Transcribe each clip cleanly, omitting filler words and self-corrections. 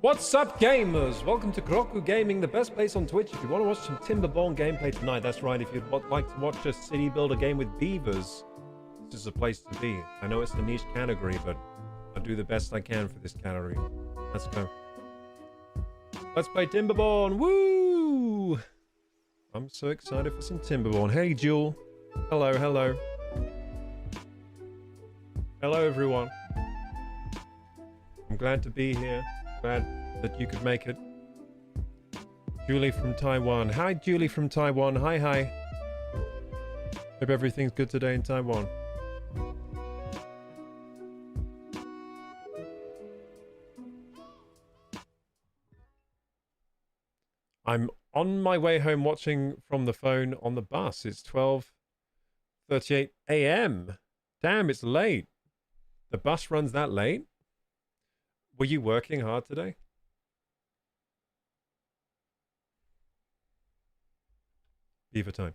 What's up, gamers? Welcome to Kroku Gaming, the best place on Twitch if you want to watch some Timberborn gameplay tonight. That's right, if you'd like to watch a city builder game with beavers, this is a place to be. I know it's a niche category, but I'll do the best I can for this category. Let's go. Let's play Timberborn! Woo! I'm so excited for some Timberborn. Hey, Jewel. Hello, hello. Hello, everyone. I'm glad to be here. Glad that you could make it. Julie from Taiwan. Hi, Julie from Taiwan. Hi, hi. Hope everything's good today in Taiwan. I'm on my way home watching from the phone on the bus. It's 12:38 a.m. Damn, it's late. The bus runs that late? Were you working hard today? Beaver time.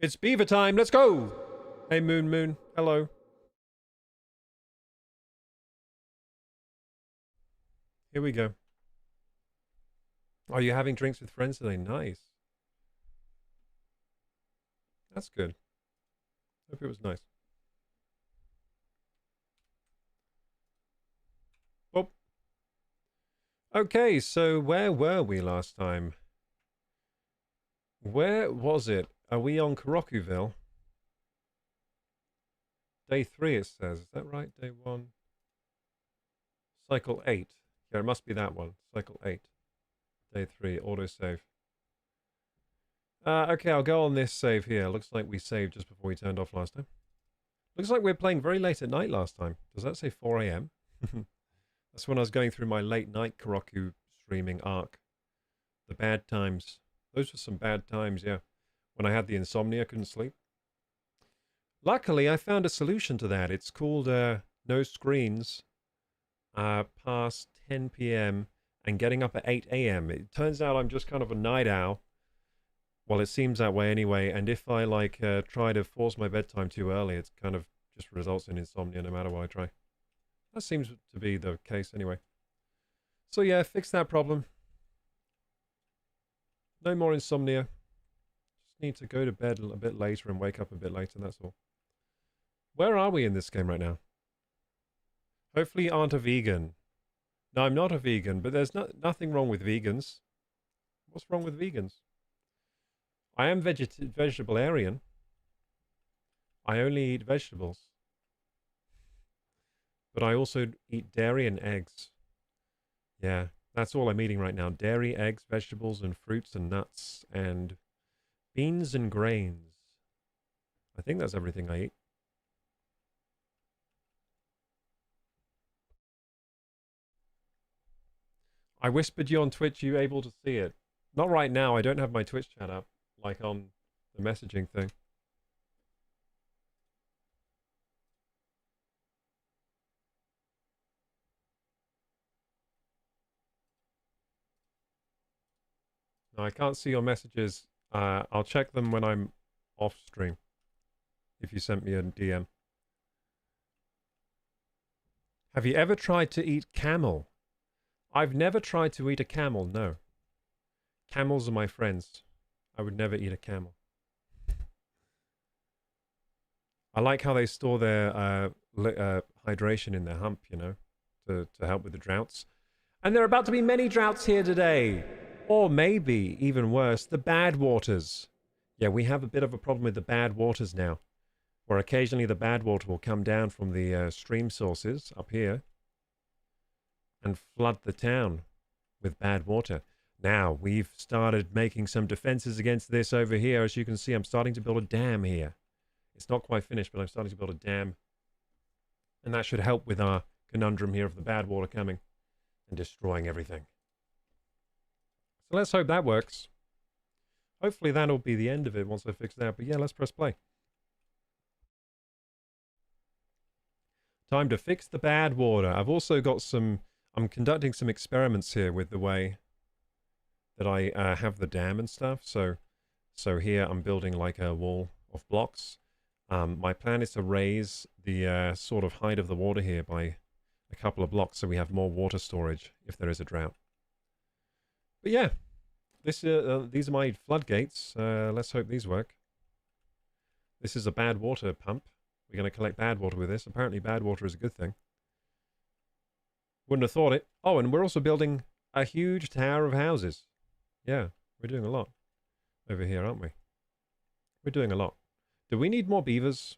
It's beaver time. Let's go. Hey, Moon Moon. Hello. Here we go. Are you having drinks with friends today? Nice. That's good. Hope it was nice. Oh. Okay, so where were we last time? Where was it? Are we on Kurokuville? Day 3, it says. Is that right? Day 1. Cycle 8. Yeah, it must be that one. Cycle 8. Day 3. Autosave. Okay, I'll go on this save here. Looks like we saved just before we turned off last time. Looks like we were playing very late at night last time. Does that say 4 a.m.? That's when I was going through my late night Kuroku streaming arc. The bad times. Those were some bad times, yeah. When I had the insomnia, couldn't sleep. Luckily, I found a solution to that. It's called no screens past 10 p.m. and getting up at 8 a.m. It turns out I'm just kind of a night owl. Well, it seems that way anyway. And if I try to force my bedtime too early, it kind of just results in insomnia no matter what I try. That seems to be the case anyway. So yeah, fix that problem. No more insomnia. Just need to go to bed a bit later and wake up a bit later, that's all. Where are we in this game right now? Hopefully you aren't a vegan. No, I'm not a vegan, but there's nothing wrong with vegans. What's wrong with vegans? I am vegetarian. I only eat vegetables. But I also eat dairy and eggs. Yeah, that's all I'm eating right now. Dairy, eggs, vegetables, and fruits and nuts, and beans and grains. I think that's everything I eat. I whispered you on Twitch, you able to see it? Not right now, I don't have my Twitch chat up, like on the messaging thing. No, I can't see your messages. I'll check them when I'm off stream. If you sent me a DM. Have you ever tried to eat camel? I've never tried to eat a camel, no. Camels are my friends. I would never eat a camel. I like how they store their hydration in their hump, you know, to help with the droughts. And there are about to be many droughts here today. Or maybe, even worse, the bad waters. Yeah, we have a bit of a problem with the bad waters now. Where occasionally the bad water will come down from the stream sources up here and flood the town with bad water. Now, we've started making some defenses against this over here. As you can see, I'm starting to build a dam here. It's not quite finished, but I'm starting to build a dam. And that should help with our conundrum here of the bad water coming and destroying everything. So let's hope that works. Hopefully that'll be the end of it once I fix that. But yeah, let's press play. Time to fix the bad water. I've also got some... I'm conducting some experiments here with the way that I have the dam and stuff. So here I'm building like a wall of blocks. My plan is to raise the sort of height of the water here by a couple of blocks so we have more water storage if there is a drought. But yeah, these are my floodgates. Let's hope these work. This is a bad water pump. We're going to collect bad water with this. Apparently bad water is a good thing. Wouldn't have thought it. Oh, and we're also building a huge tower of houses. Yeah, we're doing a lot over here, aren't we? We're doing a lot. Do we need more beavers?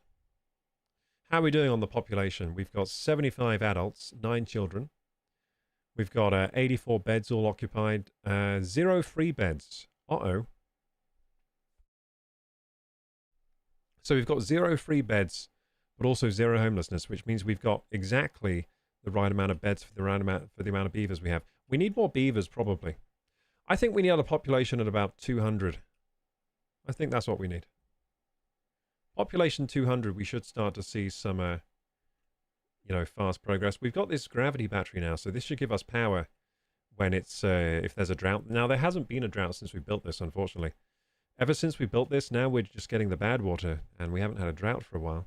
How are we doing on the population? We've got 75 adults, 9 children. We've got 84 beds all occupied, 0 free beds. Uh-oh. So we've got 0 free beds, but also 0 homelessness, which means we've got exactly the right amount of beds for the right amount of beavers we have. We need more beavers, probably. I think we need a population at about 200. I think that's what we need. Population 200, we should start to see some, you know, fast progress. We've got this gravity battery now, so this should give us power when it's, if there's a drought. Now, there hasn't been a drought since we built this, unfortunately. Ever since we built this, now we're just getting the bad water, and we haven't had a drought for a while.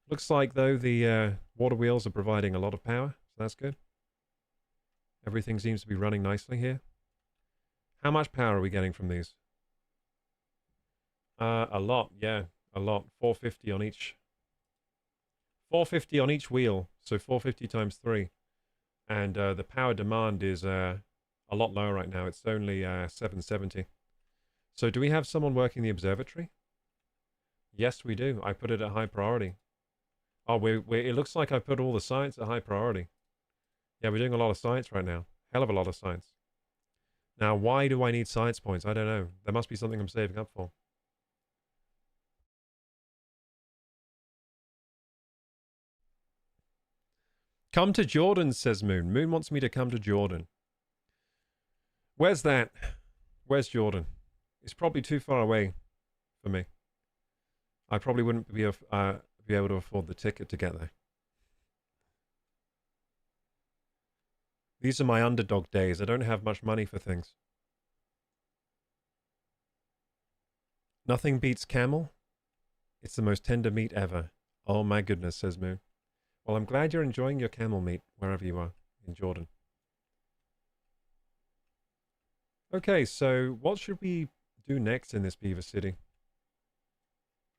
Looks like, though, the water wheels are providing a lot of power, so that's good. Everything seems to be running nicely here. How much power are we getting from these? A lot, yeah, a lot. 450 on each. 450 on each wheel, so 450 times 3. And the power demand is a lot lower right now. It's only 770. So do we have someone working the observatory? Yes, we do. I put it at high priority. Oh, it looks like I put all the science at high priority. Yeah, we're doing a lot of science right now. Hell of a lot of science. Now, why do I need science points? I don't know. There must be something I'm saving up for. Come to Jordan, says Moon. Moon wants me to come to Jordan. Where's that? Where's Jordan? It's probably too far away for me. I probably wouldn't be able to afford the ticket to get there. These are my underdog days. I don't have much money for things. Nothing beats camel. It's the most tender meat ever. Oh my goodness, says Moon. Well, I'm glad you're enjoying your camel meat wherever you are in Jordan. Okay, so what should we do next in this Beaver City?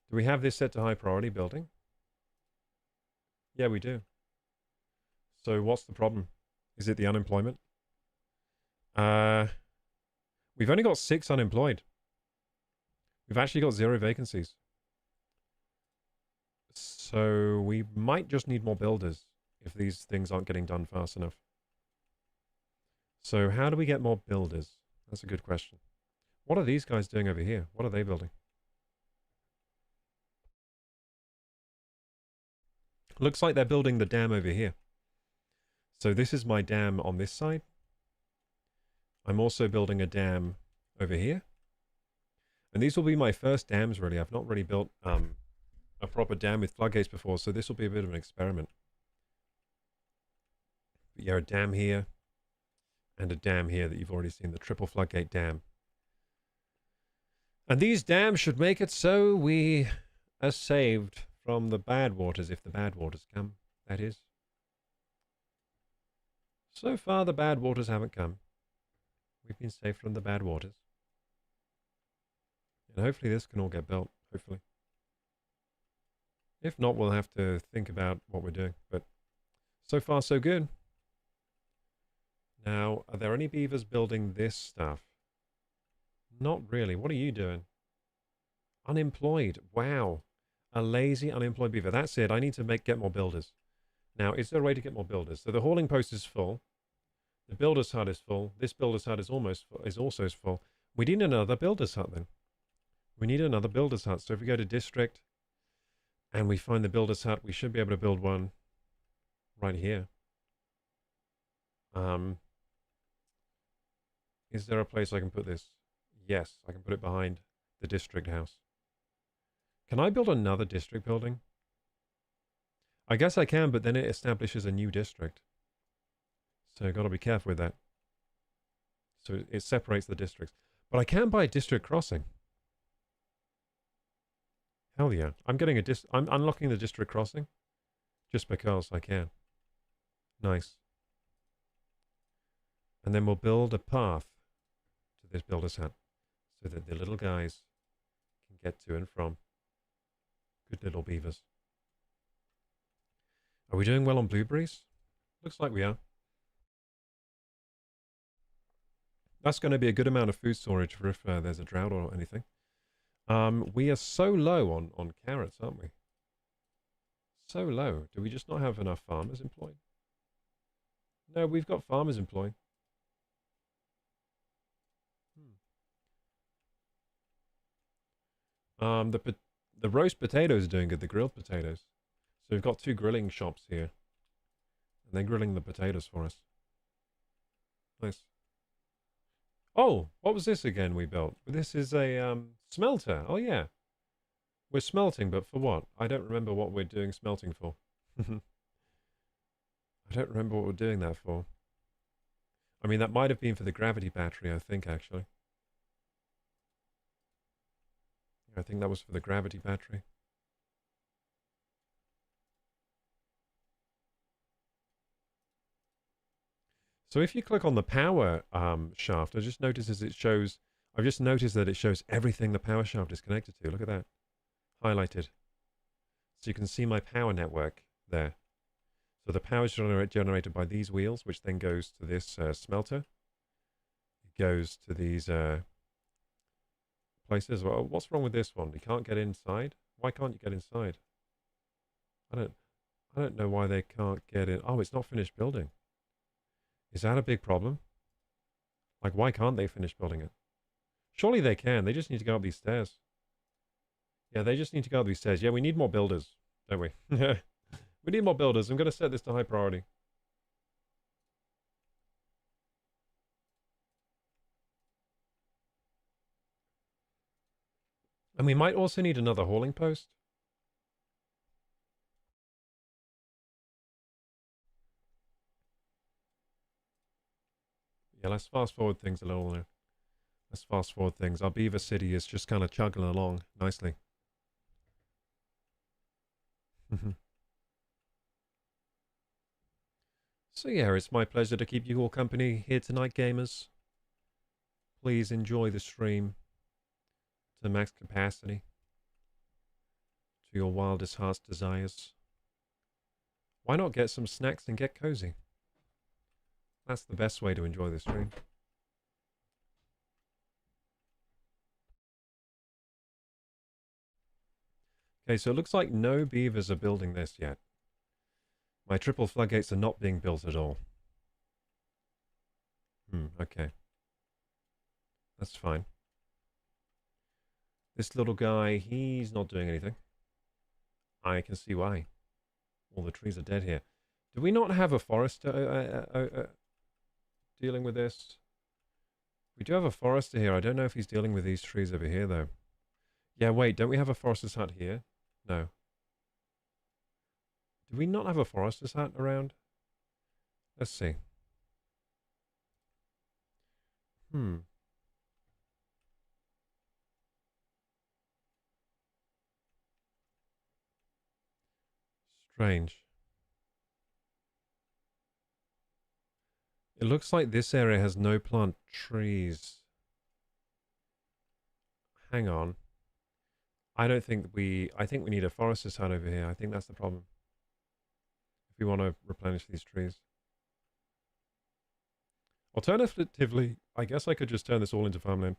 Do we have this set to high priority building? Yeah, we do. So what's the problem? Is it the unemployment? We've only got 6 unemployed. We've actually got 0 vacancies. So we might just need more builders if these things aren't getting done fast enough. So how do we get more builders? That's a good question. What are these guys doing over here? What are they building? Looks like they're building the dam over here. So this is my dam on this side. I'm also building a dam over here. And these will be my first dams, really. I've not really built a proper dam with floodgates before, so this will be a bit of an experiment. But yeah, a dam here and a dam here that you've already seen, the triple floodgate dam. And these dams should make it so we are saved from the bad waters, if the bad waters come, that is. So far, the bad waters haven't come. We've been saved from the bad waters. And hopefully this can all get built, hopefully. If not, we'll have to think about what we're doing. But so far, so good. Now, are there any beavers building this stuff? Not really. What are you doing? Unemployed. Wow. A lazy, unemployed beaver. That's it. I need to get more builders. Now, is there a way to get more builders? So the hauling post is full. The builder's hut is full. This builder's hut is also full. We need another builder's hut then. We need another builder's hut. So if we go to district and we find the builder's hut, we should be able to build one right here. Is there a place I can put this? Yes, I can put it behind the district house. Can I build another district building? I guess I can, but then it establishes a new district. So I've got to be careful with that. So it separates the districts. But I can buy a district crossing. Hell yeah. I'm unlocking the district crossing just because I can. Nice. And then we'll build a path to this builder's hut so that the little guys can get to and from. Good little beavers. Are we doing well on blueberries? Looks like we are. That's going to be a good amount of food storage for if there's a drought or anything. We are so low on carrots, aren't we? So low. Do we just not have enough farmers employed? No, we've got farmers employed. The roast potatoes are doing good, the grilled potatoes. So we've got 2 grilling shops here. And they're grilling the potatoes for us. Nice. Oh, what was this again we built? This is a smelter. Oh, yeah. We're smelting, but for what? I don't remember what we're doing smelting for. I don't remember what we're doing that for. I mean, that might have been for the gravity battery, I think, actually. I think that was for the gravity battery. So if you click on the power shaft, I've just noticed that it shows everything the power shaft is connected to. Look at that. Highlighted. So you can see my power network there. So the power is generated by these wheels, which then goes to this smelter. It goes to these places. Well, what's wrong with this one? You can't get inside? Why can't you get inside? I don't know why they can't get in. Oh, it's not finished building. Is that a big problem? Like, why can't they finish building it? Surely they can. They just need to go up these stairs. Yeah, they just need to go up these stairs. Yeah, we need more builders, don't we? We need more builders. I'm going to set this to high priority. And we might also need another hauling post. Yeah, let's fast forward things a little there. Let's fast forward things. Our Beaver City is just kind of chugging along nicely. So yeah, it's my pleasure to keep you all company here tonight, gamers. Please enjoy the stream to max capacity, to your wildest heart's desires. Why not get some snacks and get cozy? That's the best way to enjoy the stream. Okay, so it looks like no beavers are building this yet. My triple floodgates are not being built at all. Okay. That's fine. This little guy, he's not doing anything. I can see why. All the trees are dead here. Do we not have a forester dealing with this? We do have a forester here. I don't know if he's dealing with these trees over here, though. Yeah, wait, don't we have a forester's hut here? No. Do we not have a forester's hut around? Let's see. Strange. It looks like this area has no plant trees. Hang on. I think we need a forester's hut over here. I think that's the problem. If we want to replenish these trees. Alternatively, I guess I could just turn this all into farmland.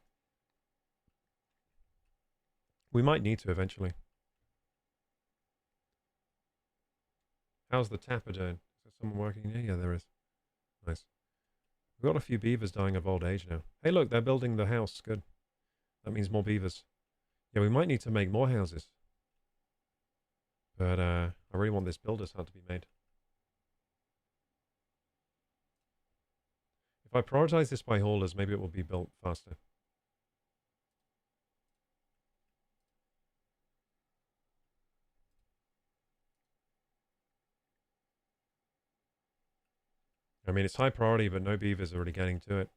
We might need to eventually. How's the tapper doing? Is there someone working here? Yeah, there is. Nice. We've got a few beavers dying of old age now. Hey, look, they're building the house. Good. That means more beavers. Yeah, we might need to make more houses. But I really want this builder's hut to be made. If I prioritize this by haulers, maybe it will be built faster. I mean, it's high priority, but no beavers are really getting to it.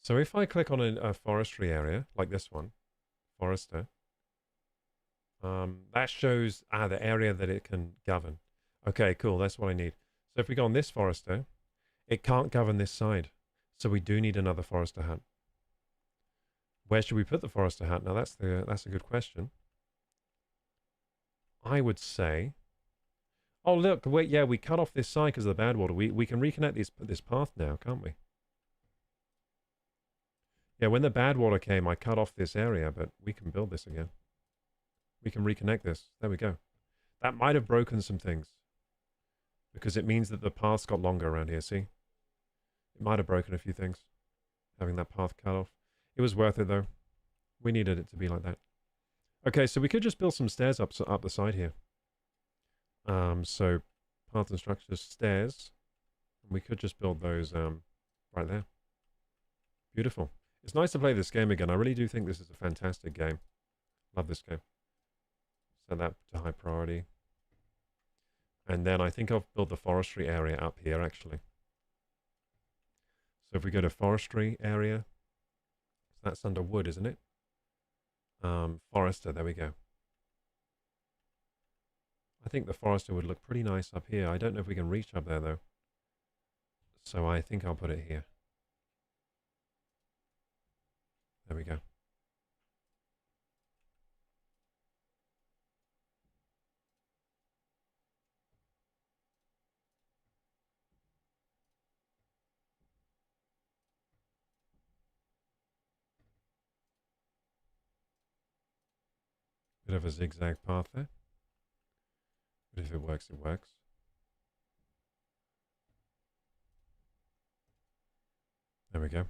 So if I click on a forestry area, like this one, forester, That shows the area that it can govern. Okay, cool. That's what I need. So if we go on this forester, it can't govern this side. So we do need another forester hut. Where should we put the forester hut? Now that's a good question. I would say. Oh look, wait, yeah, we cut off this side because of the bad water. We can reconnect this path now, can't we? Yeah, when the bad water came, I cut off this area, but we can build this again. We can reconnect this. There we go. That might have broken some things. Because it means that the path's got longer around here, see? It might have broken a few things. Having that path cut off. It was worth it, though. We needed it to be like that. Okay, so we could just build some stairs up the side here. So, paths and structures, stairs. We could just build those right there. Beautiful. It's nice to play this game again. I really do think this is a fantastic game. Love this game. Set that to high priority. And then I think I'll build the forestry area up here, actually. So if we go to forestry area, that's under wood, isn't it? Forester, there we go. I think the forester would look pretty nice up here. I don't know if we can reach up there, though. So I think I'll put it here. There we go. Bit of a zigzag path there. But if it works, it works. There we go.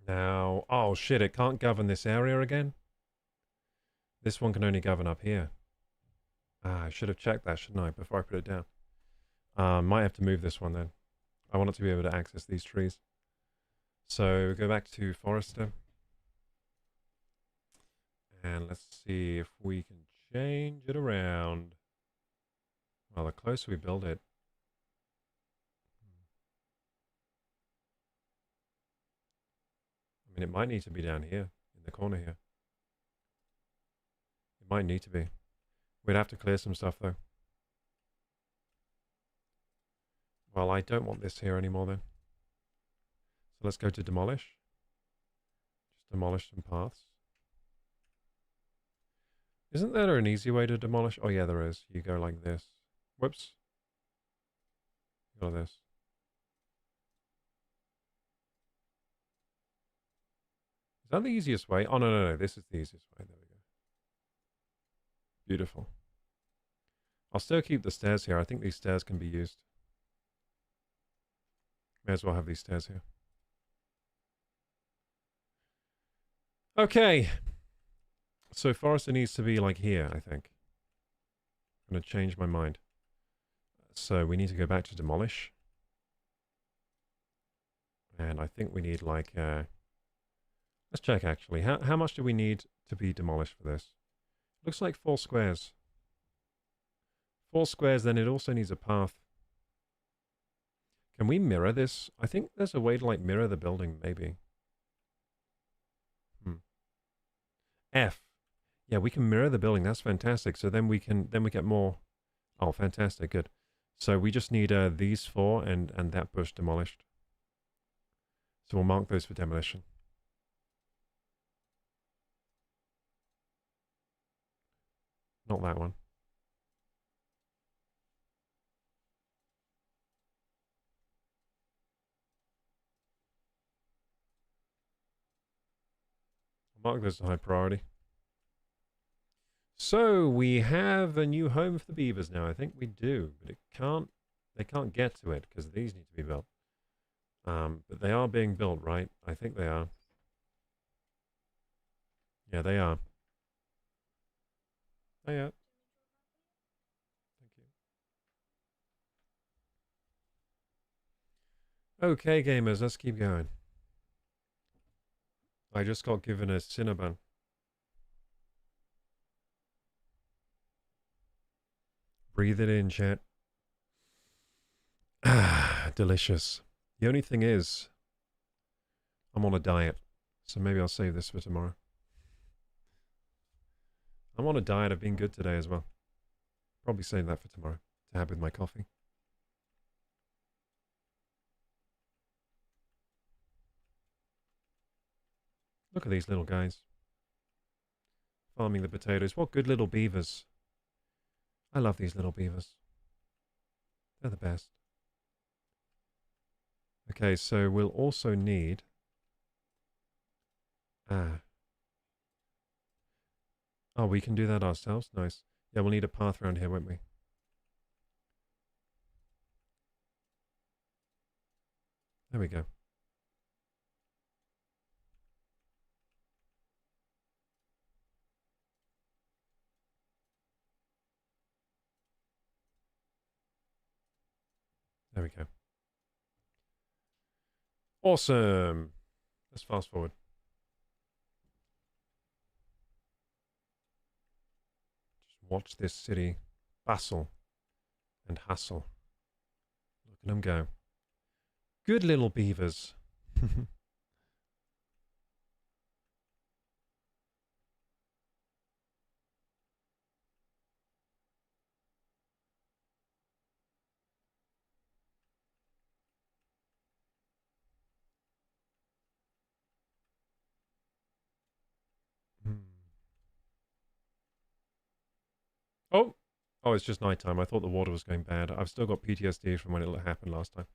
Now, oh shit, it can't govern this area again? This one can only govern up here. I should have checked that, shouldn't I, before I put it down. Might have to move this one then. I want it to be able to access these trees. So go back to Forester. And let's see if we can change it around. Well, the closer we build it. I mean, it might need to be down here, in the corner here. It might need to be. We'd have to clear some stuff, though. Well, I don't want this here anymore, then. So let's go to demolish. Just demolish some paths. Isn't there an easy way to demolish? Oh, yeah, there is. You go like this. Whoops. Go like this. Is that the easiest way? Oh, no. This is the easiest way. There we go. Beautiful. I'll still keep the stairs here. I think these stairs can be used. May as well have these stairs here. Okay. So Forester needs to be like here, I think. I'm going to change my mind. So we need to go back to demolish. And I think we need like... let's check actually. How much do we need to be demolished for this? Looks like 4 squares. 4 squares, then it also needs a path. Can we mirror this? I think there's a way to like mirror the building, maybe. F. Yeah, we can mirror the building. That's fantastic. So then we get more. Oh, fantastic. Good. So we just need these 4 and that bush demolished. So we'll mark those for demolition. Not that one. I'll mark those as high priority. So we have a new home for the beavers now. I think we do, but they can't get to it because these need to be built. But they are being built, right? I think they are. Yeah, they are. Oh, yeah. Thank you. Okay, gamers, let's keep going. I just got given a Cinnabon. Breathe it in, chat. Ah, delicious. The only thing is, I'm on a diet, so maybe I'll save this for tomorrow. I'm on a diet. I've been good today as well. Probably save that for tomorrow to have with my coffee. Look at these little guys. Farming the potatoes. What good little beavers. I love these little beavers. They're the best. Okay, so we'll also need... Oh, we can do that ourselves? Nice. Yeah, we'll need a path around here, won't we? There we go. There we go. Awesome. Let's fast forward. Just watch this city bustle and hustle. Look at them go. Good little beavers. Oh! Oh, it's just nighttime. I thought the water was going bad. I've still got PTSD from when it happened last time.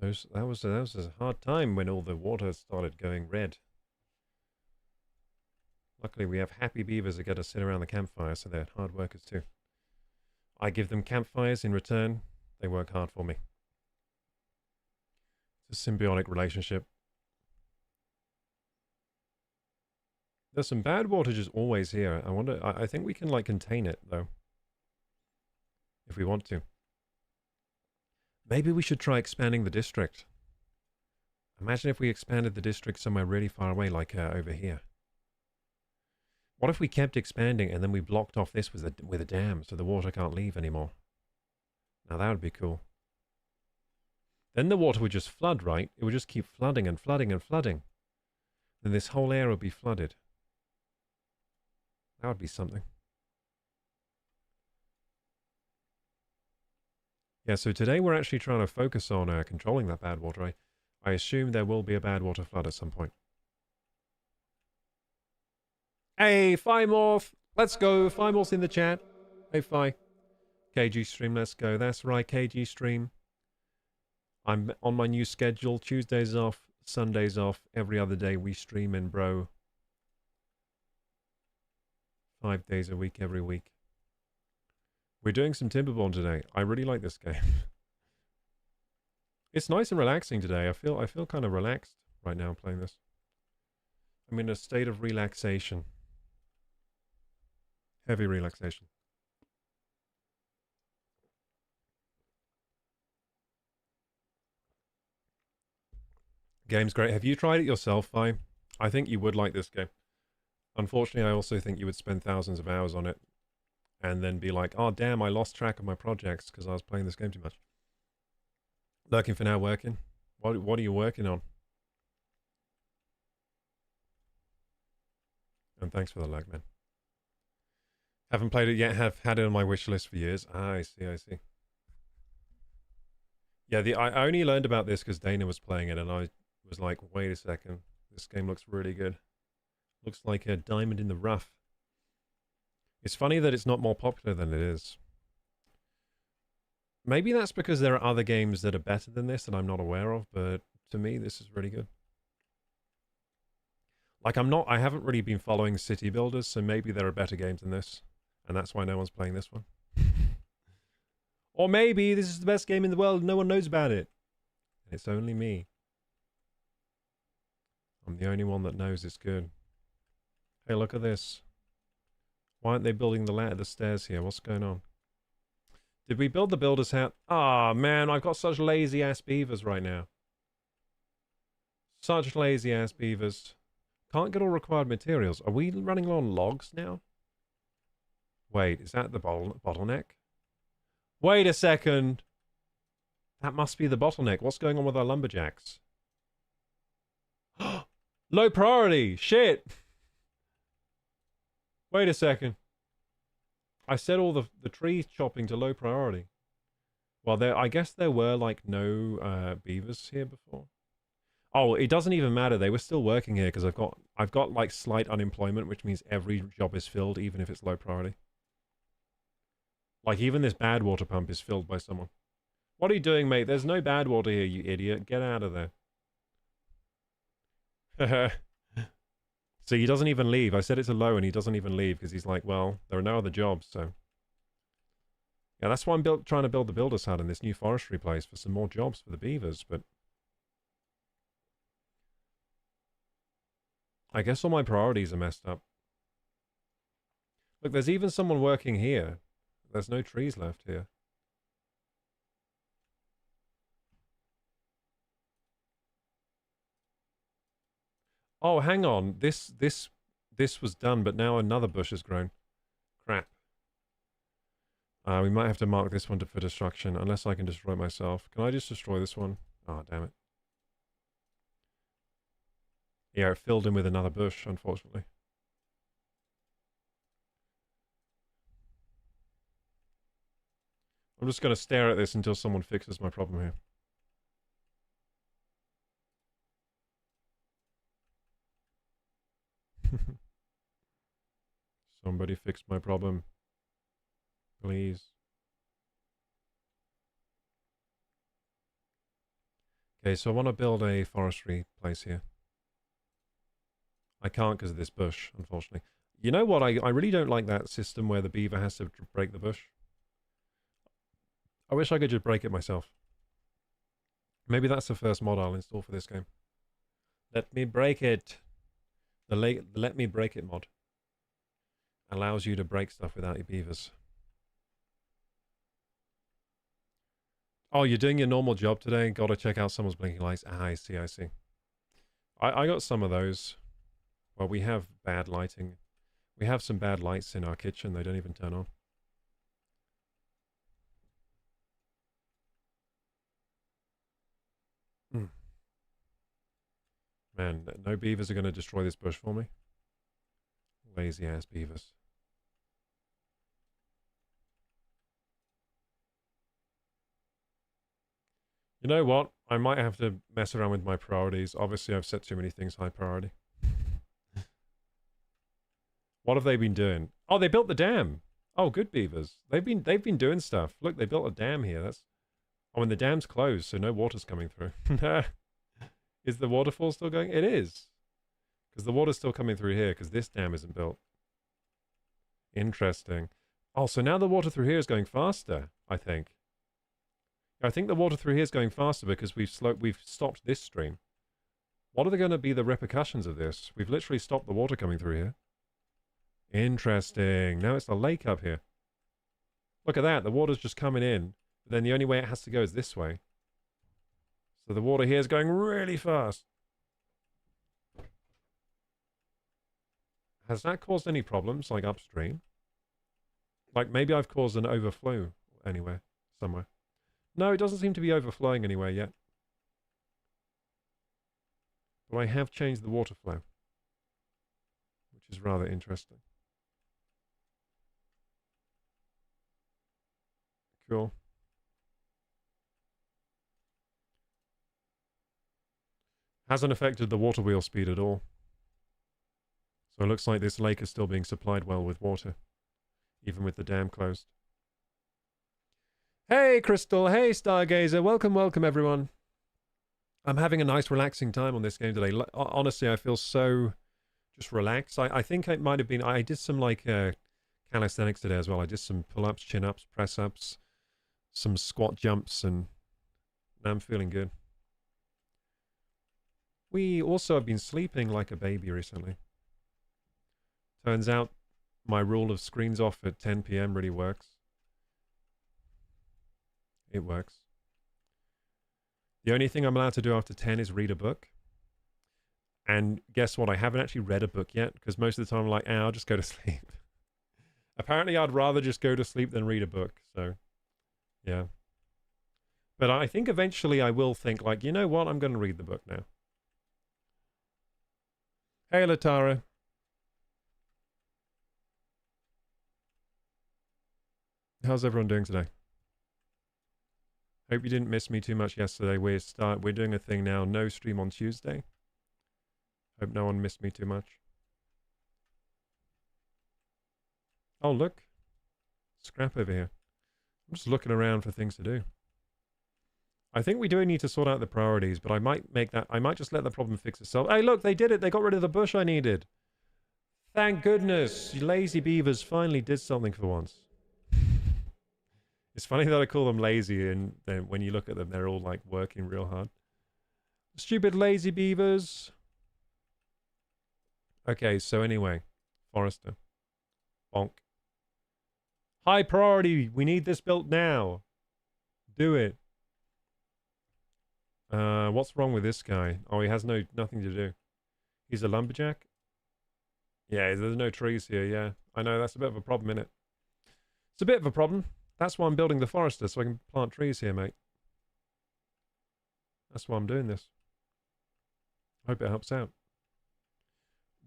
That was a hard time when all the water started going red. Luckily, we have happy beavers that get to sit around the campfire, so they're hard workers too. I give them campfires in return. They work hard for me. It's a symbiotic relationship. There's some bad water just always here. I wonder... I think we can, like, contain it, though. If we want to. Maybe we should try expanding the district. Imagine if we expanded the district somewhere really far away, like over here. What if we kept expanding and then we blocked off this with a dam so the water can't leave anymore? Now that would be cool. Then the water would just flood, right? It would just keep flooding and flooding and flooding. Then this whole area would be flooded. That would be something. Yeah, so today we're actually trying to focus on controlling that bad water. I assume there will be a bad water flood at some point. Hey, Fimorth! Let's go! Fimorth's in the chat. Hey, Fi. KG stream, let's go. That's right, KG stream. I'm on my new schedule. Tuesdays off, Sundays off. Every other day we stream in, bro. 5 days a week, every week. We're doing some Timberborn today. I really like this game. It's nice and relaxing today. I feel kind of relaxed right now playing this. I'm in a state of relaxation. Heavy relaxation. Game's great. Have you tried it yourself, Vi? I think you would like this game. Unfortunately, I also think you would spend thousands of hours on it and then be like, oh, damn, I lost track of my projects because I was playing this game too much. Lurking for now, working. What are you working on? And thanks for the lag, man. Haven't played it yet, have had it on my wish list for years. Ah, I see, I see. Yeah, I only learned about this because Dana was playing it and I was like, wait a second, this game looks really good. Looks like a diamond in the rough. It's funny that it's not more popular than it is. Maybe that's because there are other games that are better than this that I'm not aware of, but to me, this is really good. Like, I haven't really been following city builders, so maybe there are better games than this, and that's why no one's playing this one. Or maybe this is the best game in the world and no one knows about it. It's only me. I'm the only one that knows it's good. Hey, look at this. Why aren't they building the stairs here? What's going on? Did we build the builder's hat? Ah, man, I've got such lazy-ass beavers right now. Such lazy-ass beavers. Can't get all required materials. Are we running low on logs now? Wait, is that the bottleneck? Wait a second. That must be the bottleneck. What's going on with our lumberjacks? Low priority! Shit! Wait a second. I set all the tree chopping to low priority. Well, I guess there were, like, no beavers here before. Oh, it doesn't even matter. They were still working here because I've got like slight unemployment, which means every job is filled, even if it's low priority. Like even this bad water pump is filled by someone. What are you doing, mate? There's no bad water here, you idiot. Get out of there. See, he doesn't even leave. I said it's a low and he doesn't even leave because he's like, well, there are no other jobs, so. Yeah, that's why I'm trying to build the builder's hut in this new forestry place for some more jobs for the beavers, but I guess all my priorities are messed up. Look, there's even someone working here. There's no trees left here. Oh, hang on. This was done, but now another bush has grown. Crap. We might have to mark this one for destruction, unless I can destroy it myself. Can I just destroy this one? Oh, damn it. Yeah, it filled in with another bush, unfortunately. I'm just going to stare at this until someone fixes my problem here. Somebody fix my problem. Please. Okay, so I want to build a forestry place here. I can't because of this bush, unfortunately. You know what? I really don't like that system where the beaver has to break the bush. I wish I could just break it myself. Maybe that's the first mod I'll install for this game. Let me break it. The Let Me Break It mod allows you to break stuff without your beavers. Oh, you're doing your normal job today? Gotta check out someone's blinking lights. Ah, I see, I see. I got some of those. Well, we have bad lighting. We have some bad lights in our kitchen. They don't even turn on. Man, no beavers are going to destroy this bush for me. Lazy ass beavers. You know what? I might have to mess around with my priorities. Obviously, I've set too many things high priority. What have they been doing? Oh, they built the dam. Oh, good beavers. They've been doing stuff. Look, they built a dam here. That's. Oh, and the dam's closed, so no water's coming through. Is the waterfall still going? It is. Because the water's still coming through here, because this dam isn't built. Interesting. Oh, so now the water through here is going faster, I think. I think the water through here is going faster because we've stopped this stream. What are going to be the repercussions of this? We've literally stopped the water coming through here. Interesting. Now it's a lake up here. Look at that. The water's just coming in. But then the only way it has to go is this way. So the water here is going really fast. Has that caused any problems, like upstream? Like maybe I've caused an overflow anywhere, somewhere. No, it doesn't seem to be overflowing anywhere yet. But I have changed the water flow, which is rather interesting. Cool. Hasn't affected the water wheel speed at all. So it looks like this lake is still being supplied well with water, even with the dam closed. Hey, Crystal. Hey, Stargazer. Welcome, welcome, everyone. I'm having a nice, relaxing time on this game today. Honestly, I feel so just relaxed. I think it might have been... I did some, like, calisthenics today as well. I did some pull-ups, chin-ups, press-ups, some squat jumps, and I'm feeling good. We also have been sleeping like a baby recently. Turns out my rule of screens off at 10 p.m. really works. It works. The only thing I'm allowed to do after 10 is read a book. And guess what? I haven't actually read a book yet, because most of the time I'm like, I'll just go to sleep. Apparently I'd rather just go to sleep than read a book, so yeah. But I think eventually I will think like, you know what? I'm going to read the book now. Hey, Latara. How's everyone doing today? Hope you didn't miss me too much yesterday. We're doing a thing now. No stream on Tuesday. Hope no one missed me too much. Oh, look. Scrap over here. I'm just looking around for things to do. I think we do need to sort out the priorities, but I might just let the problem fix itself. Hey, look, they did it. They got rid of the bush I needed. Thank goodness. You lazy beavers finally did something for once. It's funny that I call them lazy, and then when you look at them, they're all like working real hard. Stupid lazy beavers. Okay, so anyway, Forrester. Bonk. High priority. We need this built now. Do it. What's wrong with this guy? Oh, he has nothing to do. He's a lumberjack? Yeah, there's no trees here, yeah. I know, that's a bit of a problem, innit? It's a bit of a problem. That's why I'm building the Forester, so I can plant trees here, mate. That's why I'm doing this. Hope it helps out.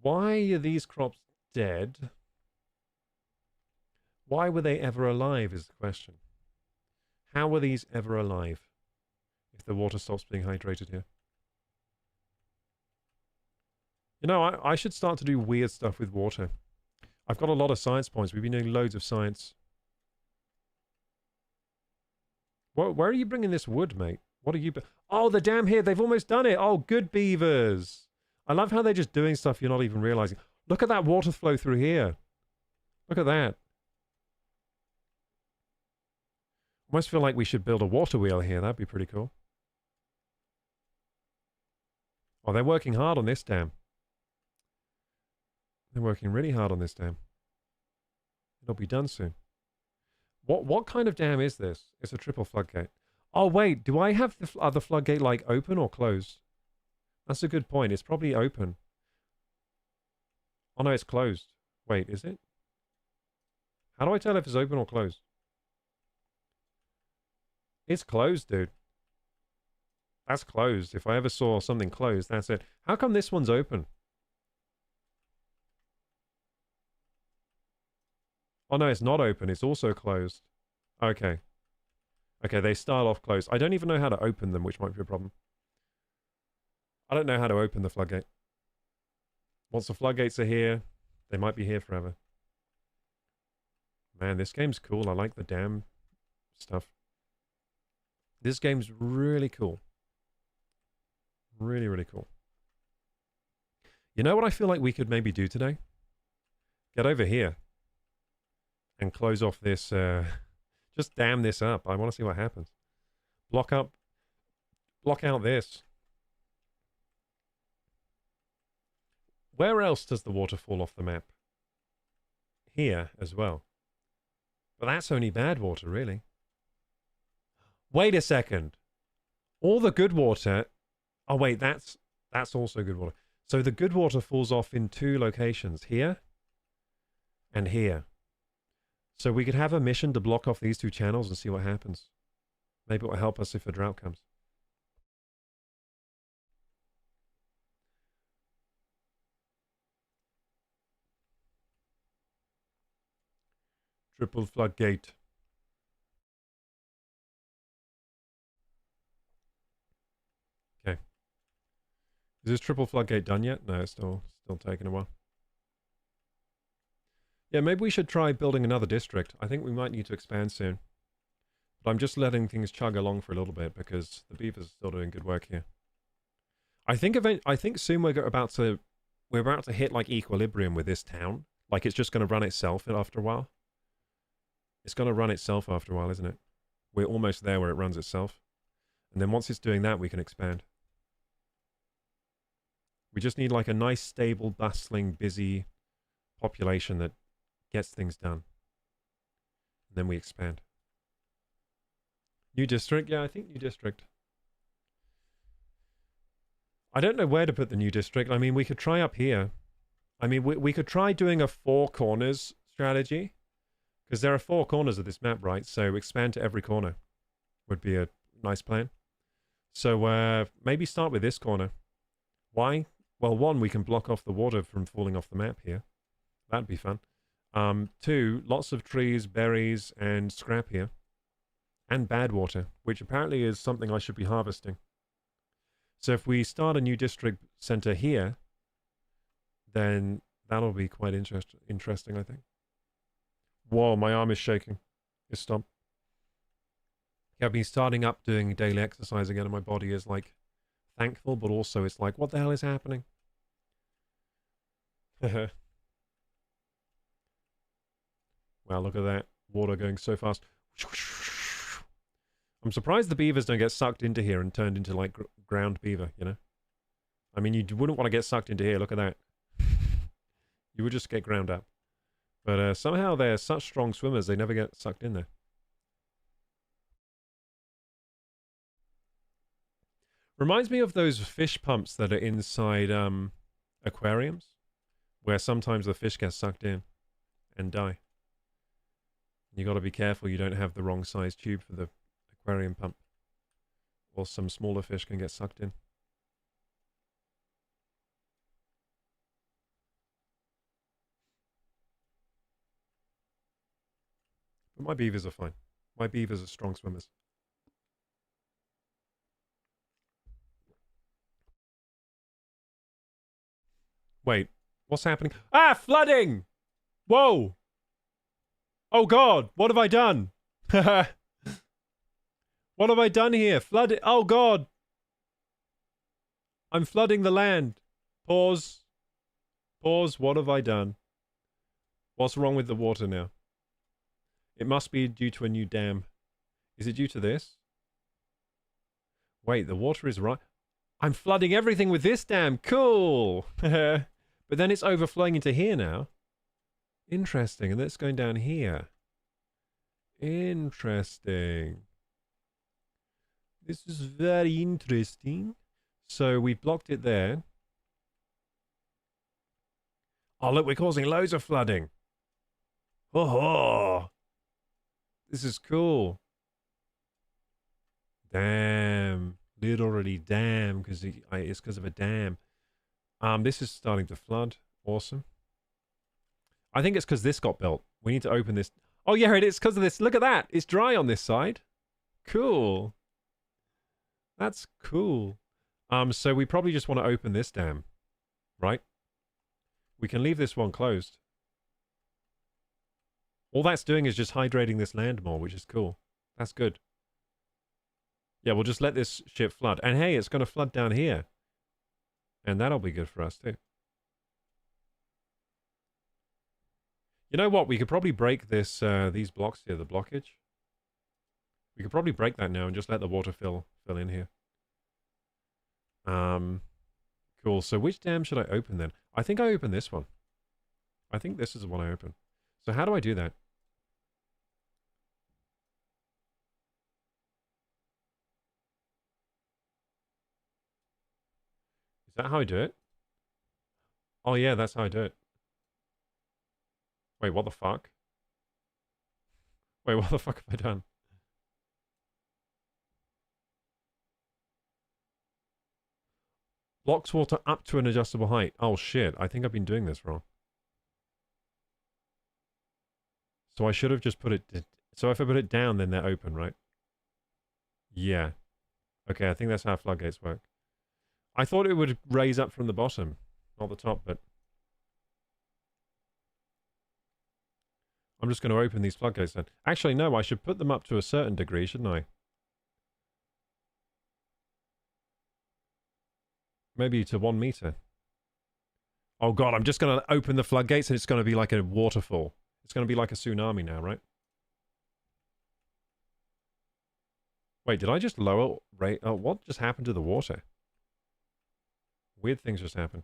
Why are these crops dead? Why were they ever alive is the question. How were these ever alive if the water stops being hydrated here? You know, I should start to do weird stuff with water. I've got a lot of science points. We've been doing loads of science. Where are you bringing this wood, mate? What are you... Oh, the dam here. They've almost done it. Oh, good beavers. I love how they're just doing stuff you're not even realizing. Look at that water flow through here. Look at that. Almost feel like we should build a water wheel here. That'd be pretty cool. Oh, they're working hard on this dam. They're working really hard on this dam. It'll be done soon. What kind of dam is this? It's a triple floodgate. Oh, wait. Do I have the other floodgate, like, open or closed? That's a good point. It's probably open. Oh, no, it's closed. Wait, is it? How do I tell if it's open or closed? It's closed, dude. That's closed. If I ever saw something closed, that's it. How come this one's open? Oh, no, it's not open. It's also closed. Okay. Okay, they start off closed. I don't even know how to open them, which might be a problem. I don't know how to open the floodgate. Once the floodgates are here, they might be here forever. Man, this game's cool. I like the dam stuff. This game's really cool. Really, really cool. You know what I feel like we could maybe do today? Get over here. And close off this, just dam this up. I want to see what happens. Block out this. Where else does the water fall off the map? Here as well. But that's only bad water, really. Wait a second. All the good water... Oh, wait, that's also good water. So the good water falls off in two locations. Here and here. So we could have a mission to block off these two channels and see what happens. Maybe it will help us if a drought comes. Triple floodgate. Okay. Is this triple floodgate done yet? No, it's still taking a while. Yeah, maybe we should try building another district. I think we might need to expand soon. But I'm just letting things chug along for a little bit because the beavers are still doing good work here. I think soon we're about to hit like equilibrium with this town. Like it's just going to run itself after a while. It's going to run itself after a while, isn't it? We're almost there where it runs itself. And then once it's doing that, we can expand. We just need like a nice, stable, bustling, busy population that gets things done. And then we expand. New district? Yeah, I think new district. I don't know where to put the new district. I mean, we could try up here. I mean, we could try doing a 4 corners strategy. Because there are 4 corners of this map, right? So expand to every corner would be a Nice plan. So maybe start with this corner. Why? Well, one, we can block off the water from falling off the map here. That'd be fun. Two, lots of trees, berries, and scrap here. And bad water, which apparently is something I should be harvesting. So if we start a new district center here, then that'll be quite interesting, I think. Whoa, my arm is shaking. It's stopped. Yeah, I've been starting up doing daily exercise again, and my body is like thankful, but also it's like, what the hell is happening? Wow, look at that. Water going so fast. I'm surprised the beavers don't get sucked into here and turned into like ground beaver, you know? I mean, you wouldn't want to get sucked into here. Look at that. You would just get ground up. But somehow they're such strong swimmers, they never get sucked in there. Reminds me of those fish pumps that are inside aquariums, where sometimes the fish get sucked in and die. You got to be careful you don't have the wrong size tube for the aquarium pump, or some smaller fish can get sucked in. But my beavers are fine. My beavers are strong swimmers. Wait, what's happening? Ah, flooding! Whoa! Oh God, what have I done? What have I done here? Flooded. Oh God! I'm flooding the land. Pause. Pause. What have I done? What's wrong with the water now? It must be due to a new dam. Is it due to this? Wait, the water is right. I'm flooding everything with this dam. Cool. But then it's overflowing into here now. Interesting. And that's going down here. Interesting. This is very interesting. So we blocked it there. Oh, look, we're causing loads of flooding. Oh, this is cool. Damn. Literally damn, because it's because of a dam. This is starting to flood. Awesome. I think it's because this got built. We need to open this. Oh, yeah, it is because of this. Look at that. It's dry on this side. Cool. That's cool. So we probably just want to open this dam, right? We can leave this one closed. All that's doing is just hydrating this land more, which is cool. That's good. Yeah, we'll just let this shit flood. And hey, it's going to flood down here. And that'll be good for us too. You know what? We could probably break this, these blocks here, the blockage. We could probably break that now and just let the water fill in here. Cool. So which dam should I open then? I think I open this one. I think this is the one I open. So how do I do that? Is that how I do it? Oh yeah, that's how I do it. Wait, what the fuck? Wait, what the fuck have I done? Blocks water up to an adjustable height. Oh shit, I think I've been doing this wrong. So I should have just put it... So if I put it down, then they're open, right? Yeah. Okay, I think that's how floodgates work. I thought it would raise up from the bottom, not the top, but... I'm just going to open these floodgates then. Actually, no, I should put them up to a certain degree, shouldn't I? Maybe to 1 meter. Oh god, I'm just going to open the floodgates and it's going to be like a waterfall. It's going to be like a tsunami now, right? Wait, did I just lower rate? Oh, what just happened to the water? Weird things just happened.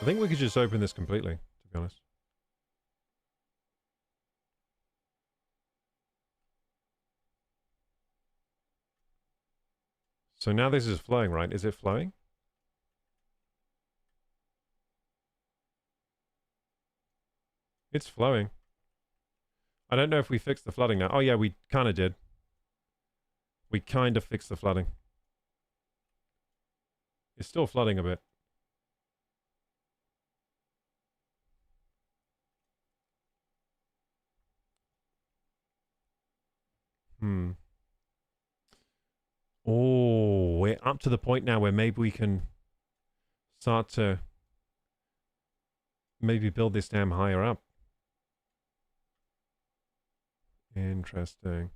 I think we could just open this completely, to be honest. So now this is flowing, right? Is it flowing? It's flowing. I don't know if we fixed the flooding now. Oh yeah, we kind of did. We kind of fixed the flooding. It's still flooding a bit. Oh, we're up to the point now where maybe we can start to maybe build this dam higher up. Interesting.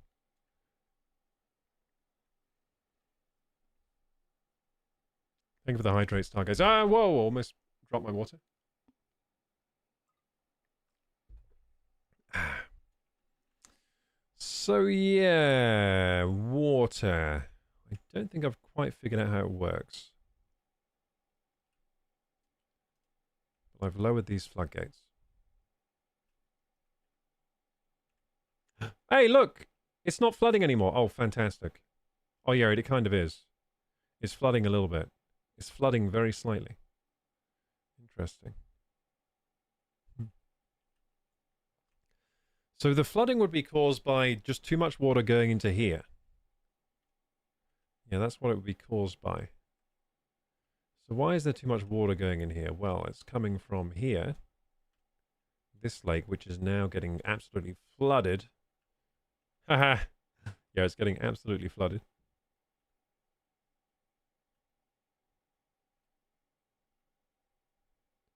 Thank you for the hydrate star, guys. Ah, whoa, almost dropped my water. So yeah, water. I don't think I've quite figured out how it works. But I've lowered these floodgates. Hey, look! It's not flooding anymore. Oh, fantastic. Oh yeah, it kind of is. It's flooding a little bit. It's flooding very slightly. Interesting. So the flooding would be caused by just too much water going into here. Yeah, that's what it would be caused by. So why is there too much water going in here? Well, it's coming from here. This lake, which is now getting absolutely flooded. Haha. Yeah, it's getting absolutely flooded.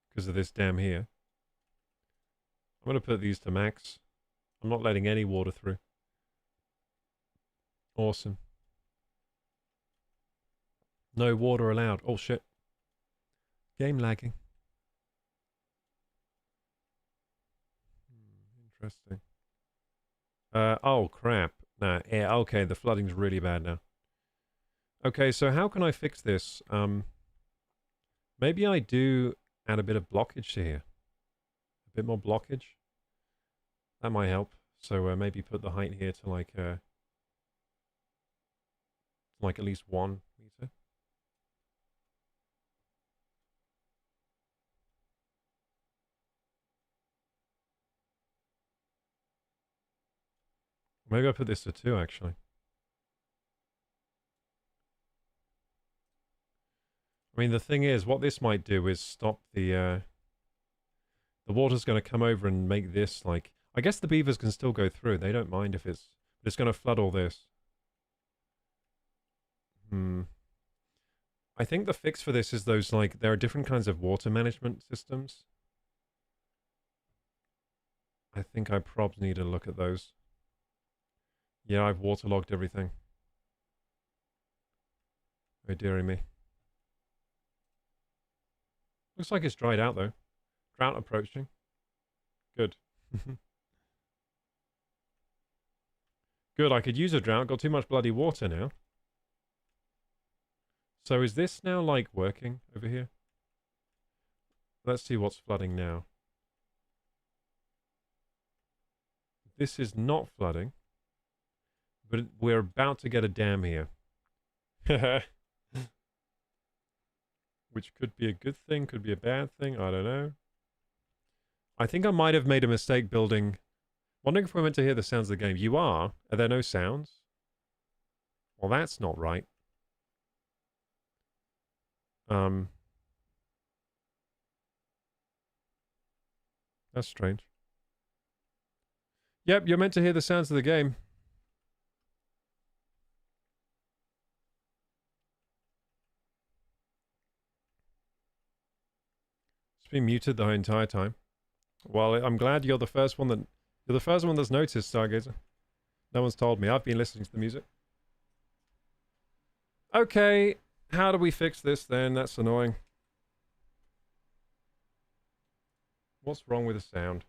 Because of this dam here. I'm going to put these to max. I'm not letting any water through. Awesome. No water allowed. Oh, shit. Game lagging. Interesting. Oh, crap. Nah, yeah, okay, the flooding's really bad now. Okay, so how can I fix this? Maybe I do add a bit of blockage to here. A bit more blockage. That might help. So maybe put the height here to like at least 1 meter. Maybe I put this to 2 actually. I mean, the thing is, what this might do is stop the water's going to come over and make this like... I guess the beavers can still go through. They don't mind if it's... But it's going to flood all this. I think the fix for this is those, like, there are different kinds of water management systems. I think I probably need to look at those. Yeah, I've waterlogged everything. Oh, dearie me. Looks like it's dried out, though. Drought approaching. Good. Good, I could use a drought. Got too much bloody water now. So is this now, like, working over here? Let's see what's flooding now. This is not flooding. But we're about to get a dam here. Which could be a good thing, could be a bad thing, I don't know. I think I might have made a mistake building... Wondering if we're meant to hear the sounds of the game. You are? Are there no sounds? Well, that's not right. That's strange. Yep, you're meant to hear the sounds of the game. It's been muted the entire time. Well, I'm glad you're the first one that... You're the first one that's noticed, Stargazer. No one's told me. I've been listening to the music. Okay, how do we fix this then? That's annoying. What's wrong with the sound?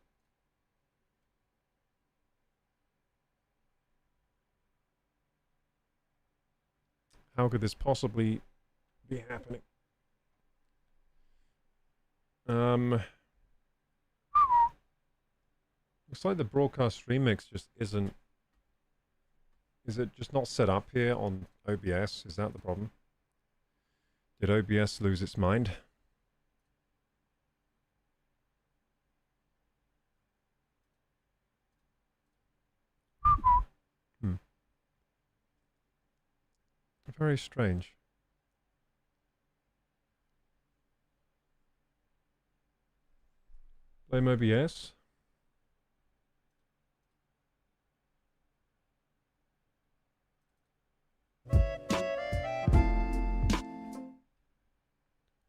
How could this possibly be happening? Looks like the broadcast stream mix just isn't Is it just not set up here on OBS? Is that the problem? Did OBS lose its mind? Very strange. Blame OBS?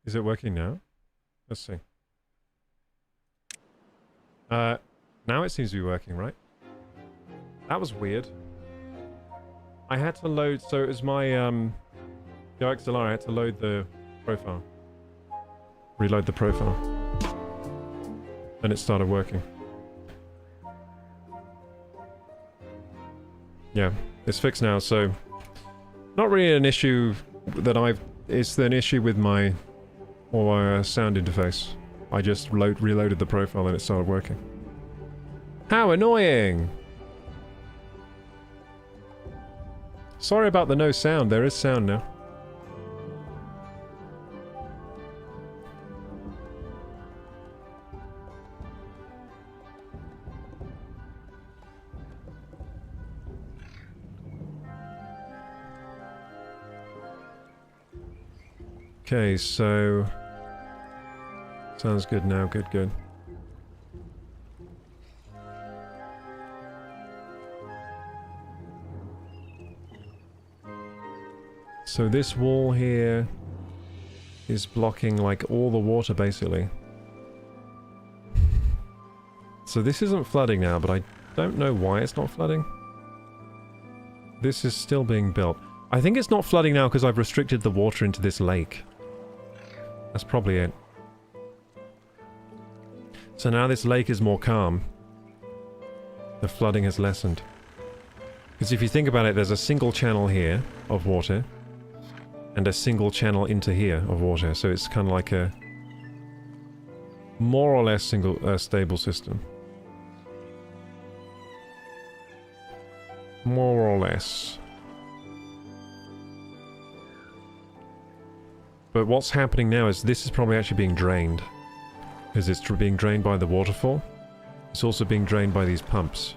Is it working now? Let's see. Now it seems to be working, right? That was weird. I had to load, so it was my, the XLR, I had to load the profile. Reload the profile. And it started working. Yeah, it's fixed now, so... Not really an issue that it's an issue with my sound interface. I just reloaded the profile and it started working. How annoying! Sorry about the no sound, there is sound now. Okay, so... Sounds good now, good. So this wall here is blocking like all the water basically. So this isn't flooding now, but I don't know why it's not flooding. This is still being built. I think it's not flooding now because I've restricted the water into this lake. That's probably it. So now this lake is more calm. The flooding has lessened. Because if you think about it, there's a single channel here of water. And a single channel into here of water. So it's kind of like a... more or less stable system. More or less. But what's happening now is this is probably actually being drained. Because it's being drained by the waterfall. It's also being drained by these pumps.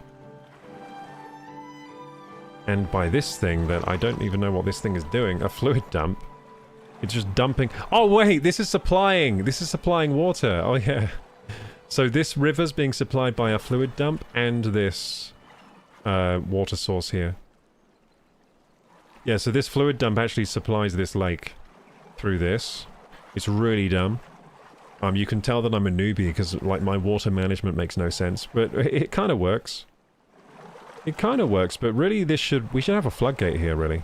And by this thing that I don't even know what this thing is doing. A fluid dump. It's just dumping... Oh wait, this is supplying! This is supplying water. Oh yeah. So this river's being supplied by a fluid dump and this water source here. Yeah, so this fluid dump actually supplies this lake through this. It's really dumb. You can tell that I'm a newbie because like my water management makes no sense, but it kind of works. It kind of works, but really we should have a floodgate here, really.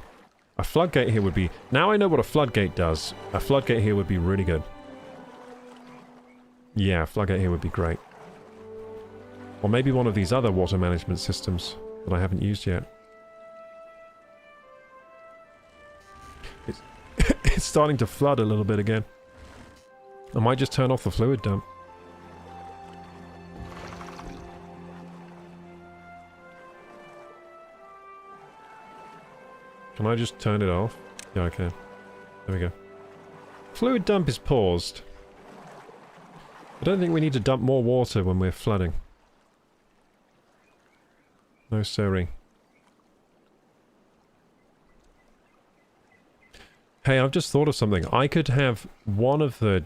A floodgate here would be... Now I know what a floodgate does. A floodgate here would be really good. Yeah, a floodgate here would be great. Or maybe one of these other water management systems that I haven't used yet. It's starting to flood a little bit again. I might just turn off the fluid dump. Can I just turn it off? Yeah, I can. There we go. Fluid dump is paused. I don't think we need to dump more water when we're flooding. No siree. Hey, I've just thought of something. I could have one of the...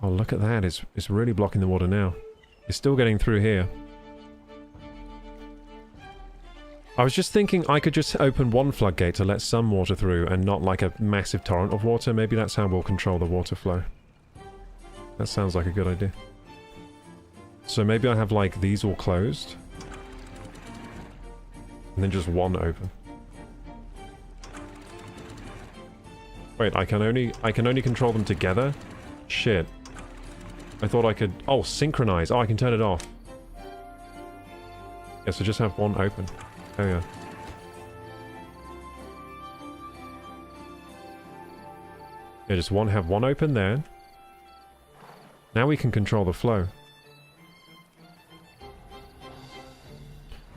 Oh, look at that. It's really blocking the water now. It's still getting through here. I was just thinking I could just open one floodgate to let some water through and not like a massive torrent of water. Maybe that's how we'll control the water flow. That sounds like a good idea. So maybe I have like these all closed. And then just one open. Wait, I can only control them together? Shit. I thought I could... Oh, synchronize. Oh, I can turn it off. Yeah, so just have one open. Oh yeah. Yeah, just have one open there. Now we can control the flow.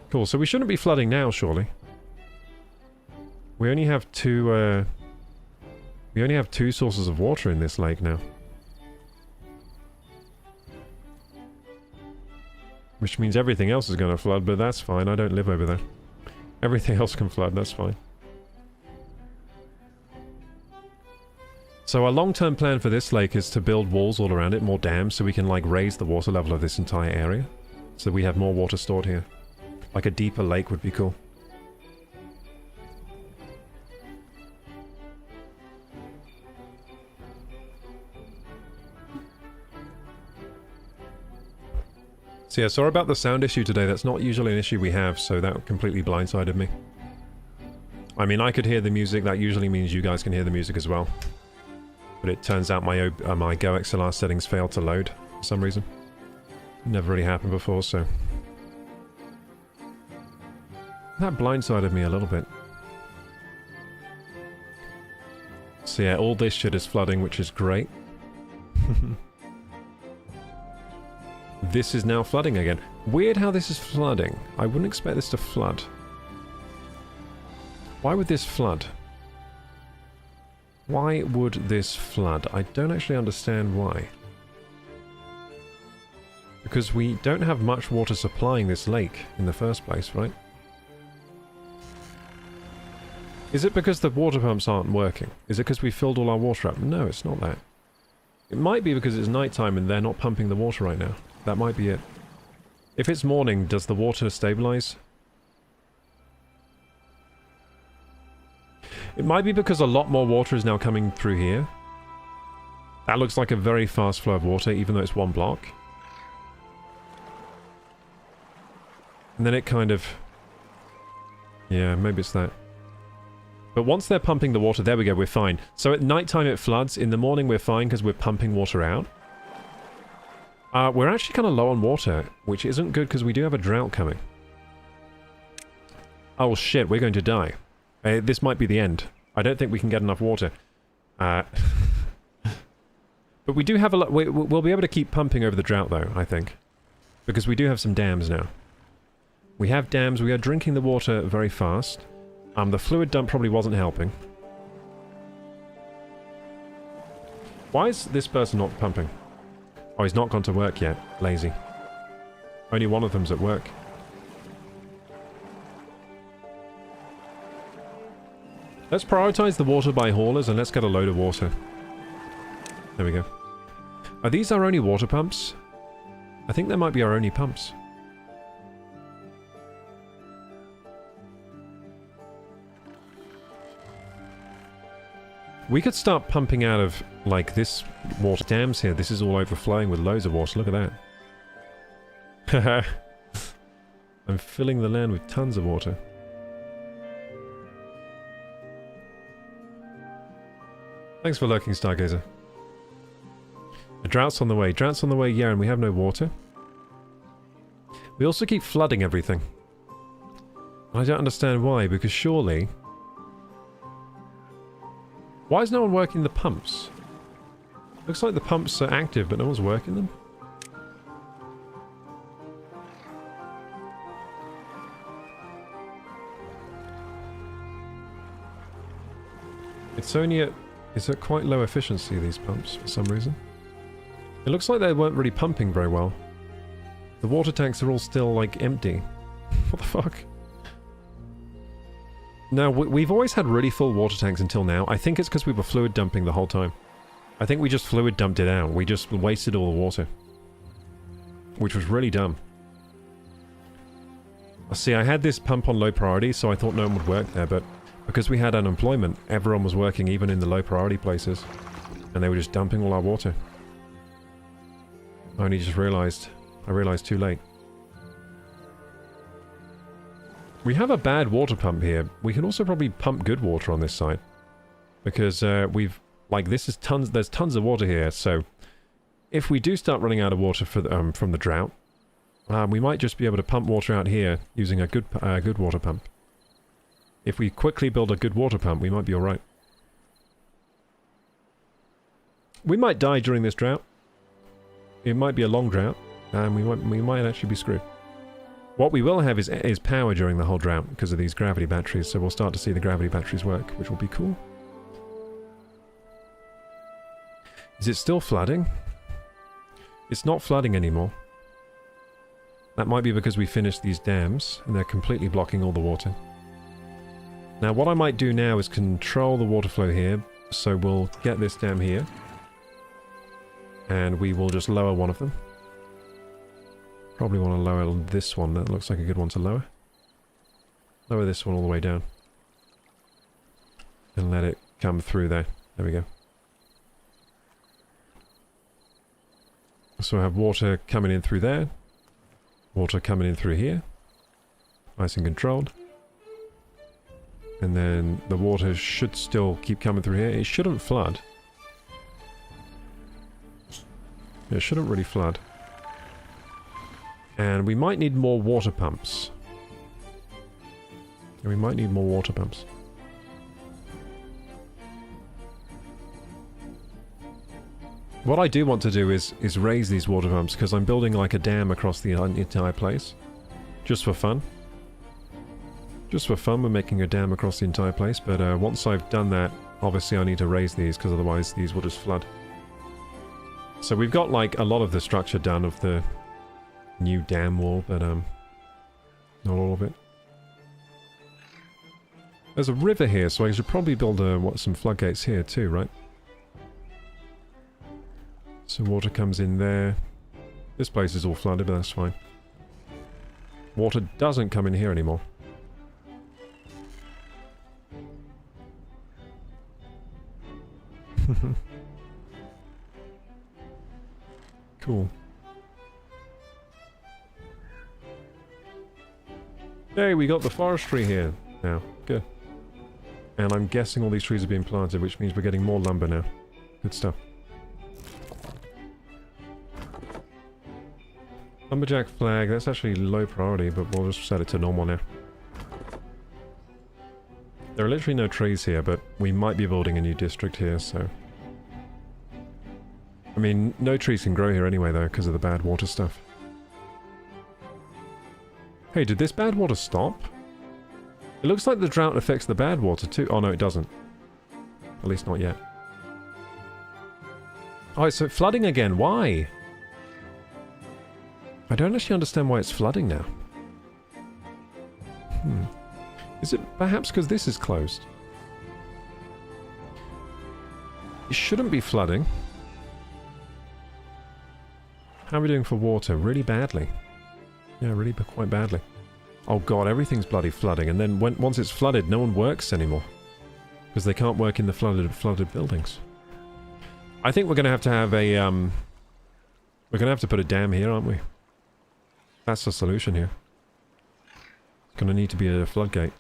Cool, so we shouldn't be flooding now, surely. We only have two sources of water in this lake now. Which means everything else is going to flood, but that's fine. I don't live over there. Everything else can flood, that's fine. So our long-term plan for this lake is to build walls all around it, more dams, so we can like raise the water level of this entire area. So we have more water stored here. Like a deeper lake would be cool. So yeah, sorry about the sound issue today. That's not usually an issue we have, so that completely blindsided me. I mean, I could hear the music. That usually means you guys can hear the music as well. But it turns out my Go XLR settings failed to load for some reason. Never really happened before, so... That blindsided me a little bit. So yeah, all this shit is flooding, which is great. This is now flooding again. Weird how this is flooding. I wouldn't expect this to flood. Why would this flood? Why would this flood? I don't actually understand why. Because we don't have much water supplying this lake in the first place, right? Is it because the water pumps aren't working? Is it because we filled all our water up? No, it's not that. It might be because it's nighttime and they're not pumping the water right now. That might be it. If it's morning, does the water stabilize? It might be because a lot more water is now coming through here. That looks like a very fast flow of water, even though it's one block. And then it kind of... Yeah, maybe it's that. But once they're pumping the water, there we go, we're fine. So at nighttime it floods, in the morning we're fine because we're pumping water out. We're actually kind of low on water, which isn't good because we do have a drought coming. Oh shit, we're going to die. This might be the end. I don't think we can get enough water. But we do have a lot... We'll be able to keep pumping over the drought though, I think. Because we do have some dams now. We have dams, we are drinking the water very fast. The fluid dump probably wasn't helping. Why is this person not pumping? Oh, he's not gone to work yet. Lazy. Only one of them's at work. Let's prioritize the water by haulers and let's get a load of water. There we go. Are these our only water pumps? I think they might be our only pumps. We could start pumping out of, like, this water dams here. This is all overflowing with loads of water. Look at that. I'm filling the land with tons of water. Thanks for lurking, Stargazer. A drought's on the way. Drought's on the way, yeah, and we have no water. We also keep flooding everything. I don't understand why, because surely... Why is no one working the pumps? Looks like the pumps are active, but no one's working them. It's only at... It's at quite low efficiency, these pumps, for some reason. It looks like they weren't really pumping very well. The water tanks are all still, like, empty. What the fuck? Now, we've always had really full water tanks until now. I think it's because we were fluid dumping the whole time. I think we just fluid dumped it out. We just wasted all the water. Which was really dumb. See, I had this pump on low priority, so I thought no one would work there, but because we had unemployment, everyone was working even in the low priority places. And they were just dumping all our water. I only just realized. I realized too late. We have a bad water pump here. We can also probably pump good water on this side. Because we've... Like, this is tons... There's tons of water here, so... If we do start running out of water for the, from the drought... we might just be able to pump water out here using a good water pump. If we quickly build a good water pump, we might be alright. We might die during this drought. It might be a long drought. And we might actually be screwed. What we will have is power during the whole drought because of these gravity batteries, so we'll start to see the gravity batteries work, which will be cool. Is it still flooding? It's not flooding anymore. That might be because we finished these dams and they're completely blocking all the water. Now what I might do now is control the water flow here, so we'll get this dam here. And we will just lower one of them. Probably want to lower this one, that looks like a good one to lower. Lower this one all the way down. And let it come through there. There we go. So I have water coming in through there. Water coming in through here. Nice and controlled. And then the water should still keep coming through here. It shouldn't flood. It shouldn't really flood. And we might need more water pumps. And we might need more water pumps. What I do want to do is raise these water pumps, because I'm building like a dam across the entire place. Just for fun. Just for fun, we're making a dam across the entire place, but once I've done that, obviously I need to raise these, because otherwise these will just flood. So we've got like a lot of the structure done of the new dam wall, but not all of it. There's a river here, so I should probably build some floodgates here too, right? So water comes in there. This place is all flooded, but that's fine. Water doesn't come in here anymore. Cool. Hey, we got the forestry here now. Good. And I'm guessing all these trees are being planted, which means we're getting more lumber now. Good stuff. Lumberjack flag, that's actually low priority, but we'll just set it to normal now. There are literally no trees here, but we might be building a new district here, so... I mean, no trees can grow here anyway, though, because of the bad water stuff. Hey, did this bad water stop? It looks like the drought affects the bad water, too. Oh, no, it doesn't. At least not yet. Oh, so flooding again. Why? I don't actually understand why it's flooding now. Is it perhaps because this is closed? It shouldn't be flooding. How are we doing for water? Really badly. Yeah, really quite badly. Oh god, everything's bloody flooding, and then once it's flooded, no one works anymore. Because they can't work in the flooded buildings. I think we're going to have a, we're going to have to put a dam here, aren't we? That's the solution here. It's going to need to be a floodgate.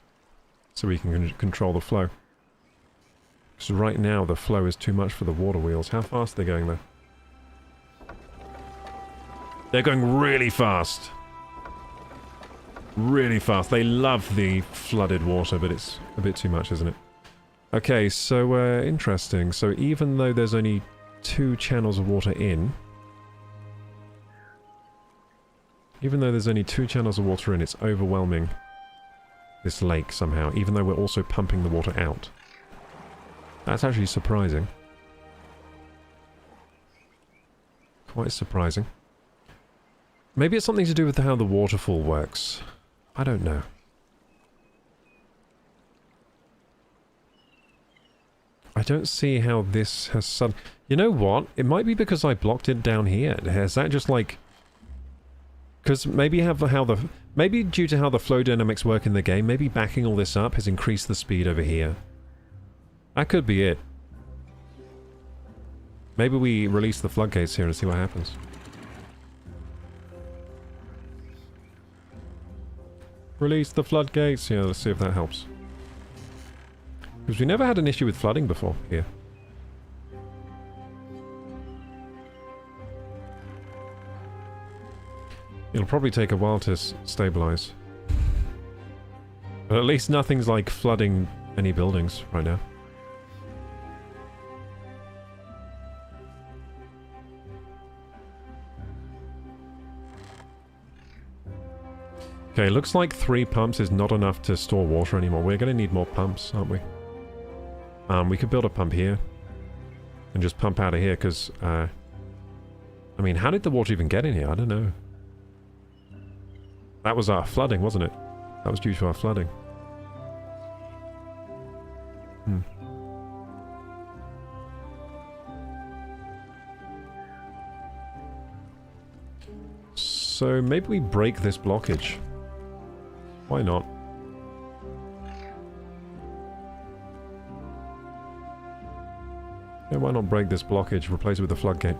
So we can control the flow. Because right now the flow is too much for the water wheels. How fast are they going there? They're going really fast. Really fast. They love the flooded water, but it's a bit too much, isn't it? Okay, so interesting. So even though there's only 2 channels of water in... Even though there's only 2 channels of water in, it's overwhelming this lake somehow, even though we're also pumping the water out. That's actually surprising. Quite surprising. Maybe it's something to do with how the waterfall works. I don't know. I don't see how this has You know what? It might be because I blocked it down here. Has that just like... Because maybe maybe due to how the flow dynamics work in the game, maybe backing all this up has increased the speed over here. That could be it. Maybe we release the floodgates here and see what happens. Release the floodgates. Yeah, let's see if that helps. Because we never had an issue with flooding before here. It'll probably take a while to stabilize. But at least nothing's like flooding any buildings right now. Okay, looks like 3 pumps is not enough to store water anymore. We're going to need more pumps, aren't we? We could build a pump here. And just pump out of here, because... I mean, how did the water even get in here? I don't know. That was our flooding, wasn't it? That was due to our flooding. Hmm. So maybe we break this blockage. Why not? Yeah, why not break this blockage, replace it with a floodgate?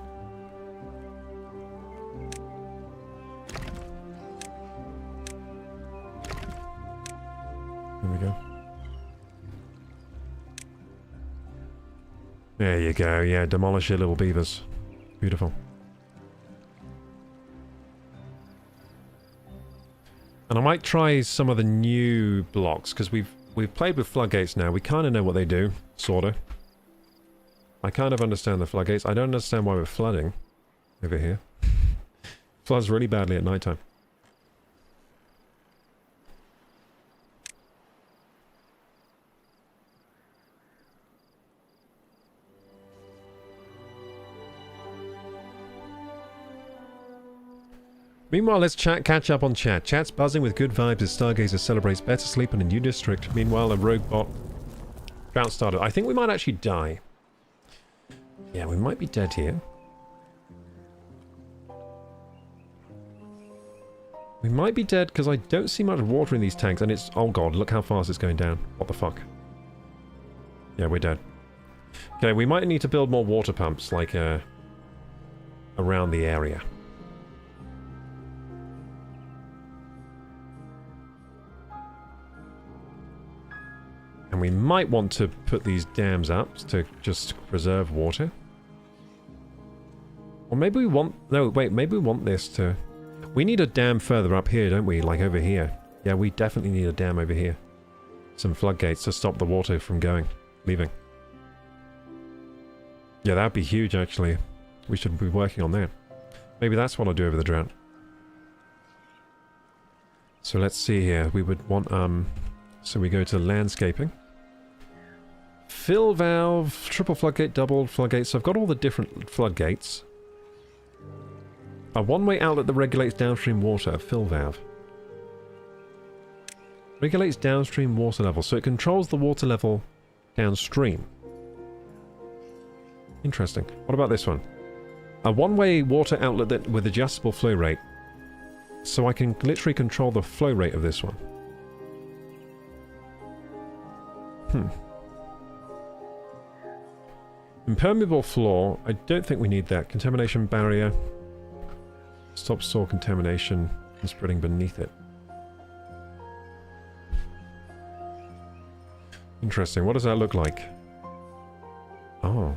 There we go. There you go, yeah, demolish your little beavers. Beautiful. And I might try some of the new blocks, because we've played with floodgates now. We kind of know what they do, sorta. I kind of understand the floodgates. I don't understand why we're flooding over here. Floods really badly at nighttime. Meanwhile, let's catch up on chat. Chat's buzzing with good vibes as Stargazer celebrates better sleep in a new district. Meanwhile, a rogue bot drought started. I think we might actually die. Yeah, we might be dead here. We might be dead because I don't see much water in these tanks, and it's... Oh god, look how fast it's going down. What the fuck? Yeah, we're dead. Okay, we might need to build more water pumps, like, around the area. And we might want to put these dams up to just preserve water. Or maybe we want... No, wait, maybe we want this to... We need a dam further up here, don't we? Like over here. Yeah, we definitely need a dam over here. Some floodgates to stop the water from leaving. Yeah, that'd be huge, actually. We should be working on that. Maybe that's what I'll do over the drought. So let's see here. We would want, so we go to landscaping. Fill valve, triple floodgate, double floodgate. So I've got all the different floodgates. A one-way outlet that regulates downstream water, a fill valve. Regulates downstream water level, so it controls the water level downstream. Interesting. What about this one? A one-way water outlet with adjustable flow rate. So I can literally control the flow rate of this one. Impermeable floor. I don't think we need that. Contamination barrier. Stop soil contamination from spreading beneath it. Interesting. What does that look like? Oh.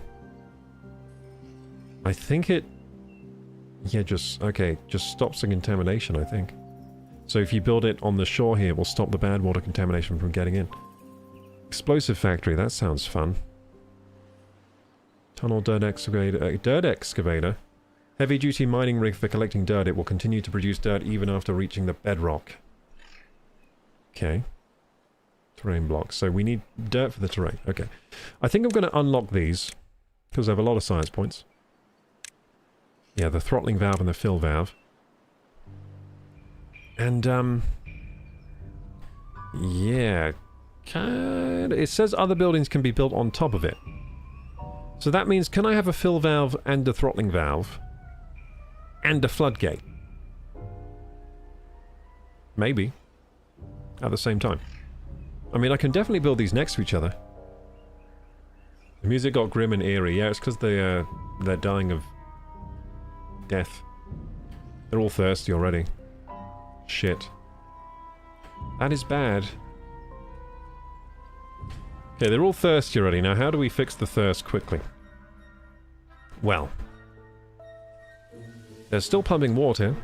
I think it... Yeah, just... Okay, just stops the contamination, I think. So if you build it on the shore here, it will stop the bad water contamination from getting in. Explosive factory. That sounds fun. Tunnel dirt excavator. Dirt excavator? Heavy-duty mining rig for collecting dirt. It will continue to produce dirt even after reaching the bedrock. Okay. Terrain blocks. So we need dirt for the terrain. Okay. I think I'm going to unlock these, because I have a lot of science points. Yeah, the throttling valve and the fill valve. And, yeah. It says other buildings can be built on top of it. So that means, can I have a fill valve and a throttling valve? And a floodgate? Maybe. At the same time. I mean, I can definitely build these next to each other. The music got grim and eerie. Yeah, it's because they're dying of death. They're all thirsty already. Shit. That is bad. Okay, they're all thirsty already. Now, how do we fix the thirst quickly? Well. They're still pumping water.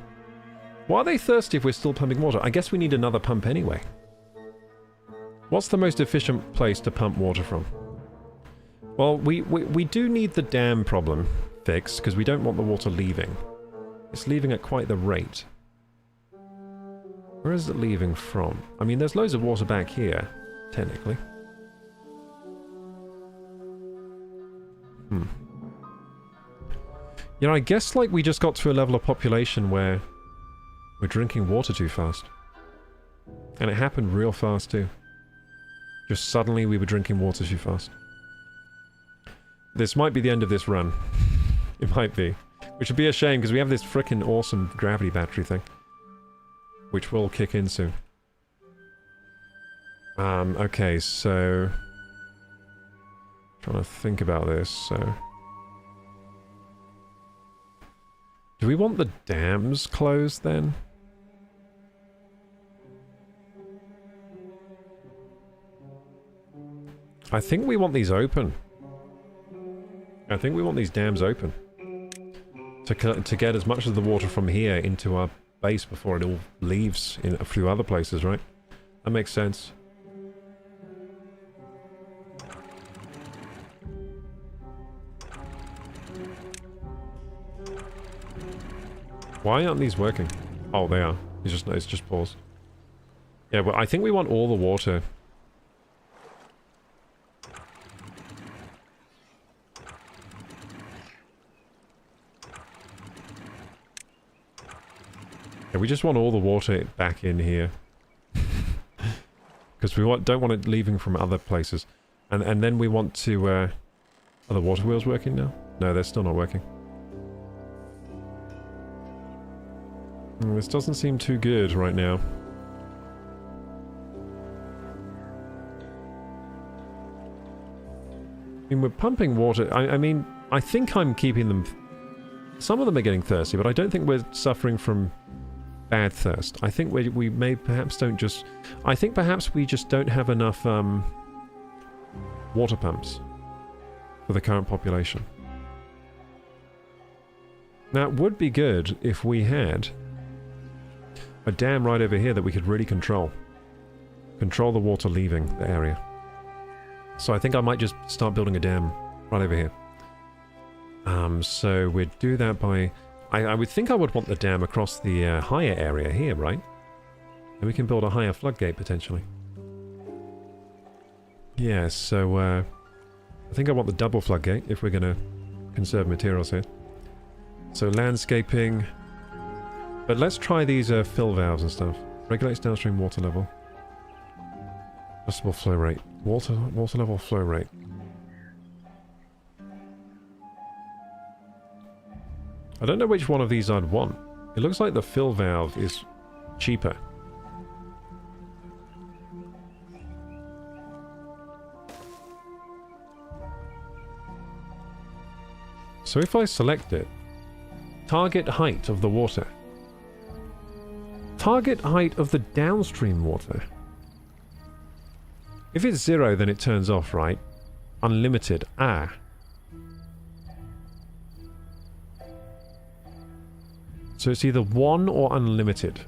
Why are they thirsty if we're still pumping water? I guess we need another pump anyway. What's the most efficient place to pump water from? Well, we do need the dam problem fixed, because we don't want the water leaving. It's leaving at quite the rate. Where is it leaving from? I mean, there's loads of water back here, technically. You know, I guess, like, we just got to a level of population where we're drinking water too fast. And it happened real fast, too. Just suddenly we were drinking water too fast. This might be the end of this run. It might be. Which would be a shame, because we have this frickin' awesome gravity battery thing. Which will kick in soon. Okay, so... trying to think about this, so... do we want the dams closed, then? I think we want these open. I think we want these dams open. To get as much of the water from here into our base before it all leaves in a few other places, right? That makes sense. Why aren't these working? Oh, they are. It's just paused. Yeah, well, I think we want all the water. Yeah, we just want all the water back in here. Because we don't want it leaving from other places. And then we want to... are the water wheels working now? No, they're still not working. This doesn't seem too good right now. I mean, we're pumping water. I mean, I think I'm keeping them... some of them are getting thirsty, but I don't think we're suffering from bad thirst. I think we may perhaps don't just... I think perhaps we just don't have enough water pumps for the current population. Now, it would be good if we had a dam right over here that we could really control. Control the water leaving the area. So I think I might just start building a dam right over here. So we'd do that by... I would think I would want the dam across the higher area here, right? And we can build a higher floodgate, potentially. Yeah, so... I think I want the double floodgate, if we're going to conserve materials here. So landscaping... but let's try these fill valves and stuff. Regulates downstream water level. Adjustable flow rate. Water level flow rate. I don't know which one of these I'd want. It looks like the fill valve is cheaper. So if I select it, target height of the water. Target height of the downstream water. If it's 0, then it turns off, right? Unlimited. Ah. So it's either 1 or unlimited.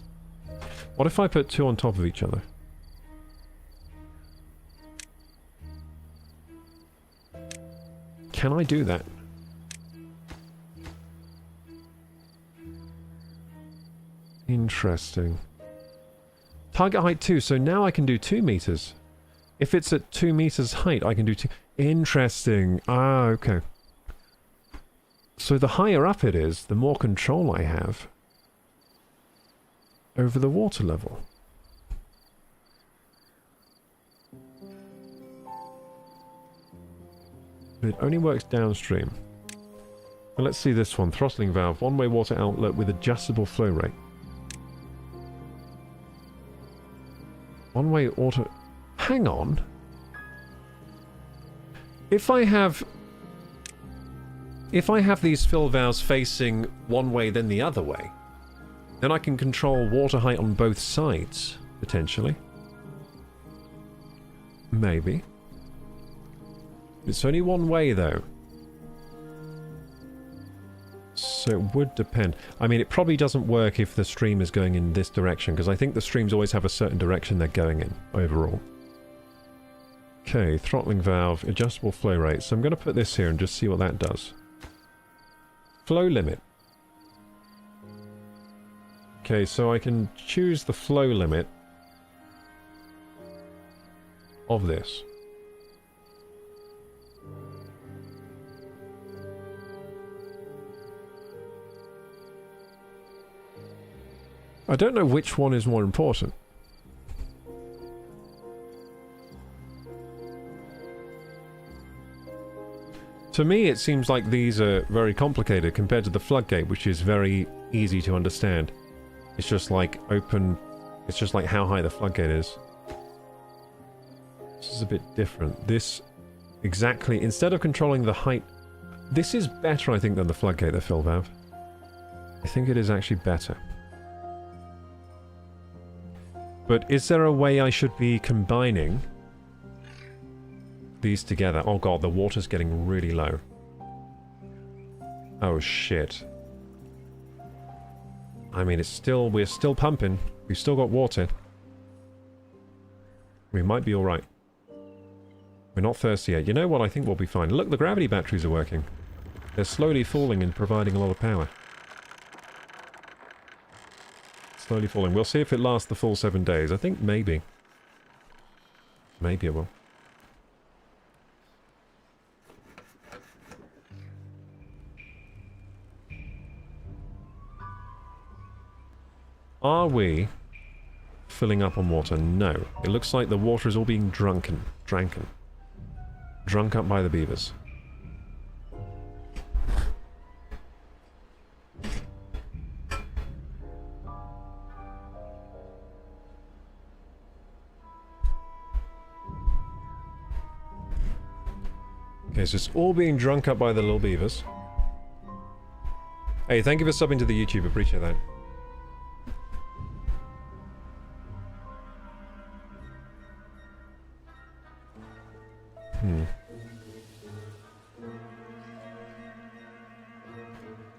What if I put 2 on top of each other? Can I do that? Interesting. Target height 2, so now I can do 2 meters. If it's at 2 meters height, I can do 2... Interesting. Ah, okay. So the higher up it is, the more control I have over the water level. But it only works downstream. And let's see this one. Throttling valve. One-way water outlet with adjustable flow rate. One-way auto... Hang on. If I have these fill valves facing one way then the other way, then I can control water height on both sides, potentially. Maybe. It's only one way, though. So it would depend. I mean, it probably doesn't work if the stream is going in this direction, because I think the streams always have a certain direction they're going in, overall. Okay, throttling valve, adjustable flow rate. So I'm going to put this here and just see what that does. Flow limit. Okay, so I can choose the flow limit of this. I don't know which one is more important. To me, it seems like these are very complicated compared to the floodgate, which is very easy to understand. It's just like open... It's just like how high the floodgate is. This is a bit different. This... Exactly... Instead of controlling the height... This is better, I think, than the floodgate, the fill valve. I think it is actually better. But is there a way I should be combining these together? Oh god, the water's getting really low. Oh shit. I mean, it's still... We're still pumping. We've still got water. We might be alright. We're not thirsty yet. You know what? I think we'll be fine. Look, the gravity batteries are working. They're slowly falling and providing a lot of power. Slowly falling. We'll see if it lasts the full 7 days. I think maybe. Maybe it will. Are we filling up on water? No. It looks like the water is all being drunk up by the beavers. Okay, so it's all being drunk up by the little beavers. Hey, thank you for subbing to the YouTube. Appreciate that.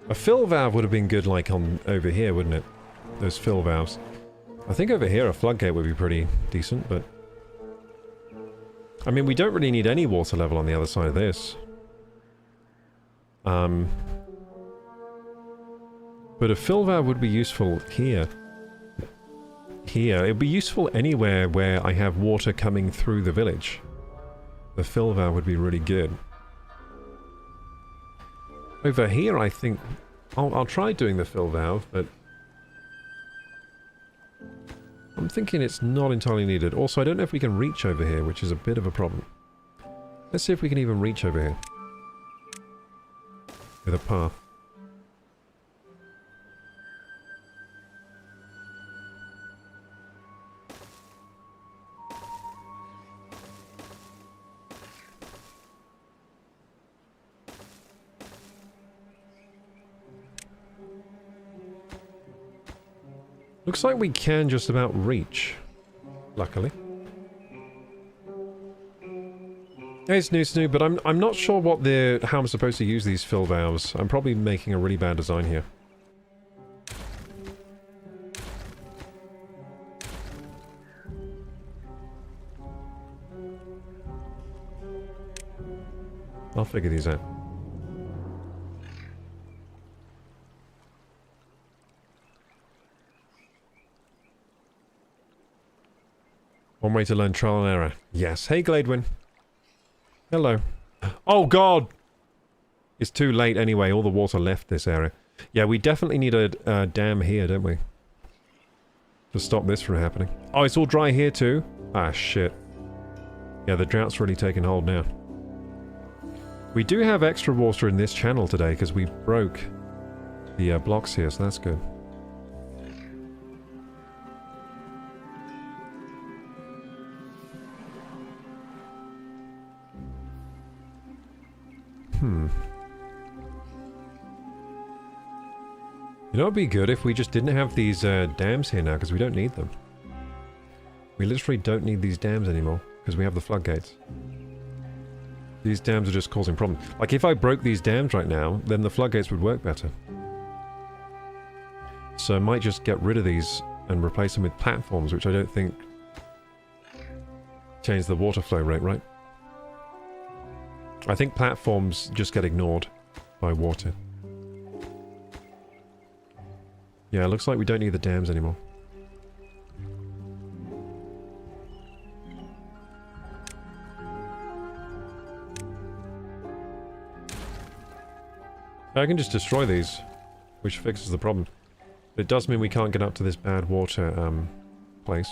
A fill valve would have been good, like, on over here, wouldn't it? Those fill valves. I think over here a floodgate would be pretty decent, but... I mean, we don't really need any water level on the other side of this. But a fill valve would be useful here. Here. It would be useful anywhere where I have water coming through the village. The fill valve would be really good. Over here, I think... I'll try doing the fill valve, but... I'm thinking it's not entirely needed. Also, I don't know if we can reach over here, which is a bit of a problem. Let's see if we can even reach over here. With a path. Looks like we can just about reach. Luckily. Hey, it's Snoo, but I'm not sure what how I'm supposed to use these fill valves. I'm probably making a really bad design here. I'll figure these out. One way to learn trial and error. Yes. Hey, Gladewin. Hello. Oh, God! It's too late anyway. All the water left this area. Yeah, we definitely need a dam here, don't we? To stop this from happening. Oh, it's all dry here too? Ah, shit. Yeah, the drought's really taking hold now. We do have extra water in this channel today because we broke the blocks here, so that's good. You know, it'd be good if we just didn't have these dams here now, because we don't need them. We literally don't need these dams anymore, because we have the floodgates. These dams are just causing problems. Like, if I broke these dams right now, then the floodgates would work better. So I might just get rid of these and replace them with platforms, which I don't think change the water flow rate, right? I think platforms just get ignored by water. Yeah, it looks like we don't need the dams anymore. I can just destroy these, which fixes the problem. But it does mean we can't get up to this bad water, place.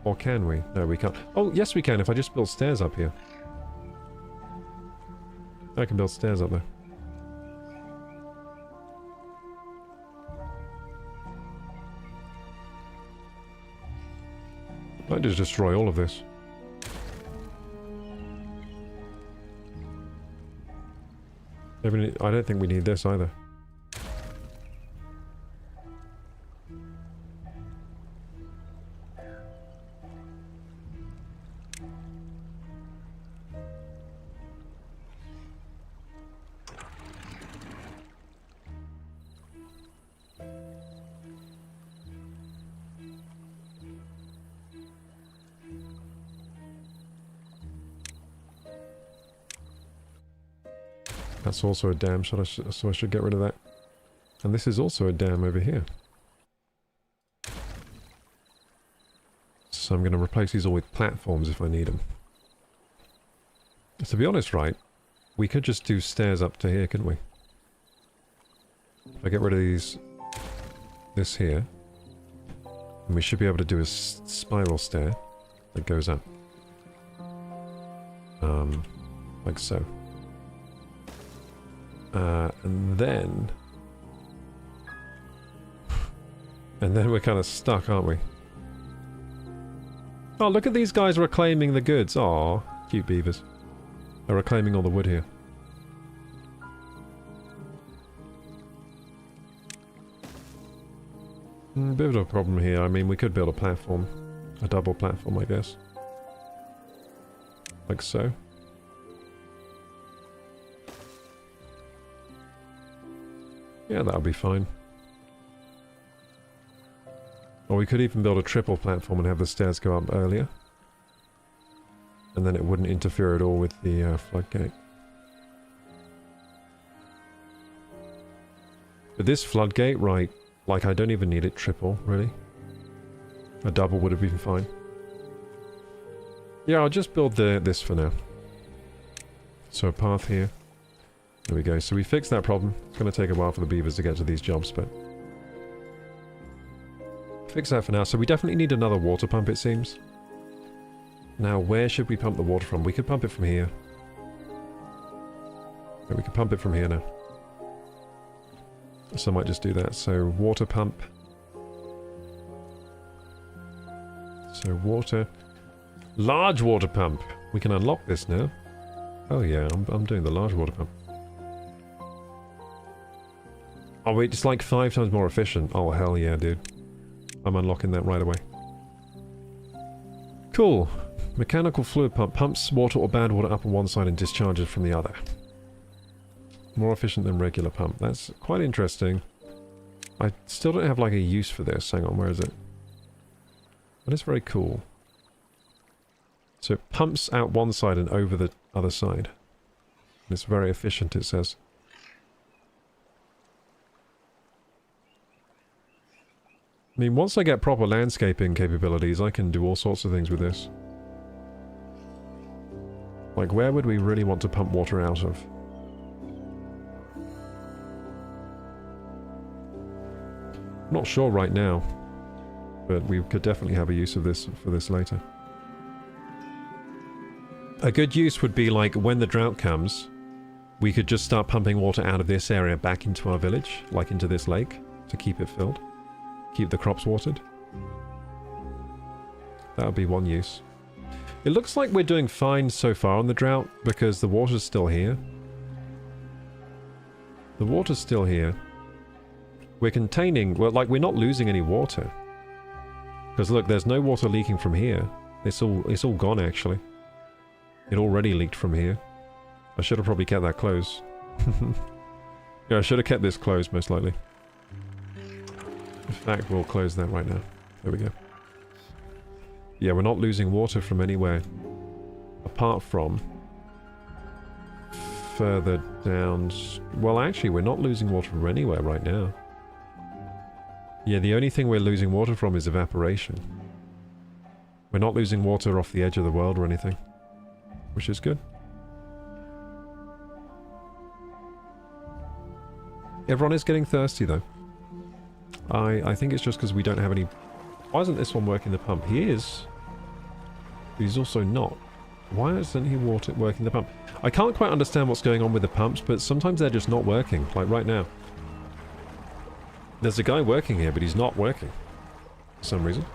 Or can we? No, we can't. Oh, yes we can if I just build stairs up here. I can build stairs up there. I just destroy all of this. I don't think we need this either. That's also a dam, so I should get rid of that. And this is also a dam over here. So I'm going to replace these all with platforms if I need them. To be honest, right, we could just do stairs up to here, couldn't we? If I get rid of this here, and we should be able to do a spiral stair that goes up. Like so. And then we're kind of stuck, aren't we? Oh, look at these guys reclaiming the goods. Aw, cute beavers. They're reclaiming all the wood here. Bit of a problem here. I mean, we could build a platform. A double platform, I guess. Like so. Yeah, that'll be fine. Or we could even build a triple platform and have the stairs go up earlier. And then it wouldn't interfere at all with the floodgate. But this floodgate, right, like I don't even need it triple, really. A double would have been fine. Yeah, I'll just build this for now. So a path here. There we go. So we fixed that problem. It's going to take a while for the beavers to get to these jobs, but... fix that for now. So we definitely need another water pump, it seems. Now, where should we pump the water from? We could pump it from here. Yeah, we could pump it from here now. So I might just do that. So, water pump. So, water. Large water pump! We can unlock this now. Oh yeah, I'm doing the large water pump. Oh wait, it's like 5 times more efficient. Oh hell yeah, dude. I'm unlocking that right away. Cool. Mechanical fluid pump pumps water or bad water up on one side and discharges from the other. More efficient than regular pump. That's quite interesting. I still don't have like a use for this. Hang on, where is it? But it's very cool. So it pumps out one side and over the other side. And it's very efficient, it says. I mean, once I get proper landscaping capabilities, I can do all sorts of things with this. Like, where would we really want to pump water out of? I'm not sure right now, but we could definitely have a use of this for this later. A good use would be like when the drought comes, we could just start pumping water out of this area back into our village, like into this lake, to keep it filled. Keep the crops watered. That would be one use. It looks like we're doing fine so far on the drought because the water's still here. The water's still here. We're containing... well, like, we're not losing any water. Because look, there's no water leaking from here. It's all gone, actually. It already leaked from here. I should have probably kept that closed. Yeah, I should have kept this closed, most likely. In fact, we'll close that right now. There we go. Yeah, we're not losing water from anywhere. Apart from... further down. Well, actually, we're not losing water from anywhere right now. Yeah, the only thing we're losing water from is evaporation. We're not losing water off the edge of the world or anything, which is good. Everyone is getting thirsty, though. I think it's just because we don't have any... Why isn't this one working the pump? He is. But he's also not. Why isn't he working the pump? I can't quite understand what's going on with the pumps, but sometimes they're just not working, like right now. There's a guy working here, but he's not working. For some reason.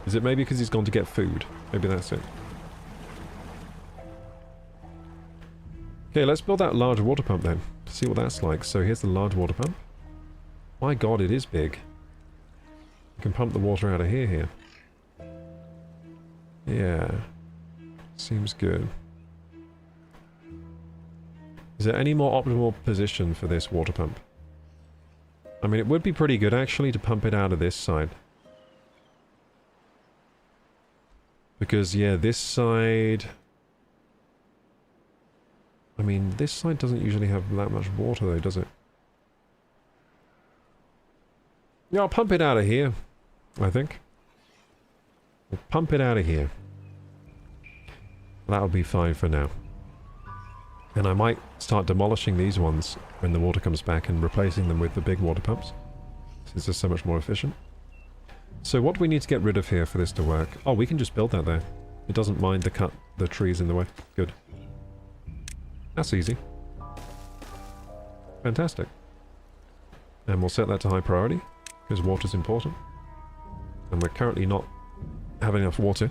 Is it maybe because he's gone to get food? Maybe that's it. Okay, let's build that large water pump then. To see what that's like. So here's the large water pump. My god, it is big. You can pump the water out of here. Yeah. Seems good. Is there any more optimal position for this water pump? I mean, it would be pretty good actually to pump it out of this side. Because, yeah, this side... I mean, this side doesn't usually have that much water though, does it? Yeah, I'll pump it out of here, I think. We'll pump it out of here. That'll be fine for now. And I might start demolishing these ones when the water comes back and replacing them with the big water pumps. Since they're so much more efficient. So what do we need to get rid of here for this to work? Oh, we can just build that there. It doesn't mind the trees in the way. Good. That's easy. Fantastic. And we'll set that to high priority, because water's important. And we're currently not having enough water.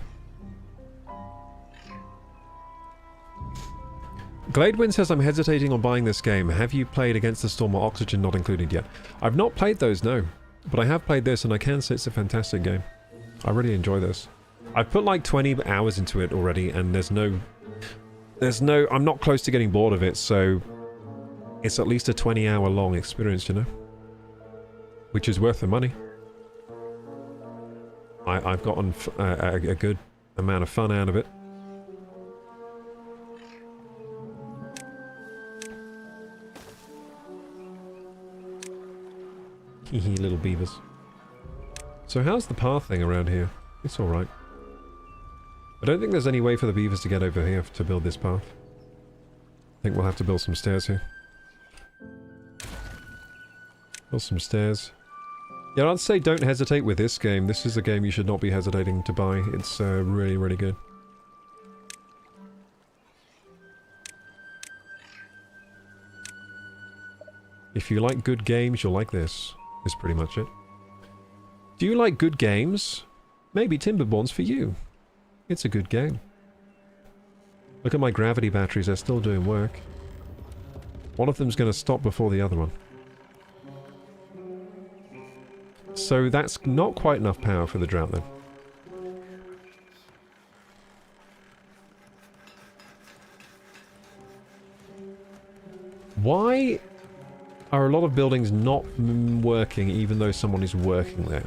Gladewind says, I'm hesitating on buying this game. Have you played Against the Storm or Oxygen not included yet? I've not played those, no. But I have played this and I can say it's a fantastic game. I really enjoy this. I've put like 20 hours into it already and I'm not close to getting bored of it, so it's at least a 20-hour long experience, you know? Which is worth the money. I've gotten a good amount of fun out of it. Hee little beavers. So how's the path thing around here? It's alright. I don't think there's any way for the beavers to get over here to build this path. I think we'll have to build some stairs here. Build some stairs. Yeah, I'd say don't hesitate with this game. This is a game you should not be hesitating to buy. It's really, really good. If you like good games, you'll like this. Is pretty much it. Do you like good games? Maybe Timberborn's for you. It's a good game. Look at my gravity batteries, they're still doing work. One of them's going to stop before the other one. So that's not quite enough power for the drought then. Why are a lot of buildings not working even though someone is working there?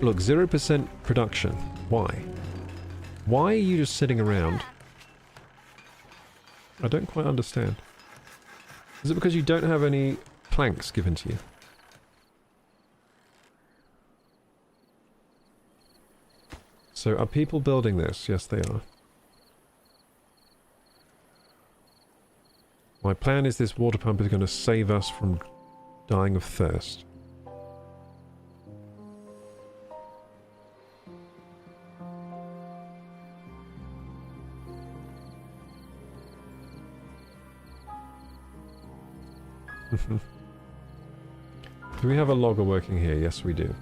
Look, 0% production. Why? Why are you just sitting around? I don't quite understand. Is it because you don't have any planks given to you? So are people building this? Yes, they are. My plan is this water pump is going to save us from dying of thirst. Do we have a logger working here? Yes, we do.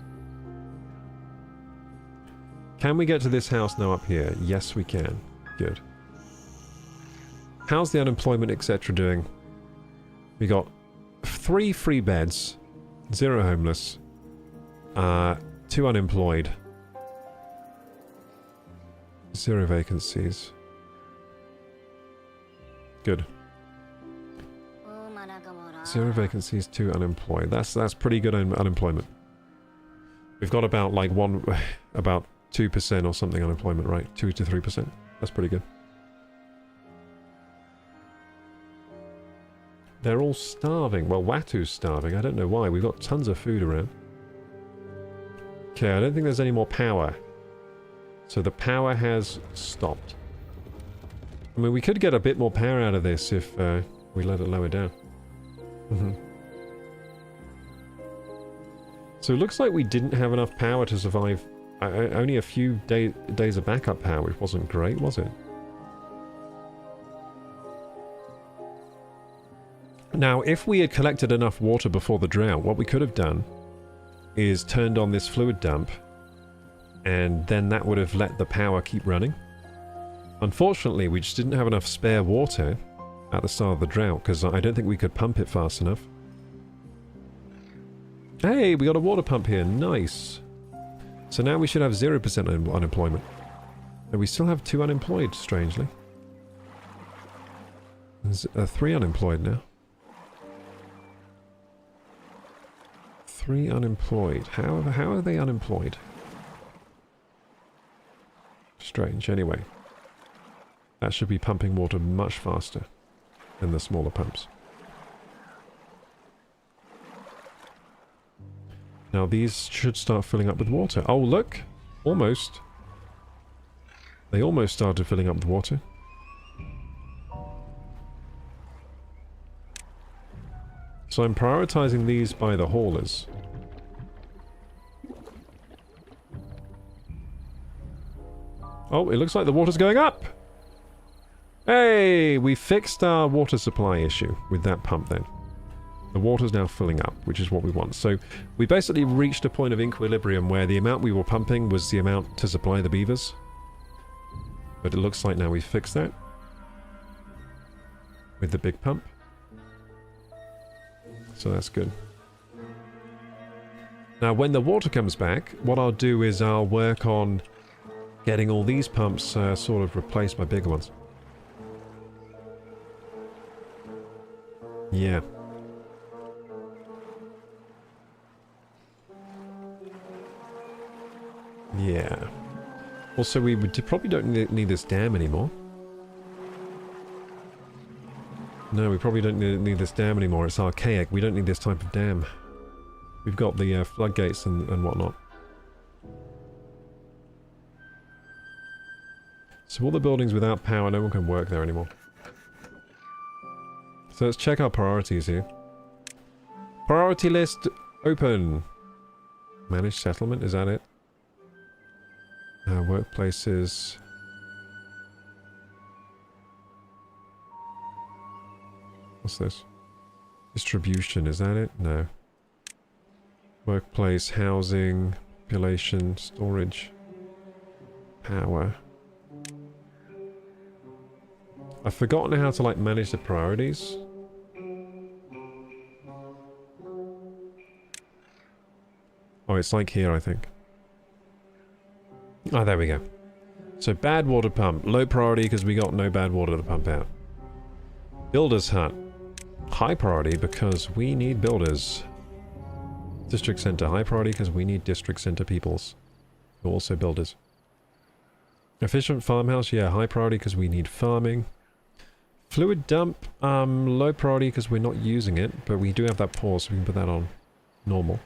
Can we get to this house now up here? Yes, we can. Good. How's the unemployment, etc. doing? We got 3 free beds, 0 homeless, 2 unemployed, 0 vacancies. Good. 0 vacancies, 2 unemployed. That's pretty good unemployment. We've got about like about 2% or something unemployment, right? 2 to 3%. That's pretty good. They're all starving. Well, Watu's starving. I don't know why. We've got tons of food around. Okay, I don't think there's any more power. So the power has stopped. I mean, we could get a bit more power out of this if we let it lower down. So it looks like we didn't have enough power to survive. Only a few days of backup power, which wasn't great, was it? Now, if we had collected enough water before the drought, what we could have done is turned on this fluid dump, and then that would have let the power keep running. Unfortunately, we just didn't have enough spare water at the start of the drought, because I don't think we could pump it fast enough. Hey, we got a water pump here. Nice. So now we should have 0% unemployment. And we still have 2 unemployed, strangely. There's 3 unemployed now. 3 unemployed. How are they unemployed? Strange. Anyway. That should be pumping water much faster than the smaller pumps. Now these should start filling up with water. Oh, look! Almost. They almost started filling up with water. So I'm prioritizing these by the haulers. Oh, it looks like the water's going up! Hey! We fixed our water supply issue with that pump then. The water's now filling up, which is what we want. So we basically reached a point of equilibrium where the amount we were pumping was the amount to supply the beavers. But it looks like now we've fixed that with the big pump. So that's good. Now when the water comes back, what I'll do is I'll work on getting all these pumps sort of replaced by bigger ones. Yeah. Yeah. Also, we probably don't need this dam anymore. No, we probably don't need this dam anymore. It's archaic. We don't need this type of dam. We've got the floodgates and whatnot. So all the buildings without power, no one can work there anymore. So let's check our priorities here. Priority list open. Managed settlement, is that it? Workplaces. What's this? Distribution, is that it? No. Workplace, housing, population, storage, power. I've forgotten how to like manage the priorities. Oh, it's like here, I think. Oh, there we go. So bad water pump. Low priority because we got no bad water to pump out. Builder's hut. High priority because we need builders. District center. High priority because we need district center peoples. Who are also builders. Efficient farmhouse. Yeah, high priority because we need farming. Fluid dump. Low priority because we're not using it. But we do have that pause so we can put that on normal.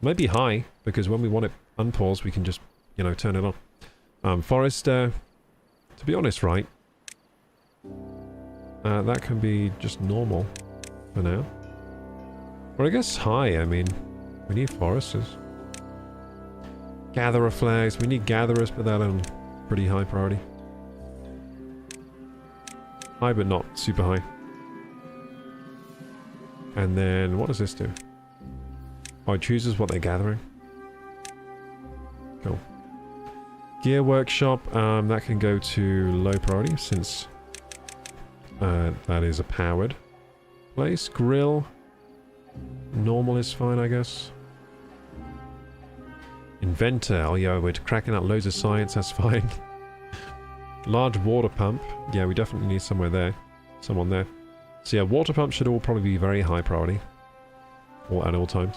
Maybe high because when we want it unpaused we can just, you know, turn it on. Forester, to be honest, right? That can be just normal for now. Or I guess high, I mean, we need foresters. Gatherer flags, we need gatherers, put that on pretty high priority. High but not super high. And then, what does this do? Oh, it chooses what they're gathering. Cool. Gear workshop, that can go to low priority since that is a powered place. Grill, normal is fine, I guess. Inventor, oh yeah, we're cracking out loads of science, that's fine. Large water pump, yeah, we definitely need somewhere there. Someone there. So yeah, water pump should all probably be very high priority. At all times.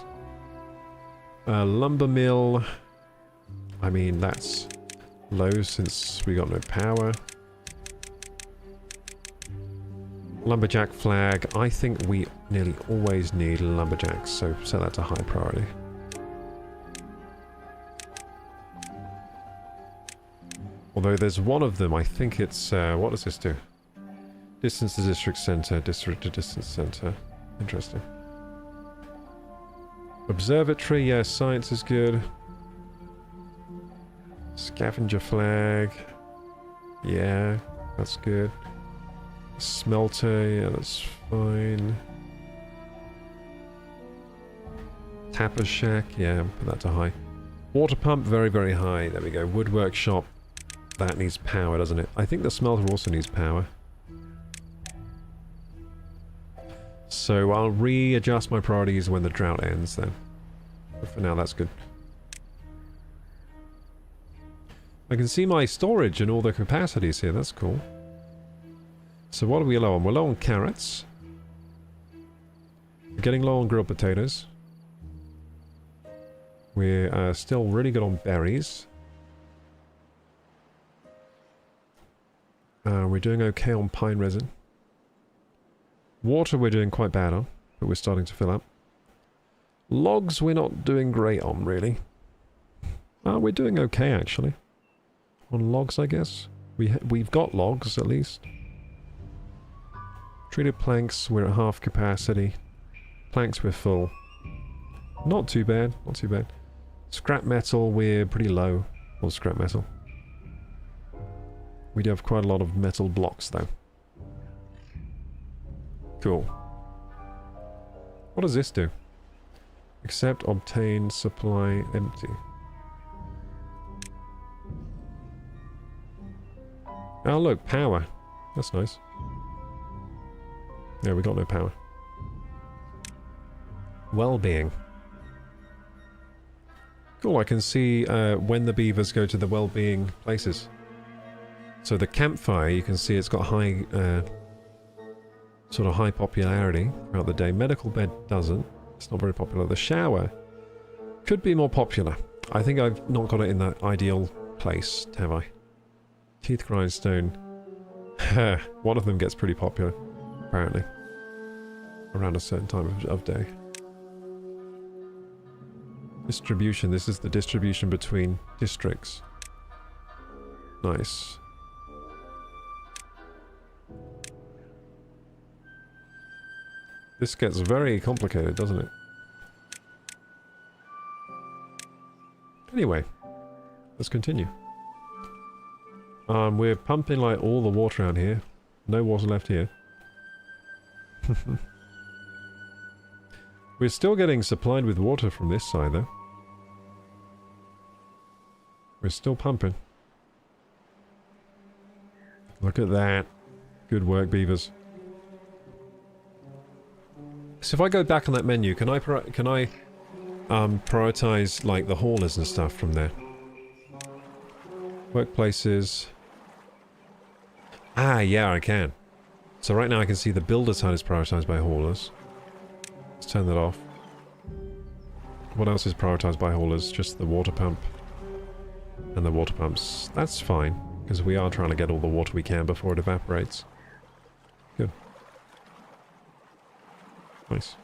Lumber mill, I mean, that's low since we got no power. Lumberjack flag. I think we nearly always need lumberjacks, so set that to high priority. Although there's one of them, I think it's... what does this do? Distance to district center, district to distance center. Interesting. Observatory, yeah, science is good. Scavenger flag. Yeah, that's good. Smelter, yeah, that's fine. Tapper shack, yeah, put that to high. Water pump, very, very high. There we go. Woodwork shop. That needs power, doesn't it? I think the smelter also needs power. So I'll readjust my priorities when the drought ends then. But for now, that's good. I can see my storage and all the capacities here. That's cool. So what are we low on? We're low on carrots. We're getting low on grilled potatoes. We're still really good on berries. We're doing okay on pine resin. Water we're doing quite bad on, but we're starting to fill up. Logs we're not doing great on, really. We're doing okay, actually. On logs, I guess. We've got logs, at least. Treated planks, we're at half capacity. Planks, we're full. Not too bad, not too bad. Scrap metal, we're pretty low on scrap metal. We do have quite a lot of metal blocks, though. Cool. What does this do? Accept, obtain, supply, empty. Oh look, power. That's nice. Yeah, we got no power. Well-being. Cool, I can see when the beavers go to the well-being places. So the campfire, you can see it's got high, sort of high popularity throughout the day. Medical bed doesn't. It's not very popular. The shower could be more popular. I think I've not got it in the ideal place, have I? Teeth grindstone. One of them gets pretty popular, apparently. Around a certain time of day. Distribution. This is the distribution between districts. Nice. This gets very complicated, doesn't it? Anyway, let's continue. We're pumping like all the water out here. No water left here. We're still getting supplied with water from this side, though. We're still pumping. Look at that. Good work, beavers. So if I go back on that menu, can I prioritize like the haulers and stuff from there? Workplaces. Ah, yeah, I can. So right now I can see the builder's hut is prioritized by haulers. Let's turn that off. What else is prioritized by haulers? Just the water pump. And the water pumps. That's fine, because we are trying to get all the water we can before it evaporates. Good. Nice.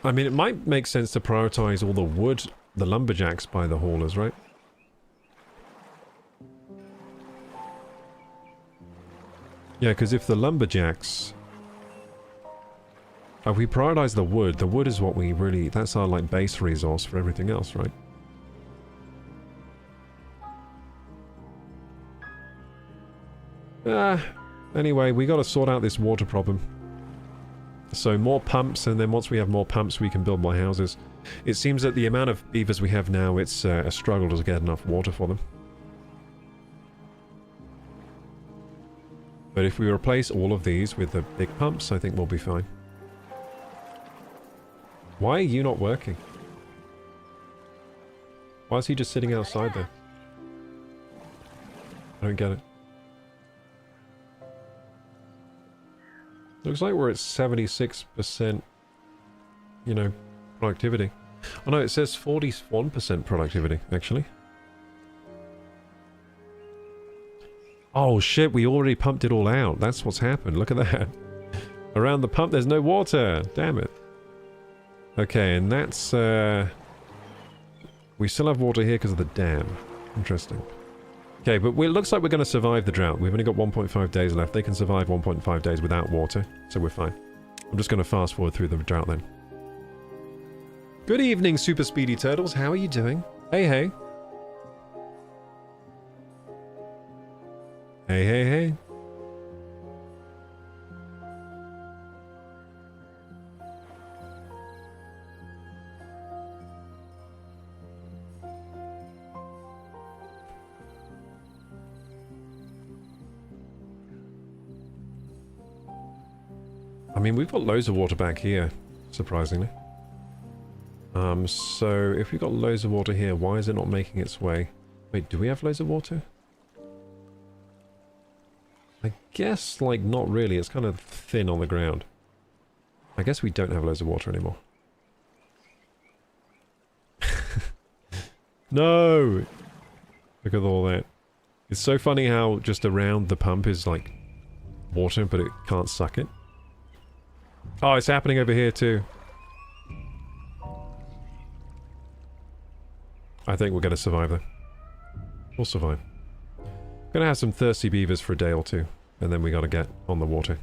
I mean, it might make sense to prioritize all the wood, the lumberjacks by the haulers, right? Yeah, because if the lumberjacks... if we prioritize the wood is what we really... that's our, like, base resource for everything else, right? Anyway, we got to sort out this water problem. So more pumps, and then once we have more pumps, we can build more houses. It seems that the amount of beavers we have now, it's a struggle to get enough water for them. But if we replace all of these with the big pumps, I think we'll be fine. Why are you not working? Why is he just sitting outside there? I don't get it. Looks like we're at 76%, you know, productivity. Oh no, it says 41% productivity, actually. Oh shit, we already pumped it all out. That's what's happened. Look at that. Around the pump, there's no water. Damn it. Okay, and that's... we still have water here because of the dam. Interesting. Okay, but it looks like we're going to survive the drought. We've only got 1.5 days left. They can survive 1.5 days without water, so we're fine. I'm just going to fast forward through the drought then. Good evening, Super Speedy Turtles. How are you doing? Hey, hey. Hey, hey, hey. I mean, we've got loads of water back here, surprisingly. So if we've got loads of water here, why is it not making its way? Wait, do we have loads of water? I guess, like, not really. It's kind of thin on the ground. I guess we don't have loads of water anymore. No! Look at all that. It's so funny how just around the pump is, like, water, but it can't suck it. Oh, it's happening over here too. I think we're going to survive though. We'll survive. Gonna have some thirsty beavers for a day or two, and then we gotta get on the water.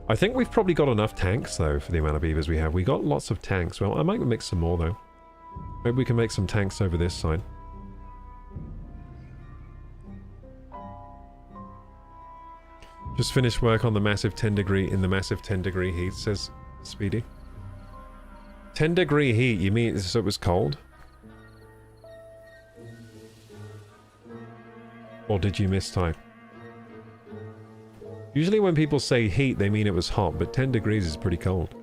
I think we've probably got enough tanks though for the amount of beavers we have. We got lots of tanks. Well, I might mix some more though. Maybe we can make some tanks over this side. Just finished work on the massive 10 degree in the massive 10 degree heat, says Speedy. 10 degree heat, you mean so it was cold? Or did you mistype? Usually when people say heat, they mean it was hot, but 10 degrees is pretty cold.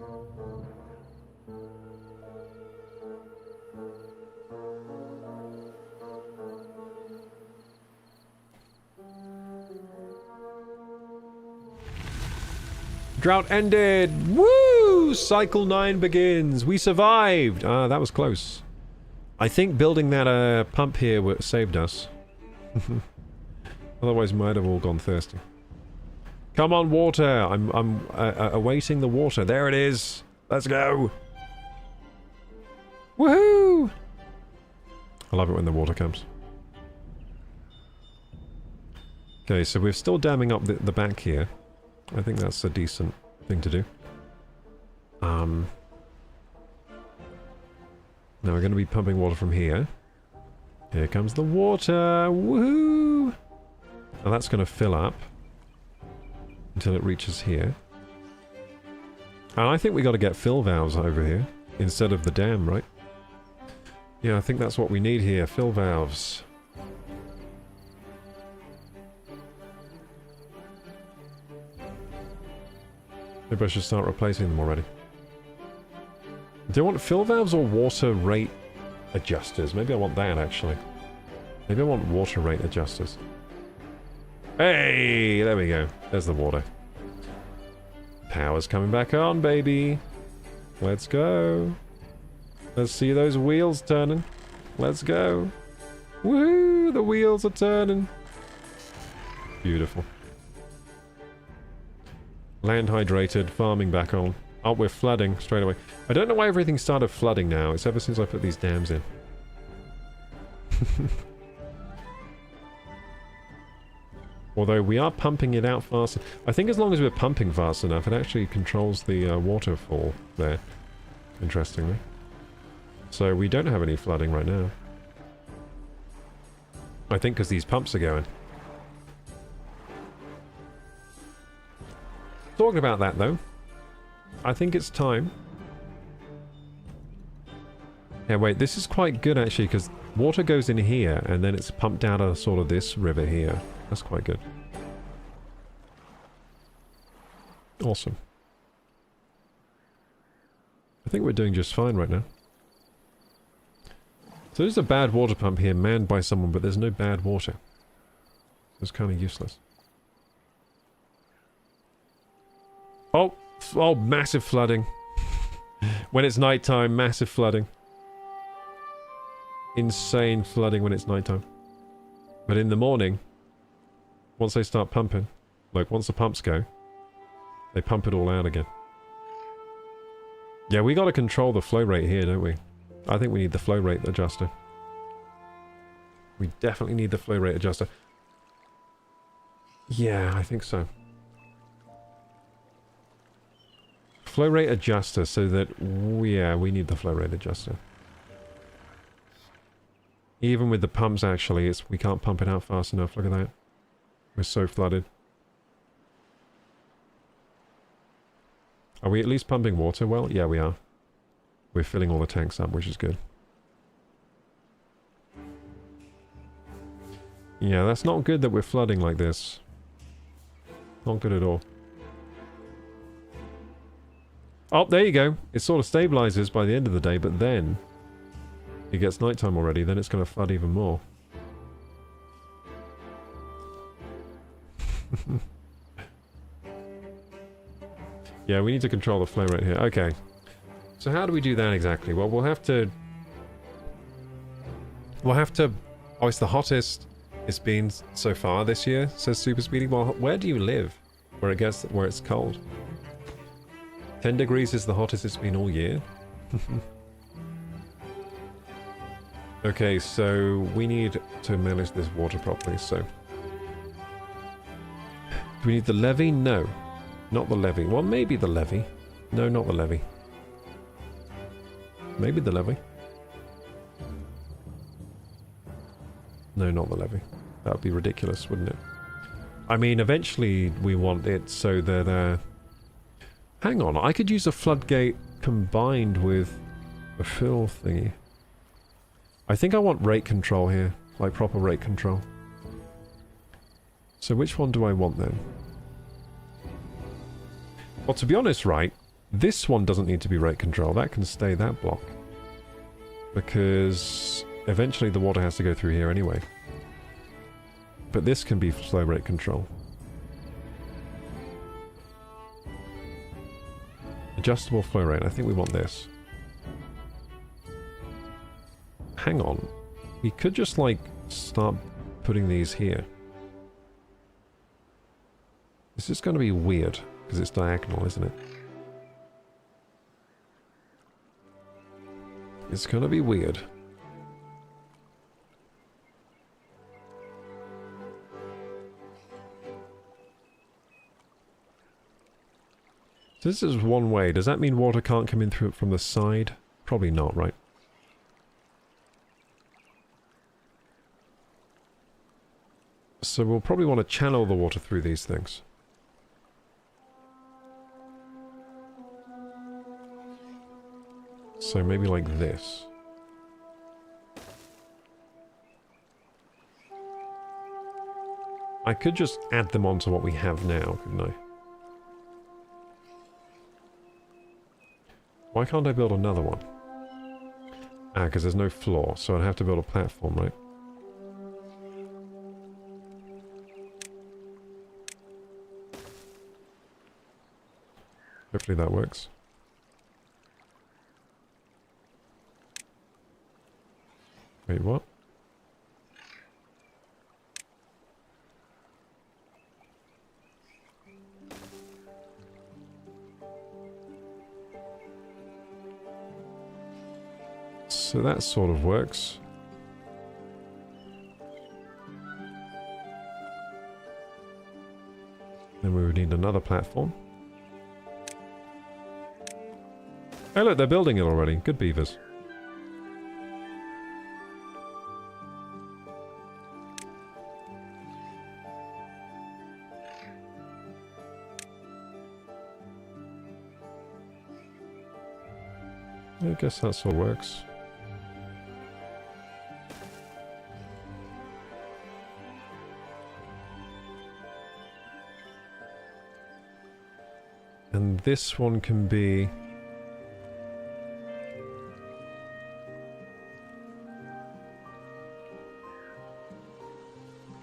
Drought ended! Woo! Cycle 9 begins! We survived! Ah, that was close. I think building that pump here saved us. Otherwise we might have all gone thirsty. Come on, water! I'm awaiting the water. There it is! Let's go! Woohoo! I love it when the water comes. Okay, so we're still damming up the back here. I think that's a decent thing to do. Now we're going to be pumping water from here. Here comes the water! Woohoo! Now that's going to fill up until it reaches here. And I think we got to get fill valves over here instead of the dam, right? Yeah, I think that's what we need here. Fill valves. Maybe I should start replacing them already. Do I want fill valves or water rate adjusters? Maybe I want that, actually. Maybe I want water rate adjusters. Hey! There we go. There's the water. Power's coming back on, baby. Let's go. Let's see those wheels turning. Let's go. Woohoo! The wheels are turning. Beautiful. Land hydrated, farming back on. Oh, we're flooding straight away. I don't know why everything started flooding now. It's ever since I put these dams in. Although we are pumping it out fast. I think as long as we're pumping fast enough, it actually controls the waterfall there. Interestingly. So we don't have any flooding right now. I think because these pumps are going. Talking about that though, I think it's time. Yeah, wait, this is quite good actually because water goes in here and then it's pumped out of sort of this river here. That's quite good. Awesome. I think we're doing just fine right now. So there's a bad water pump here manned by someone, but there's no bad water. It's kind of useless. Oh, massive flooding. When it's nighttime, massive flooding. Insane flooding when it's nighttime. But in the morning, Once they start pumping, like once the pumps go, they pump it all out again. Yeah, we got to control the flow rate here, don't we? I think we need the flow rate adjuster. We definitely need the flow rate adjuster. Yeah, I think so. Flow rate adjuster, so that, yeah, we need the flow rate adjuster. Even with the pumps, actually, we can't pump it out fast enough. Look at that. We're so flooded. Are we at least pumping water well? Yeah, we are. We're filling all the tanks up, which is good. Yeah, that's not good that we're flooding like this. Not good at all. Oh, there you go. It sort of stabilizes by the end of the day, but then it gets nighttime already, then it's going to flood even more. Yeah, we need to control the flow rate here. Okay. So how do we do that exactly? Well, we'll have to... Oh, it's the hottest it's been so far this year, says Super Speedy. Well, where do you live? Where it's cold? 10 degrees is the hottest it's been all year. Okay, so we need to manage this water properly, so... Do we need the levee? No. Not the levee. Well, maybe the levee. No, not the levee. Maybe the levee. No, not the levee. That would be ridiculous, wouldn't it? I mean, eventually we want it so that... Hang on, I could use a floodgate combined with a fill thingy. I think I want rate control here. Like proper rate control. So which one do I want then? Well, to be honest, right, this one doesn't need to be rate control. That can stay that block. Because eventually the water has to go through here anyway. But this can be flow rate control. Adjustable flow rate. I think we want this. Hang on. We could just, like, start putting these here. This is going to be weird, because it's diagonal, isn't it? It's going to be weird. So this is one way. Does that mean water can't come in through from the side? Probably not, right? So we'll probably want to channel the water through these things. So maybe like this. I could just add them onto what we have now, couldn't I? Why can't I build another one? Ah, because there's no floor, so I'd have to build a platform, right? Hopefully that works. Wait, what? So that sort of works. Then we would need another platform. Hey look, they're building it already. Good beavers. I guess that sort of works. And this one can be...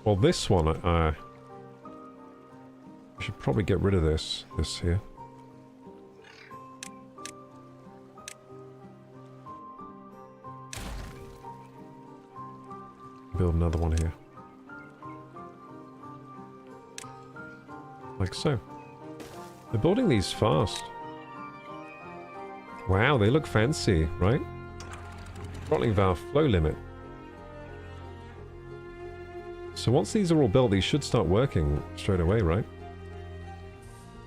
Well, this one, I should probably get rid of this here. Build another one here. Like so. They're building these fast. Wow, they look fancy, right? Throttling valve flow limit. So once these are all built, these should start working straight away, right?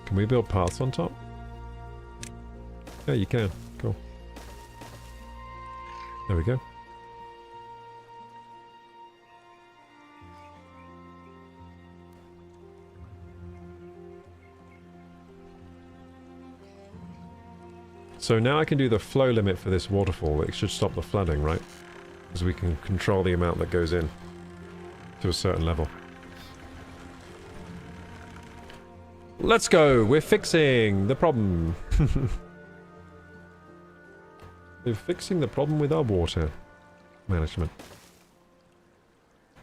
Can we build paths on top? Yeah, you can. Cool. There we go. So now I can do the flow limit for this waterfall. It should stop the flooding, right? Because we can control the amount that goes in to a certain level. Let's go! We're fixing the problem. We're fixing the problem with our water management.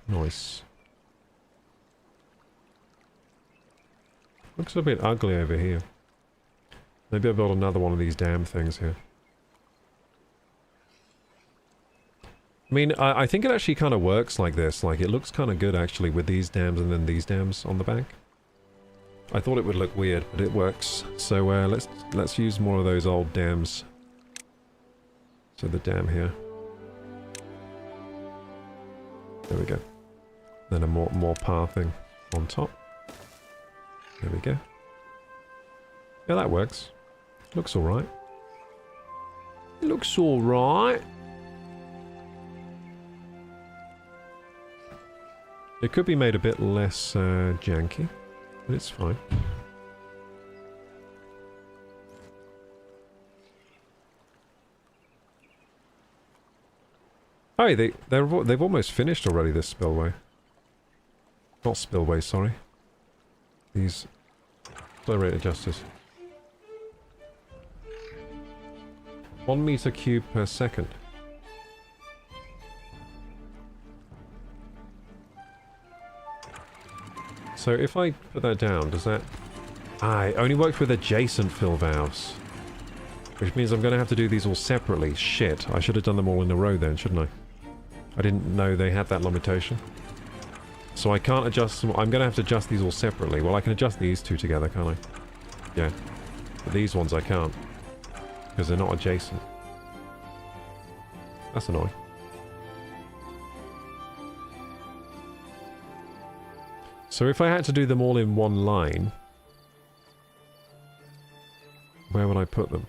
Nice. Looks a bit ugly over here. Maybe I'll build another one of these dam things here. I mean, I think it actually kind of works like this. Like, it looks kind of good, actually, with these dams and then these dams on the back. I thought it would look weird, but it works. So, let's use more of those old dams. So, the dam here. There we go. Then a more pathing on top. There we go. Yeah, that works. Looks alright. Looks alright. It could be made a bit less janky, but it's fine. Oh, they've almost finished already, this spillway. Not spillway, sorry. These flow rate adjusters. 1 meter cube per second. So if I put that down, does that... Ah, it only works with adjacent fill valves. Which means I'm going to have to do these all separately. Shit, I should have done them all in a row then, shouldn't I? I didn't know they had that limitation. So I can't adjust them. I'm going to have to adjust these all separately. Well, I can adjust these two together, can't I? Yeah. But these ones I can't. Because they're not adjacent. That's annoying. So if I had to do them all in one line, where would I put them?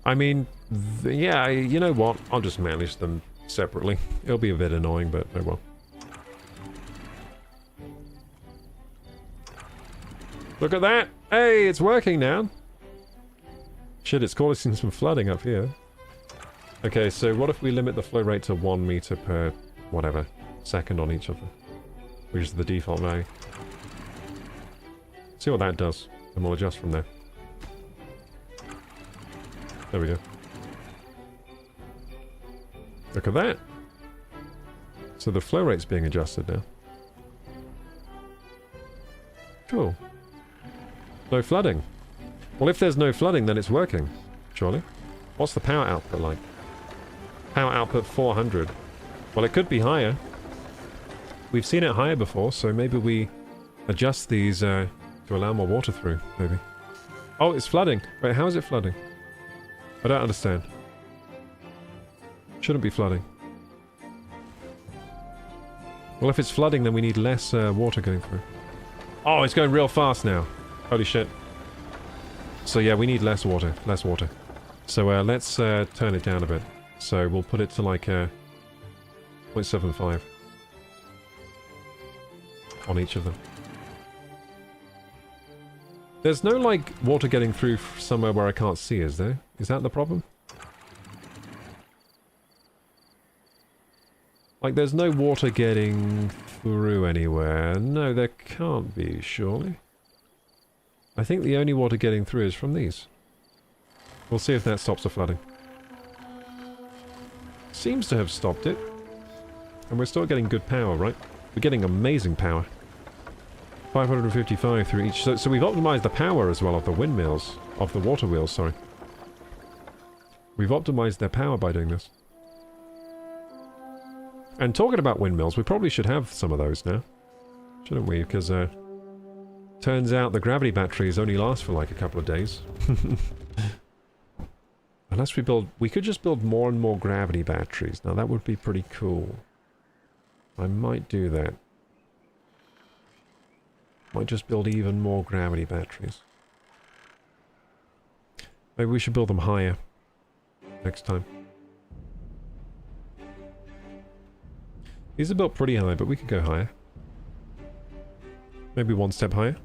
I mean, yeah, you know what? I'll just manage them separately. It'll be a bit annoying, but oh well. Look at that! Hey, it's working now! Shit, it's causing some flooding up here. Okay, so what if we limit the flow rate to 1 meter per, whatever, second on each of them? Which is the default value. See what that does, and we'll adjust from there. There we go. Look at that! So the flow rate's being adjusted now. Cool. No flooding. Well, if there's no flooding, then it's working, surely. What's the power output like? Power output 400. Well, it could be higher. We've seen it higher before, so maybe we adjust these to allow more water through, maybe. Oh, it's flooding. Wait, how is it flooding? I don't understand. Shouldn't be flooding. Well, if it's flooding, then we need less water going through. Oh, it's going real fast now. Holy shit. So yeah, we need less water. Less water. So let's turn it down a bit. So we'll put it to like 0.75 on each of them. There's no like water getting through somewhere where I can't see, is there? Is that the problem? Like there's no water getting through anywhere. No, there can't be, surely. I think the only water getting through is from these. We'll see if that stops the flooding. Seems to have stopped it. And we're still getting good power, right? We're getting amazing power. 555 through each. So we've optimized the power as well of the windmills. Of the water wheels, sorry. We've optimized their power by doing this. And talking about windmills, we probably should have some of those now. Shouldn't we? Because, turns out the gravity batteries only last for like a couple of days. Unless we build... We could just build more and more gravity batteries. Now that would be pretty cool. I might do that. Might just build even more gravity batteries. Maybe we should build them higher next time. These are built pretty high, but we could go higher. Maybe one step higher.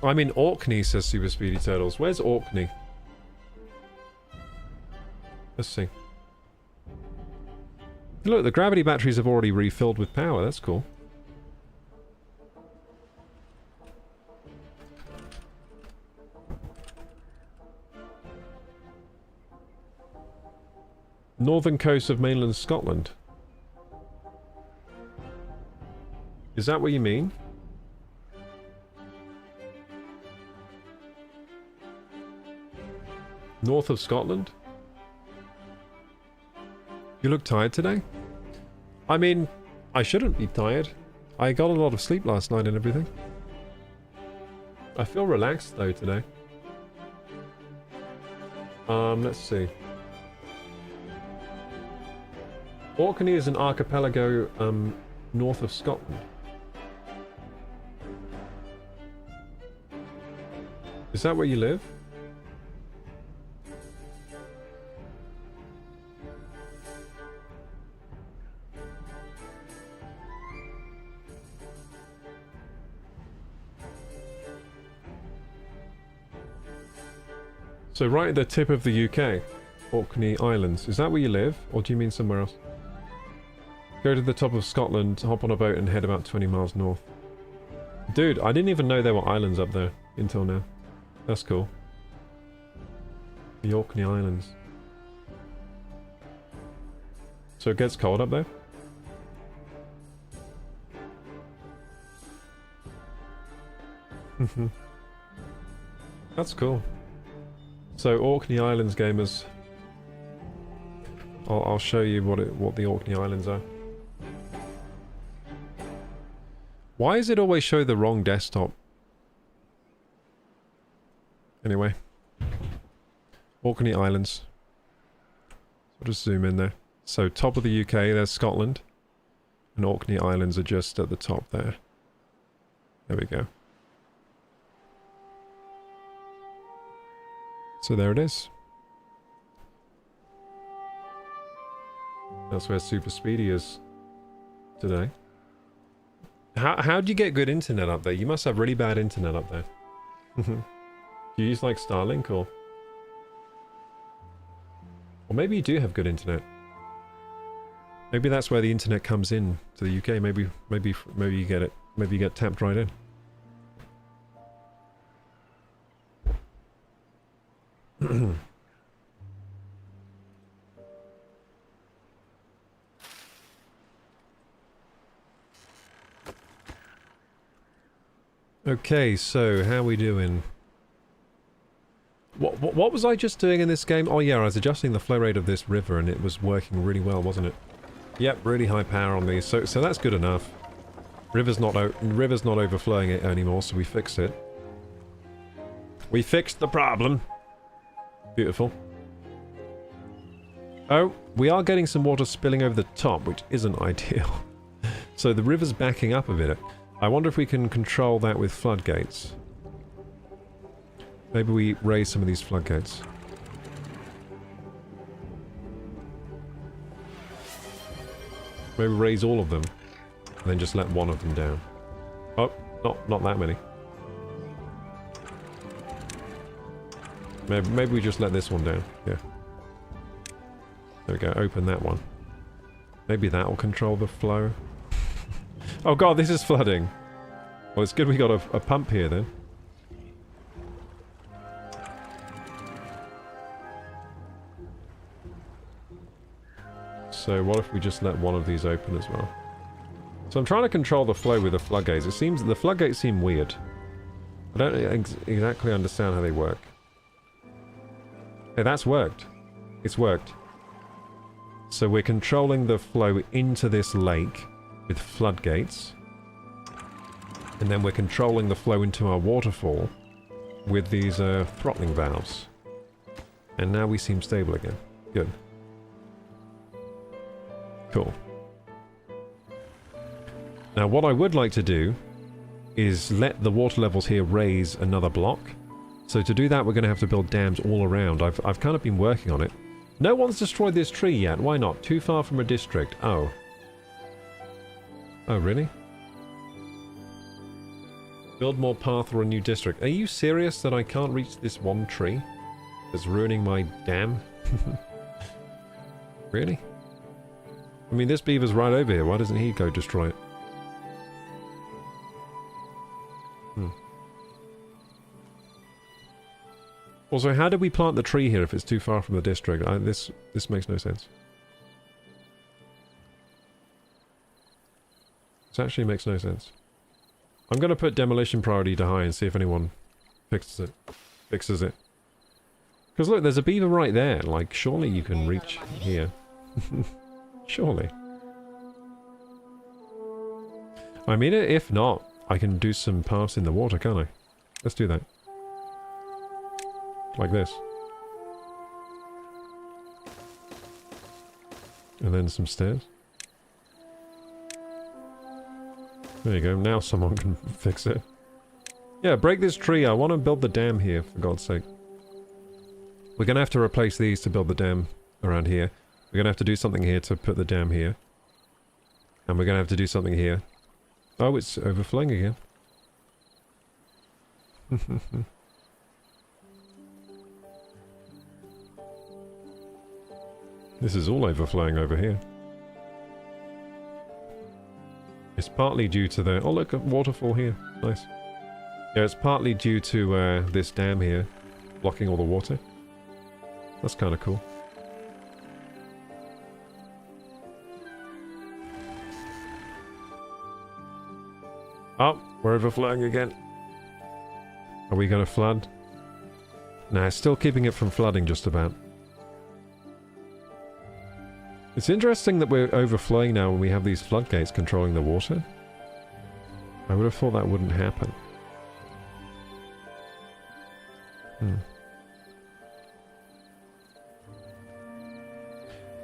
I'm in Orkney, says Super Speedy Turtles. Where's Orkney? Let's see. Look, the gravity batteries have already refilled with power. That's cool. Northern coast of mainland Scotland. Is that what you mean? North of Scotland? You look tired today? I mean, I shouldn't be tired. I got a lot of sleep last night and everything. I feel relaxed though today. Let's see. Orkney is an archipelago, north of Scotland. Is that where you live? So right at the tip of the UK, Orkney Islands. Is that where you live, or do you mean somewhere else? Go to the top of Scotland, hop on a boat and head about 20 miles north. Dude, I didn't even know there were islands up there until now. That's cool. The Orkney Islands. So it gets cold up there? That's cool. So Orkney Islands gamers. I'll show you what the Orkney Islands are. Why does it always show the wrong desktop? Anyway. Orkney Islands. I'll just zoom in there. So top of the UK, there's Scotland. And Orkney Islands are just at the top there. There we go. So there it is. That's where Super Speedy is today. How'd you get good internet up there? You must have really bad internet up there. Do you use like Starlink or maybe you do have good internet. Maybe that's where the internet comes in to the UK. Maybe you get it. Maybe you get tapped right in. Okay, so how are we doing? What was I just doing in this game? Oh yeah, I was adjusting the flow rate of this river and it was working really well, wasn't it? Yep, really high power on these, so that's good enough. River's not overflowing it anymore, so we fixed it. We fixed the problem. Beautiful. Oh, we are getting some water spilling over the top, which isn't ideal. So the river's backing up a bit. I wonder if we can control that with floodgates. Maybe we raise some of these floodgates. Maybe raise all of them, and then just let one of them down. Oh, not that many. Maybe we just let this one down. Yeah. There we go. Open that one. Maybe that will control the flow. Oh god, this is flooding. Well, it's good we got a pump here then. So what if we just let one of these open as well? So I'm trying to control the flow with the floodgates. It seems the floodgates seem weird. I don't exactly understand how they work. Hey, that's worked. It's worked. So we're controlling the flow into this lake with floodgates. And then we're controlling the flow into our waterfall with these throttling valves. And now we seem stable again. Good. Cool. Now what I would like to do is let the water levels here raise another block. So to do that we're going to have to build dams all around. I've kind of been working on it. No one's destroyed this tree yet. Why not? Too far from a district. Oh. Oh, really? Build more path or a new district. Are you serious that I can't reach this one tree? That's ruining my dam? Really? I mean, this beaver's right over here. Why doesn't he go destroy it? Also, how did we plant the tree here if it's too far from the district? This makes no sense. This actually makes no sense. I'm going to put demolition priority to high and see if anyone fixes it. Because look, there's a beaver right there. Like, surely you can reach here. Surely. I mean, if not, I can do some paths in the water, can't I? Let's do that. Like this. And then some stairs. There you go, now someone can fix it. Yeah, break this tree, I want to build the dam here, for God's sake. We're going to have to replace these to build the dam around here. We're going to have to do something here to put the dam here. And we're going to have to do something here. Oh, it's overflowing again. This is all overflowing over here. It's partly due to the... Oh, look, a waterfall here. Nice. Yeah, it's partly due to this dam here blocking all the water. That's kind of cool. Oh, we're overflowing again. Are we going to flood? Nah, it's still keeping it from flooding just about. It's interesting that we're overflowing now when we have these floodgates controlling the water. I would have thought that wouldn't happen.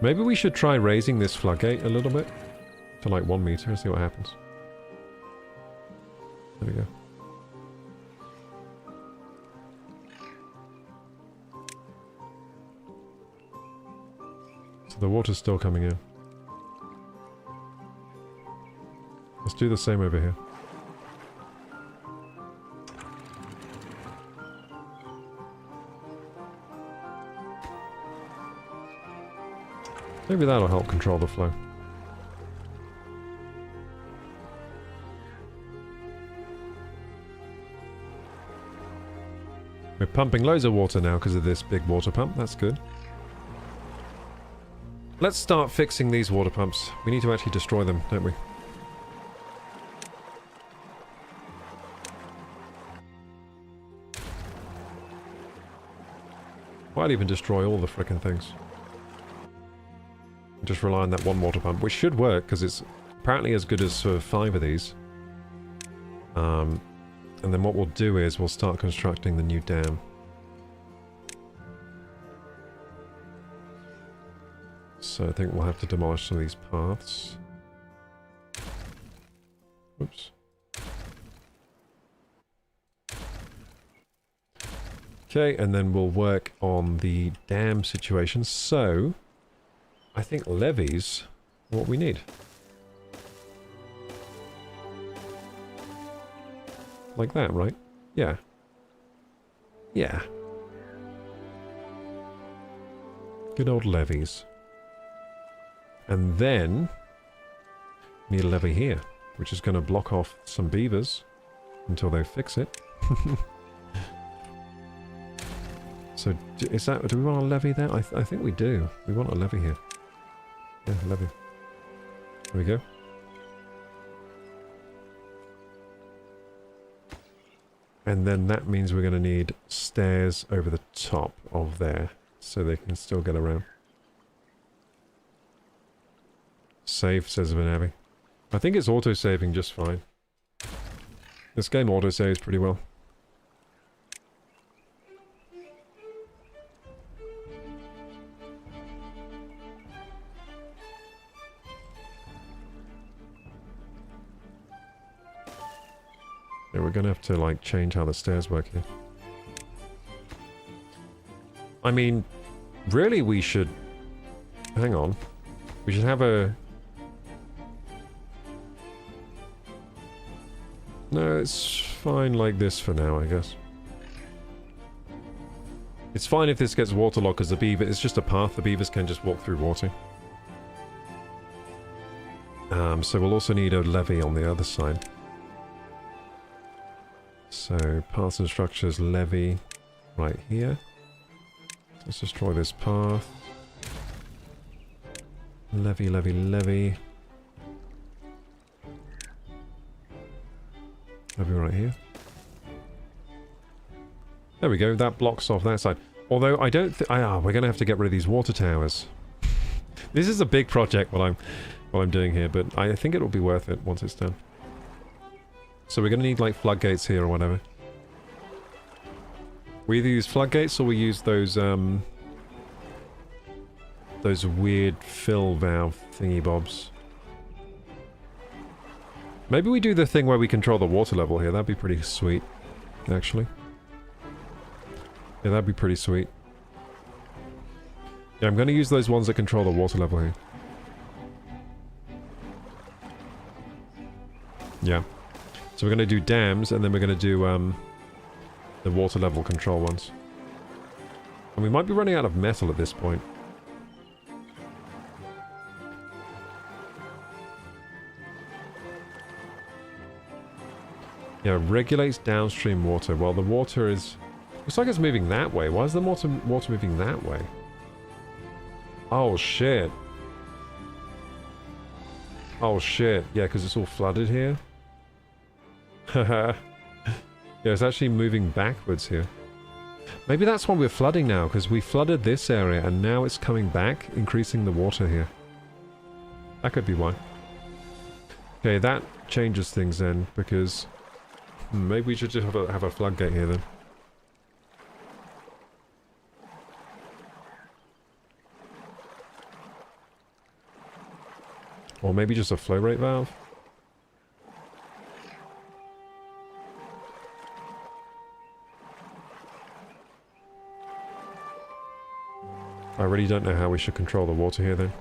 Maybe we should try raising this floodgate a little bit. To like 1 meter and see what happens. There we go. The water's still coming in. Let's do the same over here. Maybe that'll help control the flow. We're pumping loads of water now because of this big water pump. That's good. Let's start fixing these water pumps. We need to actually destroy them, don't we? Might even destroy all the frickin' things. Just rely on that one water pump, which should work, because it's apparently as good as 5 of these. And then what we'll do is we'll start constructing the new dam. So I think we'll have to demolish some of these paths. Oops. Okay, and then we'll work on the dam situation. So, I think levees are what we need. Like that, right? Yeah. Yeah. Good old levees. And then, we need a levee here, which is going to block off some beavers until they fix it. So, is that, do we want a levee there? I think we do. We want a levee here. Yeah, levee. There we go. And then that means we're going to need stairs over the top of there, so they can still get around. save, says Vanavi. I think it's auto-saving just fine. This game auto-saves pretty well. Yeah, we're gonna have to, like, change how the stairs work here. I mean, really we should... Hang on. We should have a... No, it's fine like this for now, I guess. It's fine if this gets waterlogged because the beaver... It's just a path. The beavers can just walk through water. So we'll also need a levee on the other side. So, paths and structures, levee, right here. Let's destroy this path. Levee, levee, levee. Levee right here. There we go, that blocks off that side. Although, I don't think... we're going to have to get rid of these water towers. This is a big project what I'm doing here, but I think it'll be worth it once it's done. So we're going to need, like, floodgates here or whatever. We either use floodgates or we use those weird fill valve thingy-bobs. Maybe we do the thing where we control the water level here. That'd be pretty sweet, actually. Yeah, that'd be pretty sweet. Yeah, I'm going to use those ones that control the water level here. Yeah. So we're going to do dams, and then we're going to do the water level control ones. And we might be running out of metal at this point. Yeah, regulates downstream water. Well, the water is... Looks like it's moving that way. Why is the water moving that way? Oh, shit. Oh, shit. Yeah, because it's all flooded here. Haha. Yeah, it's actually moving backwards here. Maybe that's why we're flooding now, because we flooded this area and now it's coming back, increasing the water here. That could be why. Okay, that changes things then, because... maybe we should just have a floodgate here then. Or maybe just a flow rate valve. I really don't know how we should control the water here then.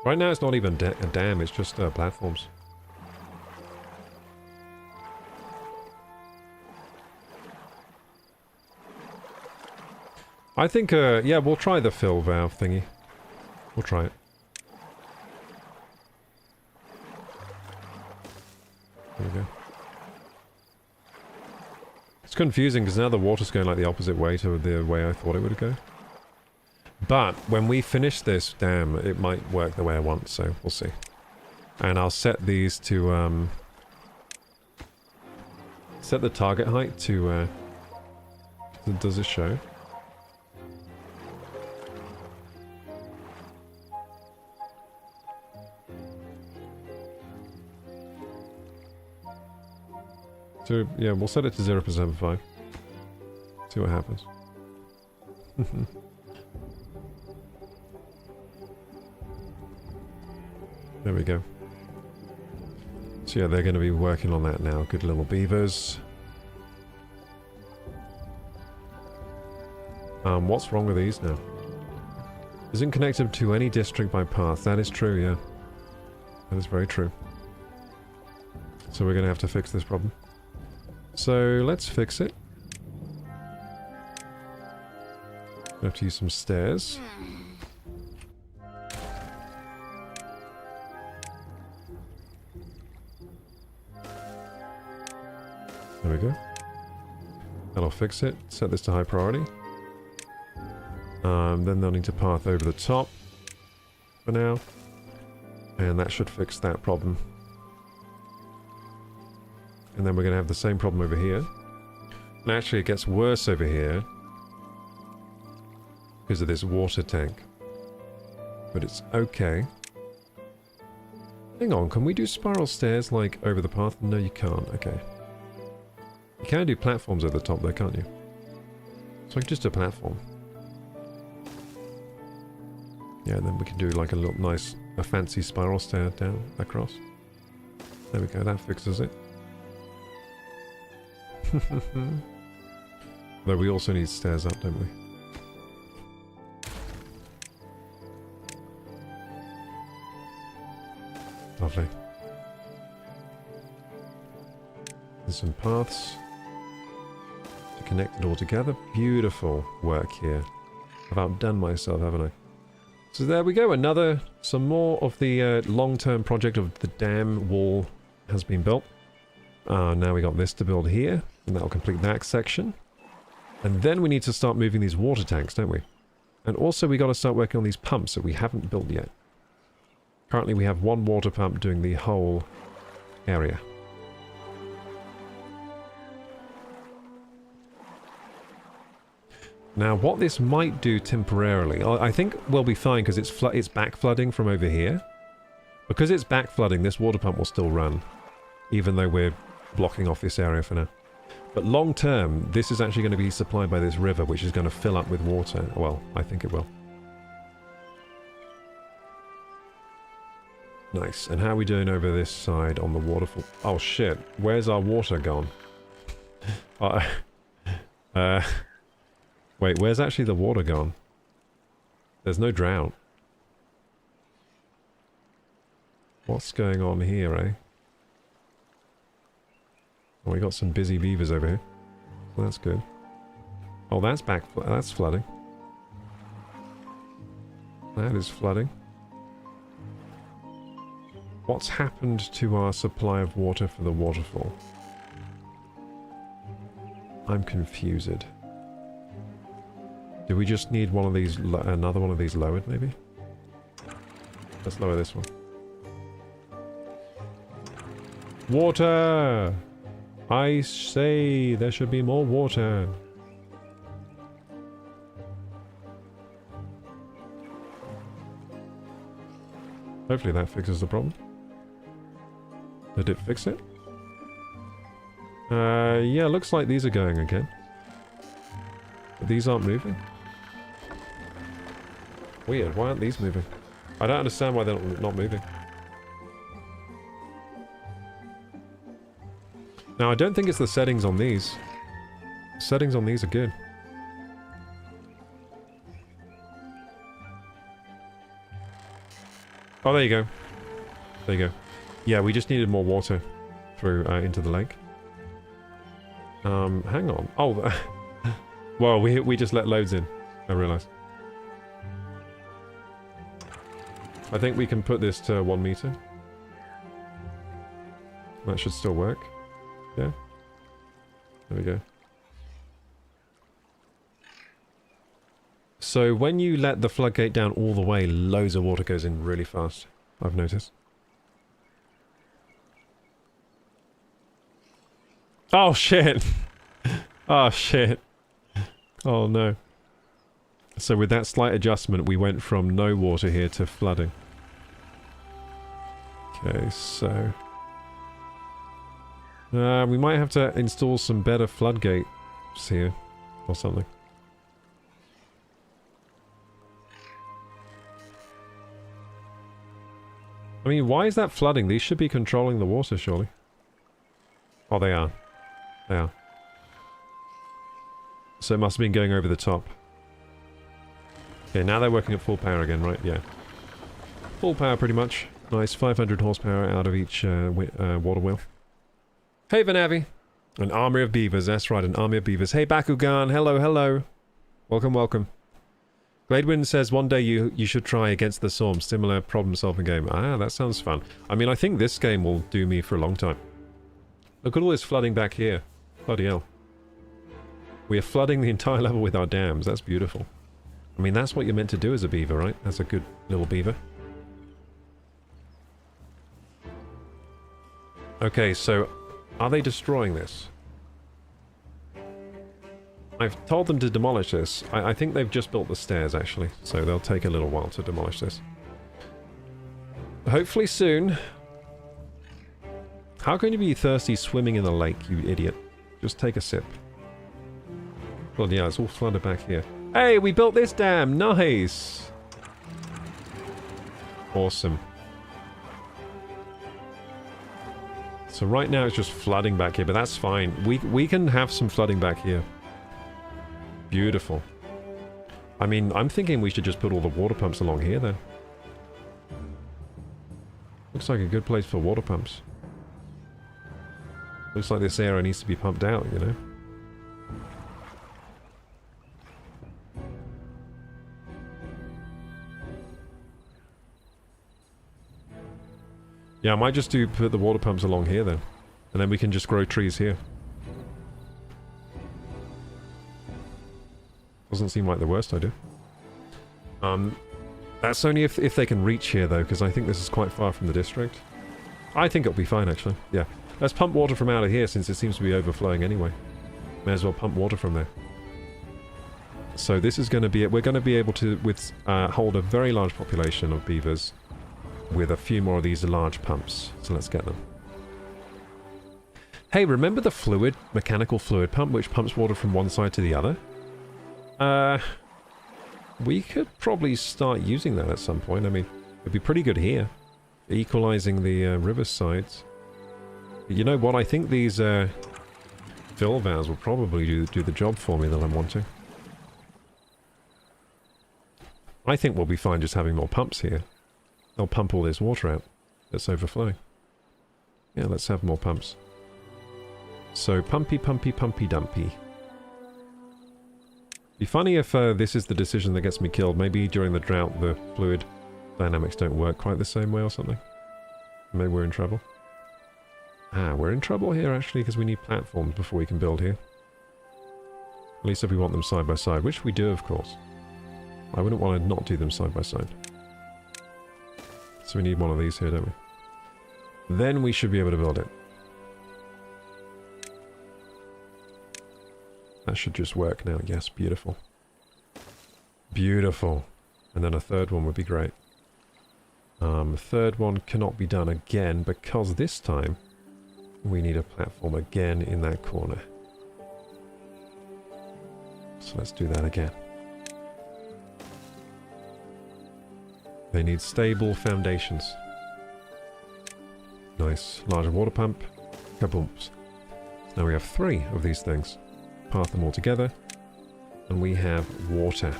Right now it's not even a dam, it's just platforms. I think, yeah, we'll try the fill valve thingy. We'll try it. There we go. It's confusing because now the water's going like the opposite way to the way I thought it would go. But when we finish this dam, it might work the way I want, so we'll see. And I'll set these to, set the target height to, does it show? So, yeah, we'll set it to 0.75. See what happens. There we go. So yeah, they're going to be working on that now. Good little beavers. What's wrong with these now? Isn't connected to any district by path. That is true, yeah. That is very true. So we're going to have to fix this problem. So let's fix it. We have to use some stairs. There we go. That'll fix it. Set this to high priority. Then they'll need to path over the top for now. And that should fix that problem. And then we're going to have the same problem over here. And actually it gets worse over here. because of this water tank. But it's okay. Hang on, can we do spiral stairs like over the path? No, you can't. Okay. You can do platforms at the top though, can't you? It's like just a platform. Yeah, and then we can do like a little nice, a fancy spiral stair down across. There we go, that fixes it. Though we also need stairs up, don't we? Lovely. There's some paths to connect it all together. Beautiful work here. I've outdone myself, haven't I? So there we go. Some more of the long-term project of the dam wall has been built. Now we got this to build here, and that'll complete that section. And then we need to start moving these water tanks, don't we? And also we got to start working on these pumps that we haven't built yet. Currently we have one water pump doing the whole area. Now what this might do temporarily, I think we'll be fine because it's back flooding from over here. Because it's back flooding, this water pump will still run, even though we're blocking off this area for now. But long term, this is actually going to be supplied by this river, which is going to fill up with water. Well, I think it will. Nice. And how are we doing over this side on the waterfall? Oh shit, where's our water gone? Wait, where's actually the water gone? There's no drought. What's going on here, eh? Oh, we got some busy beavers over here. So that's good. Oh, that's that's flooding. That is flooding. What's happened to our supply of water for the waterfall? I'm confused. Do we just need one of these, another one of these lowered, maybe? Let's lower this one. Water! I say there should be more water. Hopefully that fixes the problem. Did it fix it? Yeah, looks like these are going again. But these aren't moving. Weird, why aren't these moving? I don't understand why they're not moving. Now, I don't think it's the settings on these. The settings on these are good. Oh, there you go. There you go. Yeah, we just needed more water through into the lake. Hang on. Oh, well, we just let loads in. I realised. I think we can put this to 1 meter. That should still work. Yeah. There we go. So when you let the floodgate down all the way, loads of water goes in really fast. I've noticed. Oh shit! Oh shit! Oh no. So with that slight adjustment, we went from no water here to flooding. Okay, so... we might have to install some better floodgates here, or something. I mean, why is that flooding? These should be controlling the water, surely. Oh, they are. They are. So it must have been going over the top. Okay, now they're working at full power again, right? Yeah. Full power, pretty much. Nice, 500 horsepower out of each water wheel. Hey, Vanavi. An army of beavers, that's right, an army of beavers. Hey, Bakugan, hello, hello. Welcome, welcome. Gladewind says one day you should try Against the Storm, similar problem-solving game. Ah, that sounds fun. I mean, I think this game will do me for a long time. Look at all this flooding back here. Bloody hell. We are flooding the entire level with our dams. That's beautiful. I mean, that's what you're meant to do as a beaver, right? That's a good little beaver. Okay, so are they destroying this? I've told them to demolish this. I think they've just built the stairs, actually. So they'll take a little while to demolish this. Hopefully soon. How can you be thirsty swimming in the lake, you idiot? Just take a sip. Well, yeah, it's all flooded back here. Hey, we built this dam! Nice! Awesome. So right now it's just flooding back here, but that's fine. We can have some flooding back here. Beautiful. I mean, I'm thinking we should just put all the water pumps along here then. Looks like a good place for water pumps. Looks like this area needs to be pumped out, you know? Yeah, I might just put the water pumps along here then. And then we can just grow trees here. Doesn't seem like the worst idea. That's only if they can reach here though, because I think this is quite far from the district. I think it'll be fine actually, yeah. Let's pump water from out of here since it seems to be overflowing anyway. May as well pump water from there. So this is going to be it. We're going to be able to hold a very large population of beavers with a few more of these large pumps. So let's get them. Hey, remember the mechanical fluid pump which pumps water from one side to the other? We could probably start using that at some point. I mean, it'd be pretty good here. Equalizing the river sides. You know what? I think these fill valves will probably do the job for me that I'm wanting. I think we'll be fine just having more pumps here. They'll pump all this water out that's overflowing. Yeah, let's have more pumps. So, pumpy, pumpy, pumpy, dumpy. Be funny if this is the decision that gets me killed. Maybe during the drought the fluid dynamics don't work quite the same way or something. Maybe we're in trouble. Ah, we're in trouble here actually because we need platforms before we can build here. At least if we want them side by side, which we do of course. I wouldn't want to not do them side by side. So we need one of these here, don't we? Then we should be able to build it. That should just work now. Yes, beautiful. Beautiful. And then a third one would be great. Third one cannot be done again because this time we need a platform again in that corner. So let's do that again. They need stable foundations. Nice. Larger water pump. Kabooms. Now we have 3 of these things. Path them all together. And we have water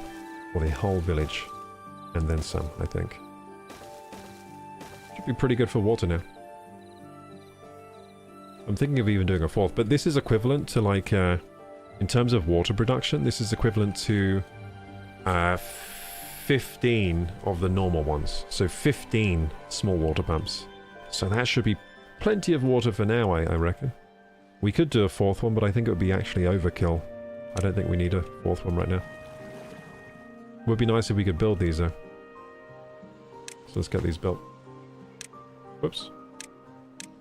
for the whole village. And then some, I think. Should be pretty good for water now. I'm thinking of even doing a 4th, but this is equivalent to like, in terms of water production, this is equivalent to 15 of the normal ones. So 15 small water pumps. So that should be plenty of water for now, I reckon. We could do a 4th one, but I think it would be actually overkill. I don't think we need a 4th one right now. It would be nice if we could build these though. So let's get these built. Whoops.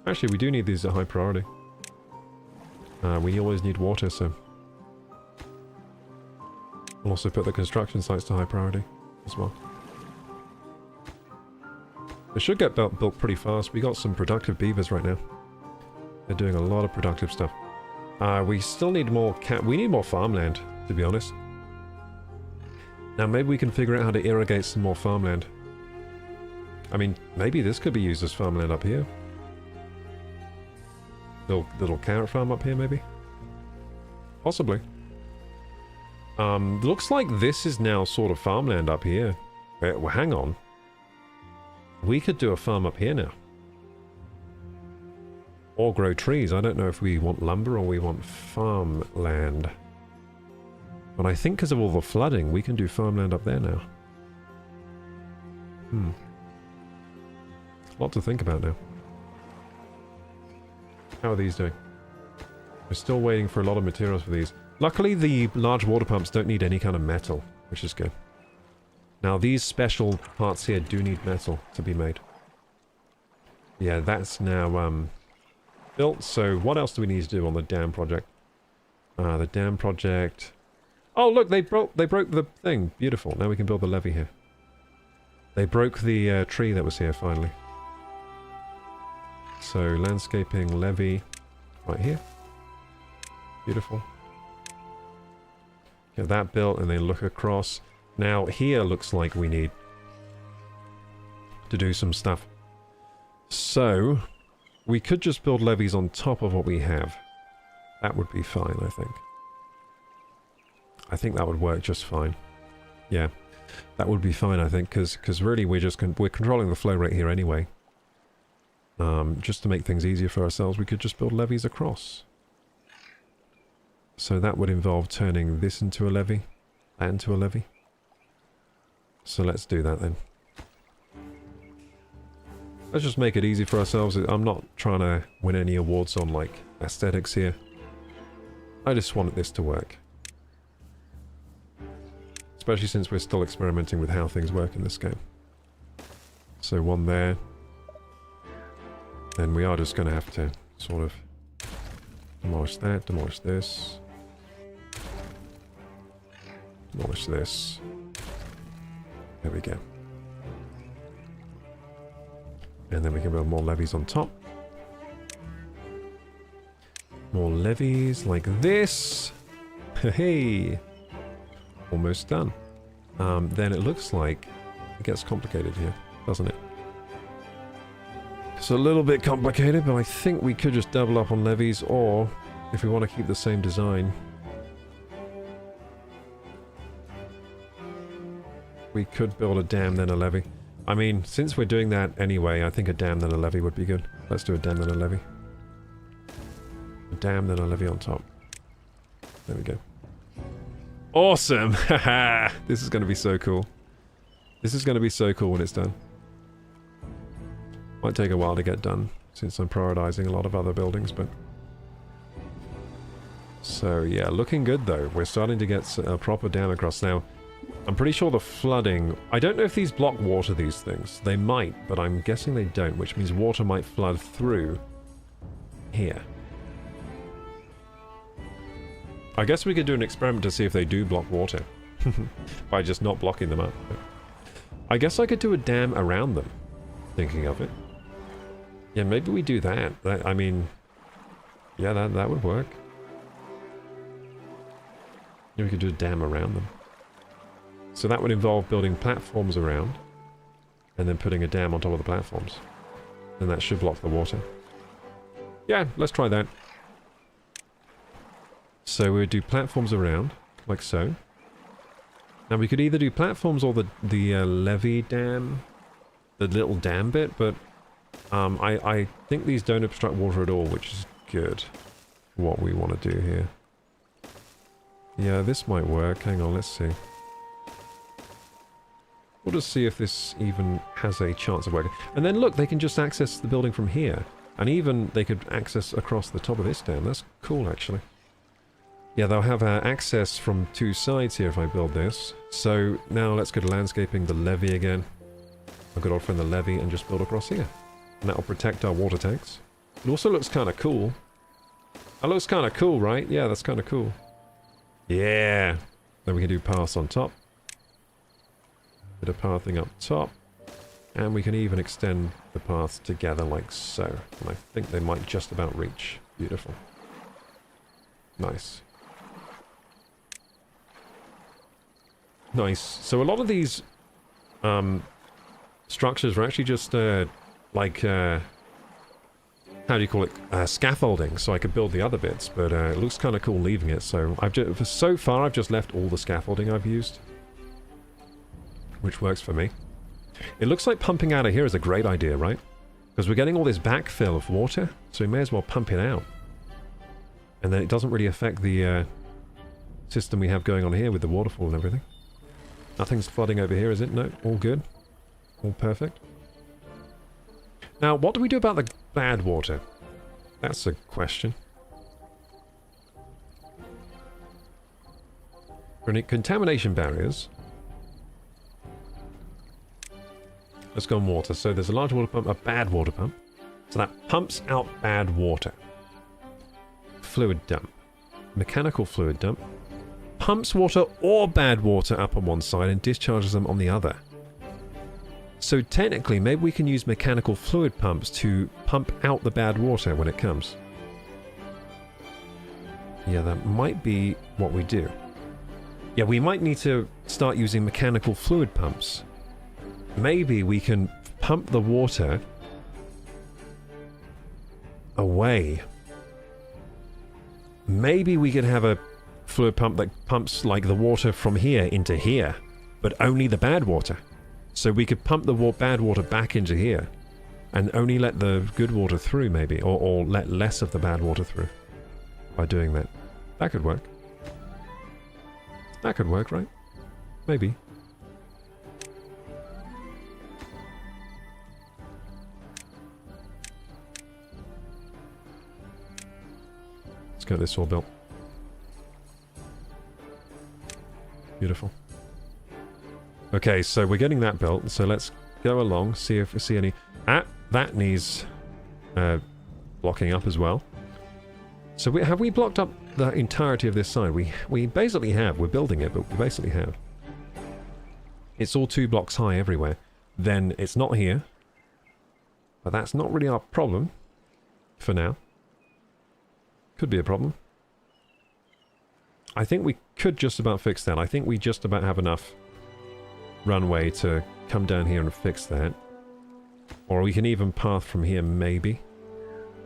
Actually, we do need these at high priority. We always need water, so... We'll also put the construction sites to high priority as well. They should get built pretty fast. We got some productive beavers right now. They're doing a lot of productive stuff. We still need more we need more farmland, to be honest. Now maybe we can figure out how to irrigate some more farmland. I mean, maybe this could be used as farmland up here. Little carrot farm up here, maybe? Possibly. Looks like this is now sort of farmland up here. Well, hang on. We could do a farm up here now. Or grow trees. I don't know if we want lumber or we want farmland. But I think because of all the flooding, we can do farmland up there now. A lot to think about now. How are these doing? We're still waiting for a lot of materials for these. Luckily, the large water pumps don't need any kind of metal, which is good. Now, these special parts here do need metal to be made. Yeah, that's now built. So what else do we need to do on the dam project? The dam project... Oh, look, they broke the thing. Beautiful. Now we can build the levee here. They broke the tree that was here, finally. So, landscaping, levee, right here. Beautiful. Get that built, and then look across. Now, here looks like we need to do some stuff. So, we could just build levees on top of what we have. That would be fine, I think. I think that would work just fine. Yeah, that would be fine, I think, because really we're controlling the flow rate here anyway. Just to make things easier for ourselves, we could just build levees across. So that would involve turning this into a levee, that into a levee. So let's do that then. Let's just make it easy for ourselves. I'm not trying to win any awards on, like, aesthetics here. I just want this to work. Especially since we're still experimenting with how things work in this game. So one there. Then we are just going to have to sort of demolish that, demolish this. Demolish this. There we go. And then we can build more levees on top. More levees like this. Hey! Almost done. Then it looks like it gets complicated here, doesn't it? It's a little bit complicated, but I think we could just double up on levees, or if we want to keep the same design, we could build a dam then a levee. I mean, since we're doing that anyway, I think a dam then a levee would be good. Let's do a dam then a levee. A dam then a levee on top. There we go. Awesome! Haha! This is going to be so cool. This is going to be so cool when it's done. Might take a while to get done, since I'm prioritizing a lot of other buildings, but... So, yeah, looking good though. We're starting to get a proper dam across now. I'm pretty sure the flooding... I don't know if these block water, these things. They might, but I'm guessing they don't, which means water might flood through here. I guess we could do an experiment to see if they do block water. By just not blocking them up. But I guess I could do a dam around them. Thinking of it. Yeah, maybe we do that. I mean... Yeah, that would work. Yeah, we could do a dam around them. So that would involve building platforms around. And then putting a dam on top of the platforms. And that should block the water. Yeah, let's try that. So we would do platforms around, like so. Now we could either do platforms or the levee dam, the little dam bit, but I think these don't obstruct water at all, which is good for what we want to do here. Yeah, this might work. Hang on, let's see. We'll just see if this even has a chance of working. And then look, they can just access the building from here. And even they could access across the top of this dam. That's cool, actually. Yeah, they'll have access from two sides here if I build this. So now let's go to landscaping, the levee again. I'll good old friend the levee and just build across here. And that'll protect our water tanks. It also looks kind of cool. That looks kind of cool, right? Yeah, that's kind of cool. Yeah! Then we can do paths on top. Bit of pathing up top. And we can even extend the paths together like so. And I think they might just about reach. Beautiful. Nice. Nice. So a lot of these structures are actually just like how do you call it? Scaffolding, so I could build the other bits, but it looks kind of cool leaving it. So so far I've just left all the scaffolding I've used, which works for me. It looks like pumping out of here is a great idea, right? Because we're getting all this backfill of water, so we may as well pump it out. And then it doesn't really affect the system we have going on here with the waterfall and everything. Nothing's flooding over here, is it? No, all good. All perfect. Now, what do we do about the bad water? That's a question. For any contamination barriers... Let's go on water. So there's a large water pump, a bad water pump. So that pumps out bad water. Fluid dump. Mechanical fluid dump. pumps water or bad water up on one side and discharges them on the other. So technically, maybe we can use mechanical fluid pumps to pump out the bad water when it comes. Yeah, that might be what we do. Yeah, we might need to start using mechanical fluid pumps. Maybe we can pump the water away. Maybe we could have a fluid pump that pumps like the water from here into here, but only the bad water. So we could pump the bad water back into here and only let the good water through, maybe, or let less of the bad water through by doing that. That could work. That could work, right? Maybe. Let's get this all built. Beautiful. Okay, so we're getting that built, so let's go along, see if we see any... that needs blocking up as well. So have we blocked up the entirety of this side? We basically have. We're building it, but we basically have. It's all 2 blocks high everywhere. Then it's not here. But that's not really our problem. For now. Could be a problem. I think we could just about fix that. I think we just about have enough runway to come down here and fix that. Or we can even path from here, maybe.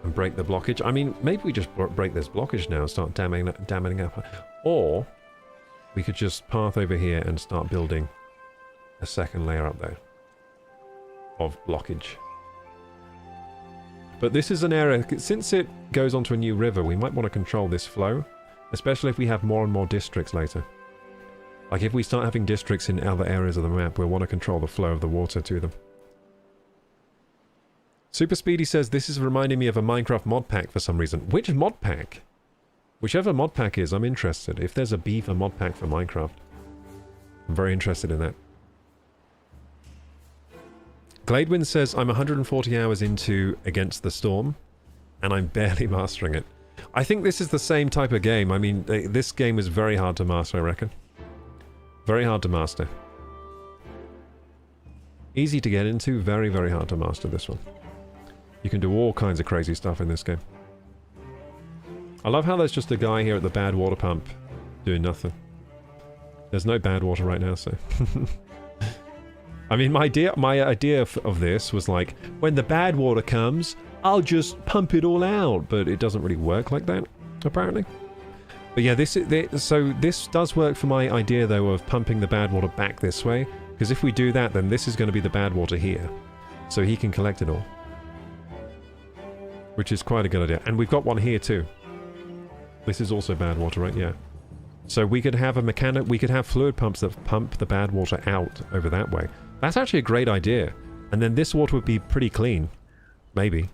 And break the blockage. I mean, maybe we just break this blockage now and start damming up. Or we could just path over here and start building a second layer up there of blockage. But this is an area, since it goes onto a new river, we might want to control this flow, especially if we have more and more districts later. Like if we start having districts in other areas of the map, we'll want to control the flow of the water to them. Super Speedy says, this is reminding me of a Minecraft mod pack for some reason. Which mod pack? Whichever mod pack is, I'm interested. If there's a Beaver mod pack for Minecraft, I'm very interested in that. Gladewind says, I'm 140 hours into Against the Storm, and I'm barely mastering it. I think this is the same type of game. I mean, this game is very hard to master, I reckon. Very hard to master. Easy to get into, very, very hard to master this one. You can do all kinds of crazy stuff in this game. I love how there's just a guy here at the bad water pump doing nothing. There's no bad water right now, so... I mean, my idea of this was like, when the bad water comes, I'll just pump it all out. But it doesn't really work like that, apparently. But yeah, so this does work for my idea, though, of pumping the bad water back this way. Because if we do that, then this is going to be the bad water here. So he can collect it all. Which is quite a good idea. And we've got one here too. This is also bad water, right? Yeah. So we could have we could have fluid pumps that pump the bad water out over that way. That's actually a great idea. And then this water would be pretty clean. Maybe.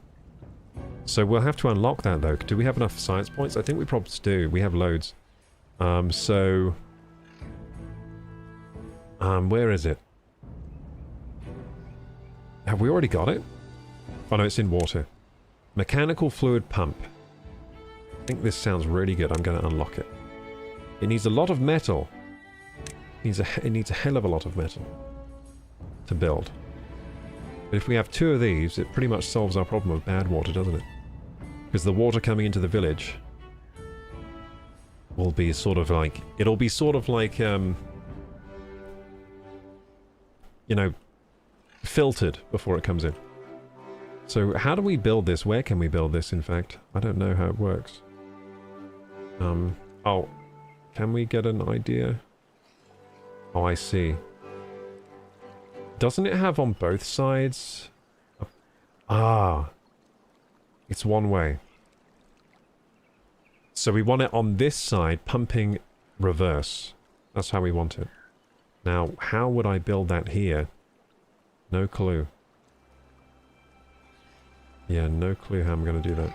So we'll have to unlock that though. Do we have enough science points? I think we probably do. We have loads. Where is it? Have we already got it? Oh no, it's in water. Mechanical fluid pump. I think this sounds really good. I'm going to unlock it. It needs a lot of metal. It needs a hell of a lot of metal to build. But if we have 2 of these, it pretty much solves our problem of bad water, doesn't it? Because the water coming into the village will be sort of like... It'll be sort of like, you know, filtered before it comes in. So how do we build this? Where can we build this, in fact? I don't know how it works. Oh, can we get an idea? Oh, I see. Doesn't it have on both sides? Ah. It's one way. So we want it on this side, pumping reverse. That's how we want it. Now, how would I build that here? No clue. Yeah, no clue how I'm going to do that.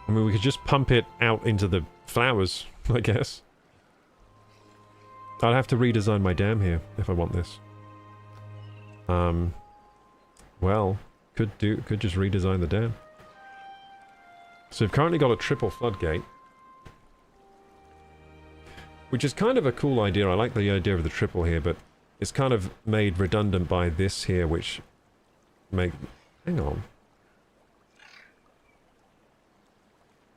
I mean, we could just pump it out into the flowers, I guess. I'd have to redesign my dam here if I want this. Well, could just redesign the dam. So we've currently got a triple floodgate, which is kind of a cool idea. I like the idea of the triple here, but it's kind of made redundant by this here, which make... Hang on.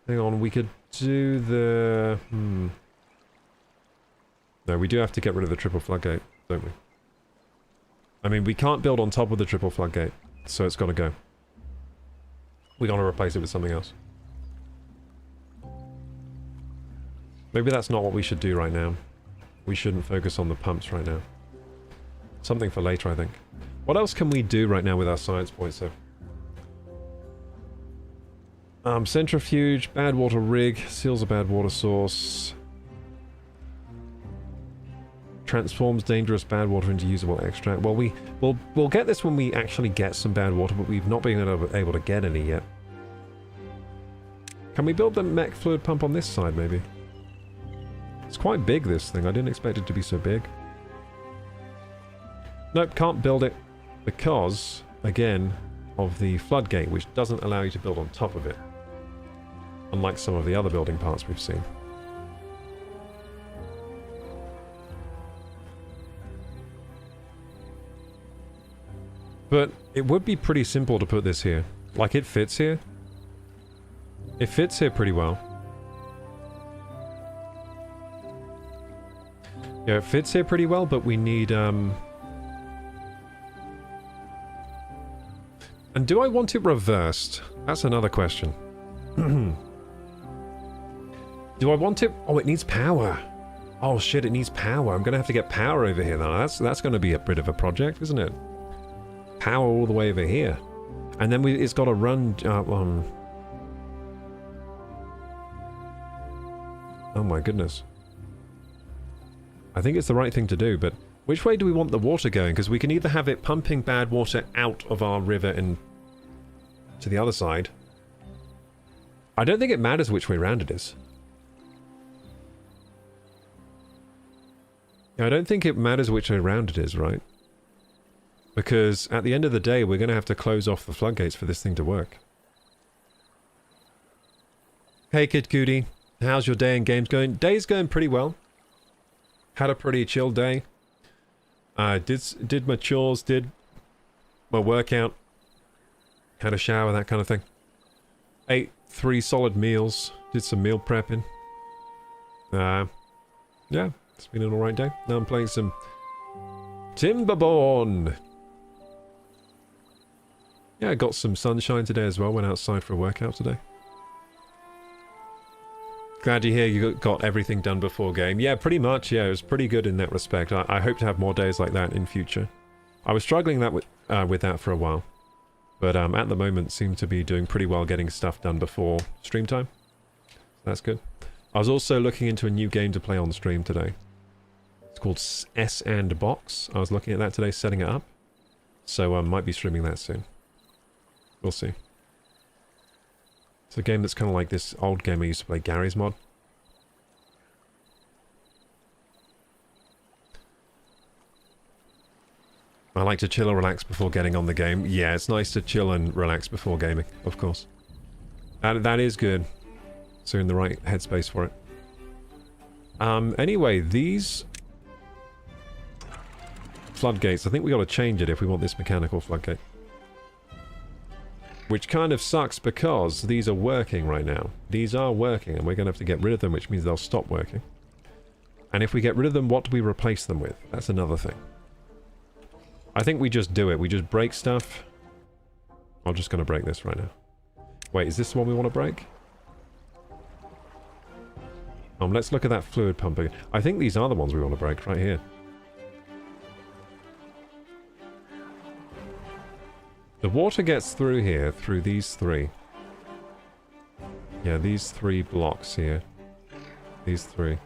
Hang on, we could do the... No, we do have to get rid of the triple floodgate, don't we? I mean, we can't build on top of the triple floodgate, so it's got to go. We got to replace it with something else. Maybe that's not what we should do right now. We shouldn't focus on the pumps right now. Something for later, I think. What else can we do right now with our science points, though? Centrifuge, bad water rig, seals a bad water source. Transforms dangerous bad water into usable extract. Well, we'll get this when we actually get some bad water, but we've not been able to get any yet. Can we build the mech fluid pump on this side, maybe? It's quite big, this thing. I didn't expect it to be so big. Nope, can't build it because, again, of the floodgate, which doesn't allow you to build on top of it. Unlike some of the other building parts we've seen. But it would be pretty simple to put this here. Like, it fits here. It fits here pretty well. Yeah, it fits here pretty well, but we need, And do I want it reversed? That's another question. Do I want it... Oh, it needs power. Oh, shit, it needs power. I'm going to have to get power over here, now. That's going to be a bit of a project, isn't it? Power all the way over here. And then it's got to run... Oh, my goodness. I think it's the right thing to do, but... Which way do we want the water going? Because we can either have it pumping bad water out of our river and to the other side. I don't think it matters which way around it is. I don't think it matters which way around it is, right? Because at the end of the day, we're going to have to close off the floodgates for this thing to work. Hey, Kid Cootie. How's your day and games going? Day's going pretty well. Had a pretty chill day. Did my chores, did my workout, had a shower, that kind of thing. Ate 3 solid meals, did some meal prepping. Yeah, it's been an alright day. Now I'm playing some Timberborn. Yeah, I got some sunshine today as well, went outside for a workout today. Glad to hear you got everything done before game. Yeah, pretty much. Yeah, it was pretty good in that respect. I hope to have more days like that in future. I was struggling with that for a while. But at the moment, seem to be doing pretty well getting stuff done before stream time. That's good. I was also looking into a new game to play on stream today. It's called S and Box. I was looking at that today, setting it up. So I might be streaming that soon. We'll see. It's a game that's kind of like this old game I used to play, Gary's Mod. I like to chill or relax before getting on the game. Yeah, it's nice to chill and relax before gaming, of course. That is good. So you're in the right headspace for it. Anyway, these floodgates, I think we got to change it if we want this mechanical floodgate. Which kind of sucks because these are working right now. These are working and we're going to have to get rid of them, which means they'll stop working. And if we get rid of them, what do we replace them with? That's another thing. I think we just do it. We just break stuff. I'm just going to break this right now. Wait, is this the one we want to break? Let's look at that fluid pump again. I think these are the ones we want to break right here. The water gets through here, through these 3. Yeah, these 3 blocks here. These 3.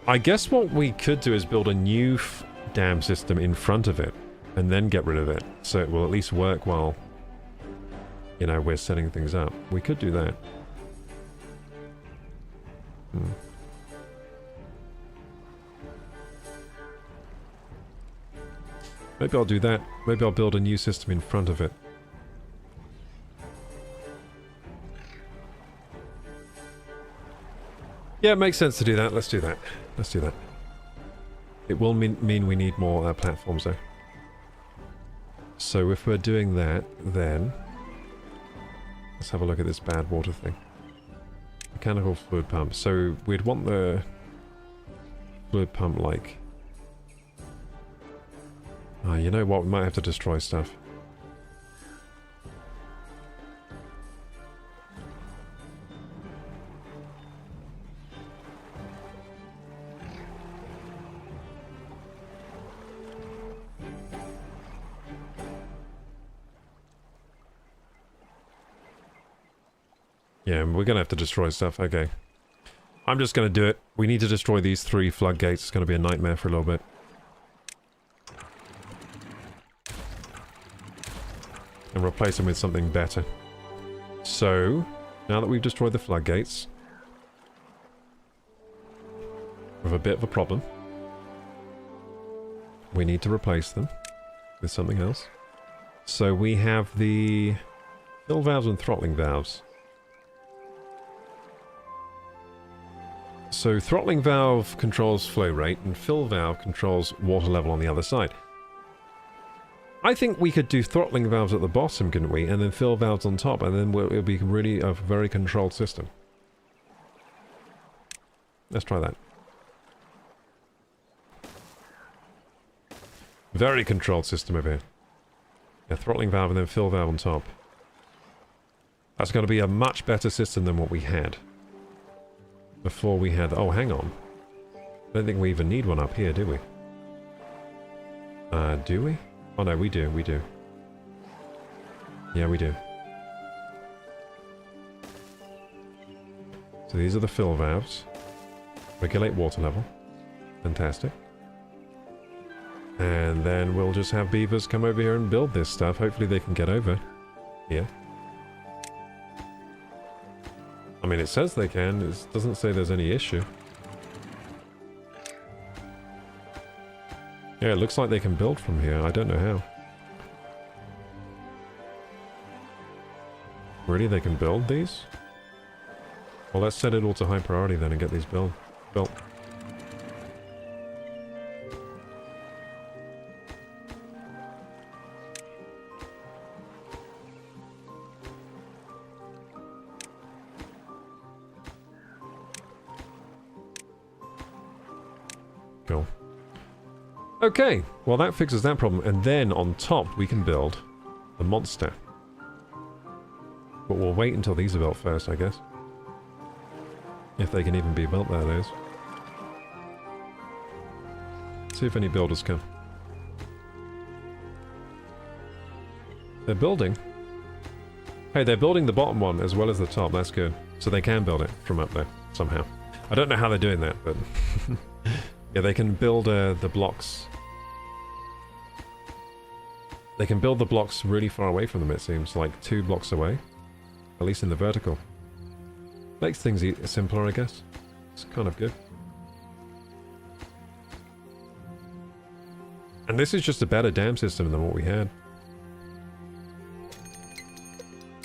I guess what we could do is build a new dam system in front of it, and then get rid of it, so it will at least work while, you know, we're setting things up. We could do that. Maybe I'll do that. Maybe I'll build a new system in front of it. Yeah, it makes sense to do that. Let's do that. Let's do that. It will mean we need more platforms, though. So if we're doing that, then... let's have a look at this bad water thing. Mechanical fluid pump. So we'd want the fluid pump like... oh, you know what? We might have to destroy stuff. Yeah, we're going to have to destroy stuff. Okay. I'm just going to do it. We need to destroy these 3 floodgates. It's going to be a nightmare for a little bit. And replace them with something better. So, now that we've destroyed the floodgates, we have a bit of a problem. We need to replace them with something else. So we have the fill valves and throttling valves. So throttling valve controls flow rate and fill valve controls water level on the other side. I think we could do throttling valves at the bottom, couldn't we? And then fill valves on top, and then it'll be really a very controlled system. Let's try that. Very controlled system over here. Yeah, throttling valve and then fill valve on top. That's going to be a much better system than what we had. Before we had... oh, hang on. I don't think we even need one up here, do we? Do we? Oh no, we do, we do. Yeah, we do. So these are the fill valves. Regulate water level. Fantastic. And then we'll just have beavers come over here and build this stuff. Hopefully they can get over here. I mean, it says they can. It doesn't say there's any issue. Yeah, it looks like they can build from here. I don't know how. Really, they can build these? Well, let's set it all to high priority then and get these built. Cool. Okay, well that fixes that problem, and then on top we can build the monster. But we'll wait until these are built first, I guess. If they can even be built, that is. See if any builders come. They're building. Hey, they're building the bottom one as well as the top, that's good. So they can build it from up there, somehow. I don't know how they're doing that, but... yeah, they can build the blocks. They can build the blocks really far away from them, it seems. Like 2 blocks away. At least in the vertical. Makes things simpler, I guess. It's kind of good. And this is just a better dam system than what we had.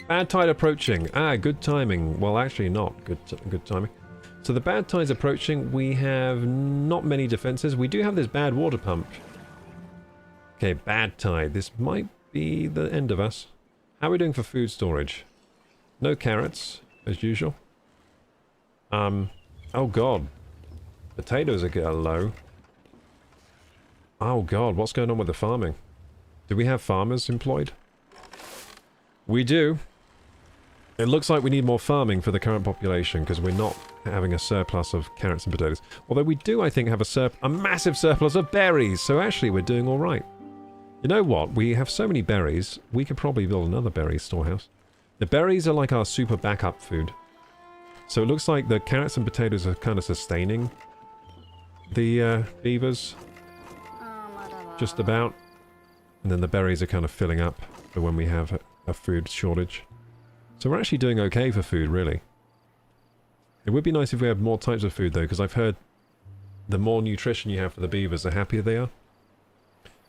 Bad tide approaching. Ah, good timing. Well, actually not good timing. So the bad tide's approaching. We have not many defenses. We do have this bad water pump. Okay, bad tide. This might be the end of us. How are we doing for food storage? No carrots, as usual. Oh god. Potatoes are low. Oh god, what's going on with the farming? Do we have farmers employed? We do. It looks like we need more farming for the current population because we're not having a surplus of carrots and potatoes. Although we do, I think, have a massive surplus of berries. So actually, we're doing all right. You know what? We have so many berries, we could probably build another berry storehouse. The berries are like our super backup food. So it looks like the carrots and potatoes are kind of sustaining the beavers. Just about. And then the berries are kind of filling up for when we have a food shortage. So we're actually doing okay for food, really. It would be nice if we had more types of food, though, because I've heard the more nutrition you have for the beavers, the happier they are.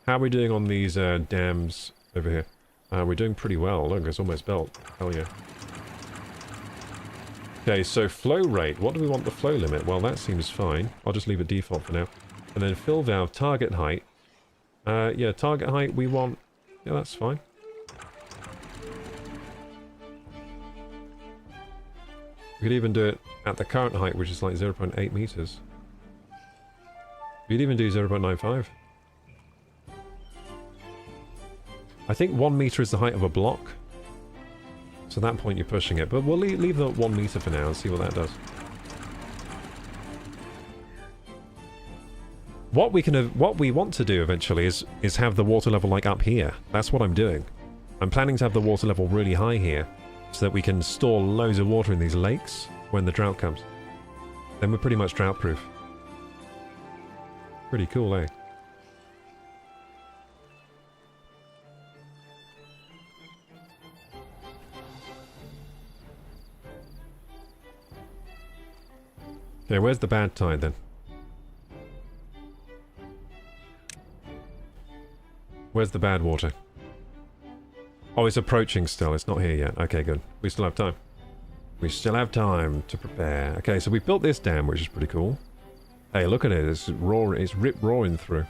How are we doing on these dams over here? We're doing pretty well. Look, it's almost built. Hell yeah. Okay, so flow rate. What do we want the flow limit? Well, that seems fine. I'll just leave it default for now. And then fill valve, target height. Yeah, target height we want... Yeah, that's fine. We could even do it at the current height, which is like 0.8 meters. We could even do 0.95. I think 1 meter is the height of a block. So at that point you're pushing it. But we'll leave the 1 meter for now and see what that does. What we want to do eventually is have the water level like up here. That's what I'm doing. I'm planning to have the water level really high here so that we can store loads of water in these lakes when the drought comes. Then we're pretty much drought proof. Pretty cool, eh? Okay, where's the bad tide then? Where's the bad water? Oh, it's approaching still. It's not here yet. Okay, good. We still have time. We still have time to prepare. Okay, so we built this dam, which is pretty cool. Hey, look at it. It's rip-roaring through.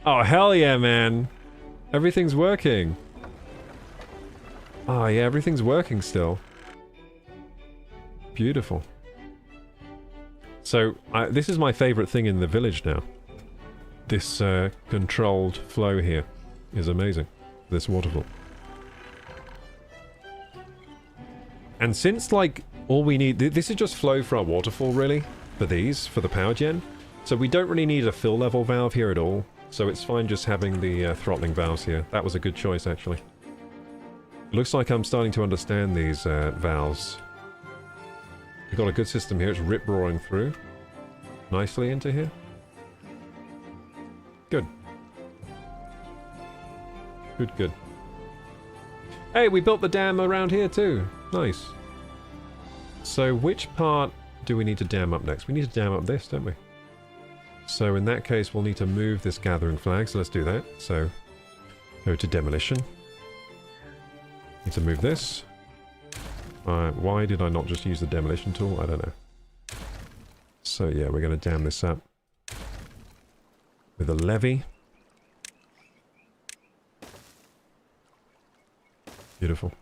Oh, hell yeah, man. Everything's working. Oh, yeah, everything's working still. Beautiful. So, this is my favorite thing in the village now. This controlled flow here is amazing. This waterfall. And since, like, all we need... This is just flow for our waterfall, really. For these, for the power gen. So we don't really need a fill level valve here at all. So it's fine just having the throttling valves here. That was a good choice, actually. It looks like I'm starting to understand these valves. We've got a good system here. It's rip-roaring through nicely into here. Good. Good, good. Hey, we built the dam around here too. Nice. So which part do we need to dam up next? We need to dam up this, don't we? So in that case, we'll need to move this gathering flag. So let's do that. So go to demolition. Need to move this. Why did I not just use the demolition tool? I don't know. So yeah, we're going to dam this up with a levee. Beautiful.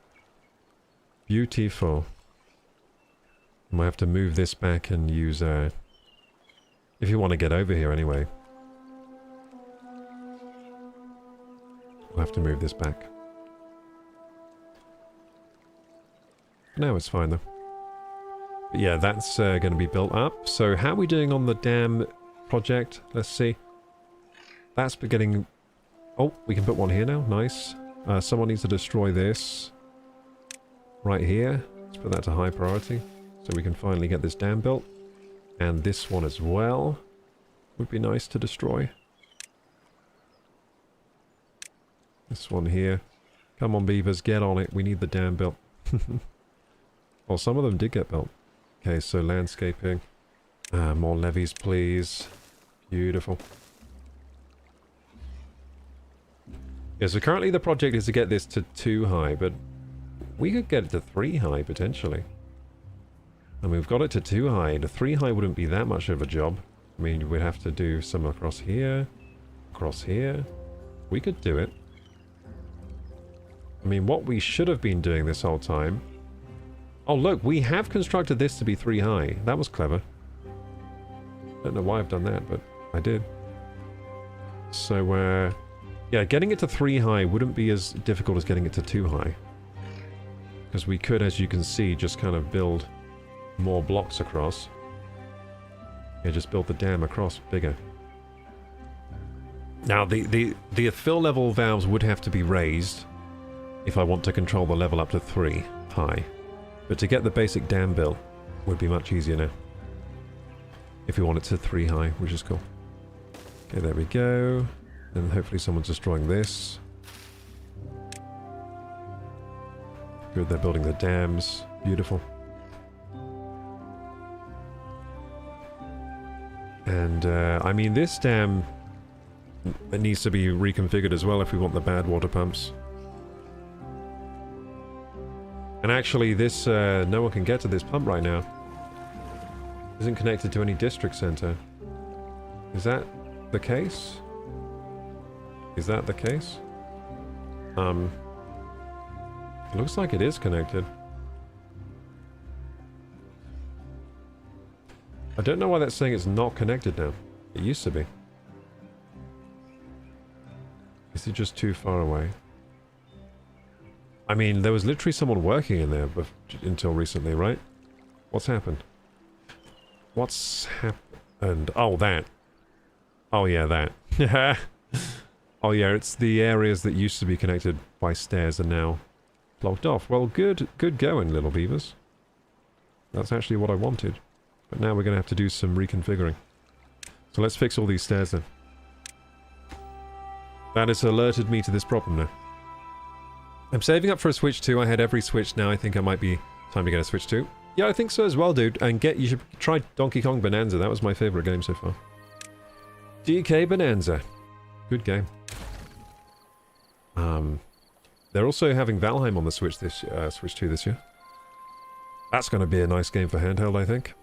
Beautiful. I might have to move this back and use if you want to get over here anyway. We'll have to move this back. No, it's fine though. But yeah, that's going to be built up. So how are we doing on the dam project? Let's see. That's beginning... Oh, we can put one here now. Nice. Someone needs to destroy this. Right here. Let's put that to high priority. So we can finally get this dam built. And this one as well. Would be nice to destroy. This one here. Come on, beavers, get on it. We need the dam built. Well, some of them did get built. Okay, so landscaping. More levees, please. Beautiful. Yeah, so currently the project is to get this to 2 high, but we could get it to 3 high, potentially. And we've got it to 2 high. To 3 high wouldn't be that much of a job. I mean, we'd have to do some across here. Across here. We could do it. I mean, what we should have been doing this whole time... Oh, look, we have constructed this to be 3 high. That was clever. Don't know why I've done that, but I did. So, yeah, getting it to 3 high wouldn't be as difficult as getting it to 2 high. Because we could, as you can see, just kind of build more blocks across. Yeah, just build the dam across bigger. Now, the fill level valves would have to be raised if I want to control the level up to 3 high. But to get the basic dam built would be much easier now. If we want it to 3 high, which is cool. Okay, there we go. And hopefully someone's destroying this. Good, they're building the dams. Beautiful. And, I mean, this dam it needs to be reconfigured as well if we want the bad water pumps. And actually, this, no one can get to this pump right now. Isn't connected to any district center. Is that the case? Is that the case? It looks like it is connected. I don't know why that's saying it's not connected now. It used to be. Is it just too far away? I mean, there was literally someone working in there until recently, right? What's happened? What's happened? Oh, that. Oh, yeah, that. Oh, yeah, it's the areas that used to be connected by stairs are now blocked off. Well, good going, little beavers. That's actually what I wanted. But now we're going to have to do some reconfiguring. So let's fix all these stairs then. That has alerted me to this problem now. I'm saving up for a Switch 2. I had every Switch now. I think it might be time to get a Switch 2. Yeah, I think so as well, dude. And you should try Donkey Kong Bonanza. That was my favorite game so far. DK Bonanza. Good game. They're also having Valheim on the Switch Switch 2 this year. That's going to be a nice game for handheld, I think.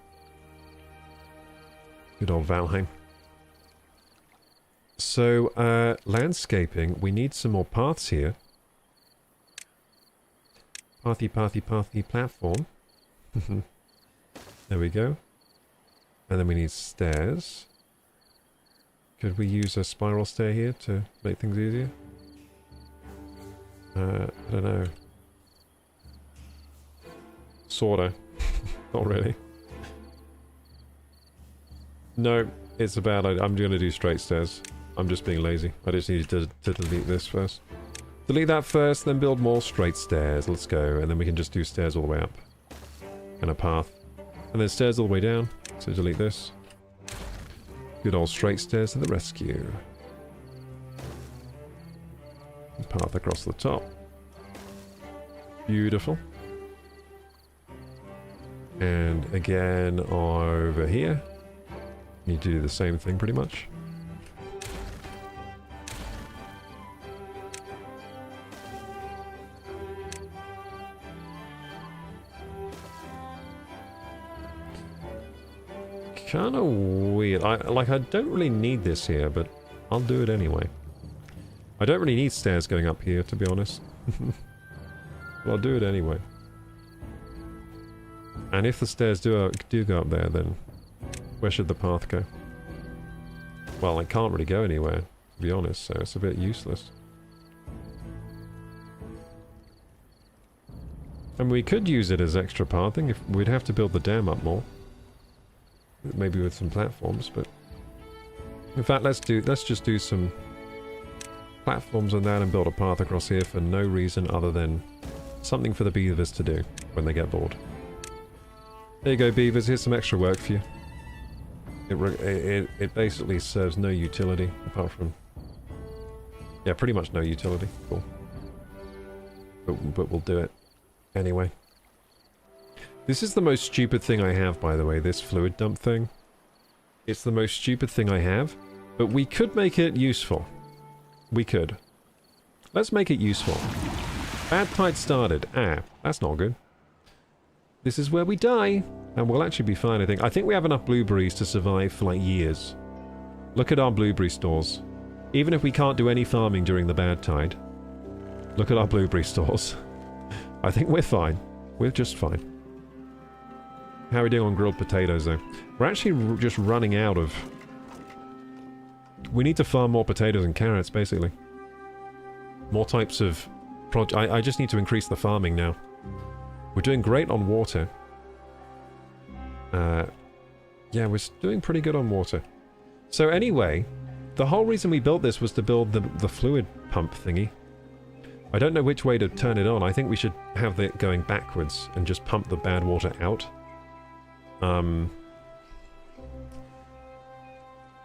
Good old Valheim. So, landscaping. We need some more paths here. Pathy platform. There we go. And then we need stairs. Could we use a spiral stair here to make things easier? I don't know. Sorta. Not really. No, it's a bad idea. I'm going to do straight stairs. I'm just being lazy. I just need to delete this first. Delete that first, then build more straight stairs. Let's go. And then we can just do stairs all the way up. And a path. And then stairs all the way down. So delete this. Good old straight stairs to the rescue. Path across the top. Beautiful. And again over here. Need to do the same thing pretty much. Kind of weird. I don't really need this here, but I'll do it anyway. I don't really need stairs going up here, to be honest. But I'll do it anyway. And if the stairs do go up there, then where should the path go? Well, it can't really go anywhere, to be honest, so it's a bit useless. And we could use it as extra pathing. If we'd have to build the dam up more. Maybe with some platforms, but in fact, let's just do some platforms on that and build a path across here for no reason other than something for the beavers to do when they get bored. There you go, beavers. Here's some extra work for you. It basically serves no utility apart from, yeah, pretty much no utility. Cool. But we'll do it anyway. This is the most stupid thing I have, by the way, this fluid dump thing. It's the most stupid thing I have, but we could make it useful. We could. Let's make it useful. Bad tide started. Ah, that's not good. This is where we die, and we'll actually be fine, I think. I think we have enough blueberries to survive for, like, years. Look at our blueberry stores. Even if we can't do any farming during the bad tide, look at our blueberry stores. I think we're fine. We're just fine. How are we doing on grilled potatoes, though? We're actually just running out of... We need to farm more potatoes and carrots, basically. More types of... I just need to increase the farming now. We're doing great on water. Yeah, we're doing pretty good on water. So anyway, the whole reason we built this was to build the fluid pump thingy. I don't know which way to turn it on. I think we should have it going backwards and just pump the bad water out.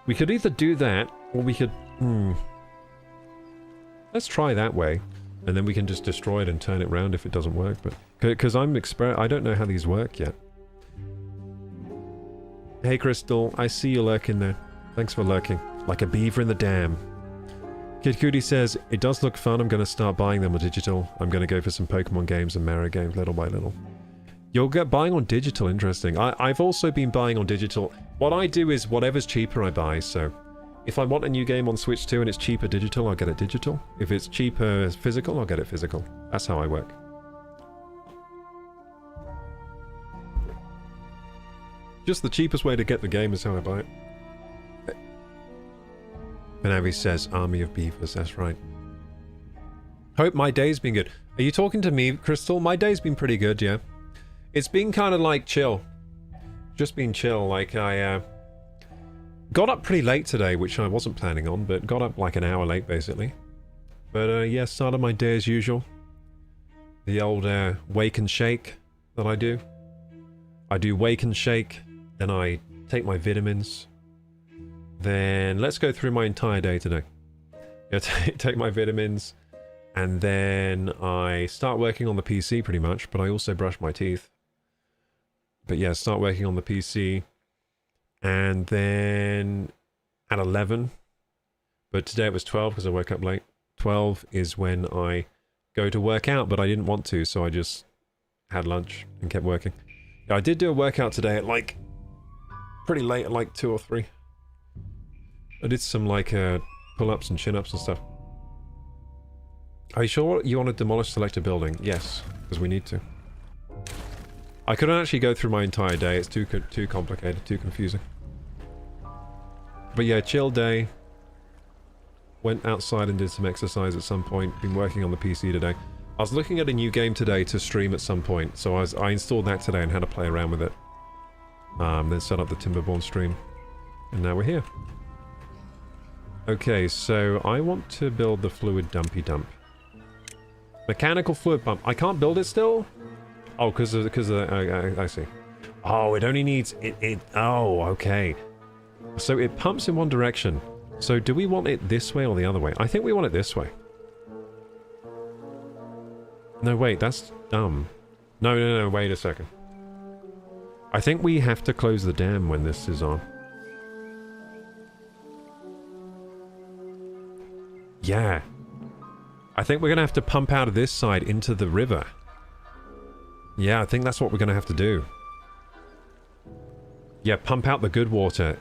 We could either do that, or we could... Let's try that way, and then we can just destroy it and turn it round if it doesn't work, but... Because I don't know how these work yet. Hey Crystal, I see you lurking there. Thanks for lurking. Like a beaver in the dam. Kid Cootie says, it does look fun. I'm going to start buying them on digital. I'm going to go for some Pokemon games and Mario games little by little. You'll get buying on digital, interesting. I've also been buying on digital. What I do is whatever's cheaper I buy, so if I want a new game on Switch 2 and it's cheaper digital, I'll get it digital. If it's cheaper physical, I'll get it physical. That's how I work. Just the cheapest way to get the game is how I buy it. Benavi says, Army of Beavers, that's right. Hope my day's been good. Are you talking to me, Crystal? My day's been pretty good, yeah. It's been kind of like chill. Just been chill, like I got up pretty late today, which I wasn't planning on, but got up like an hour late, basically. But yeah, started my day as usual. The old wake and shake that I do. I do wake and shake, then I take my vitamins. Then let's go through my entire day today. Yeah, take my vitamins, and then I start working on the PC pretty much, but I also brush my teeth. But yeah, start working on the PC, and then at 11, but today it was 12 because I woke up late. 12 is when I go to work out, but I didn't want to, so I just had lunch and kept working. Yeah, I did do a workout today at like, pretty late at like 2 or 3. I did some like pull-ups and chin-ups and stuff. Are you sure you want to demolish select a building? Yes, because we need to. I couldn't actually go through my entire day. It's too complicated, too confusing. But yeah, chill day. Went outside and did some exercise at some point. Been working on the PC today. I was looking at a new game today to stream at some point, so I installed that today and had to play around with it. Then set up the Timberborn stream. And now we're here. Okay, so I want to build the fluid dumpy dump. Mechanical fluid pump. I can't build it still? Oh, because I see. Oh, it only needs oh, okay. So it pumps in one direction. So do we want it this way or the other way? I think we want it this way. No, wait, that's dumb. No, wait a second. I think we have to close the dam when this is on. Yeah. I think we're going to have to pump out of this side into the river. Yeah, I think that's what we're going to have to do. Yeah, pump out the good water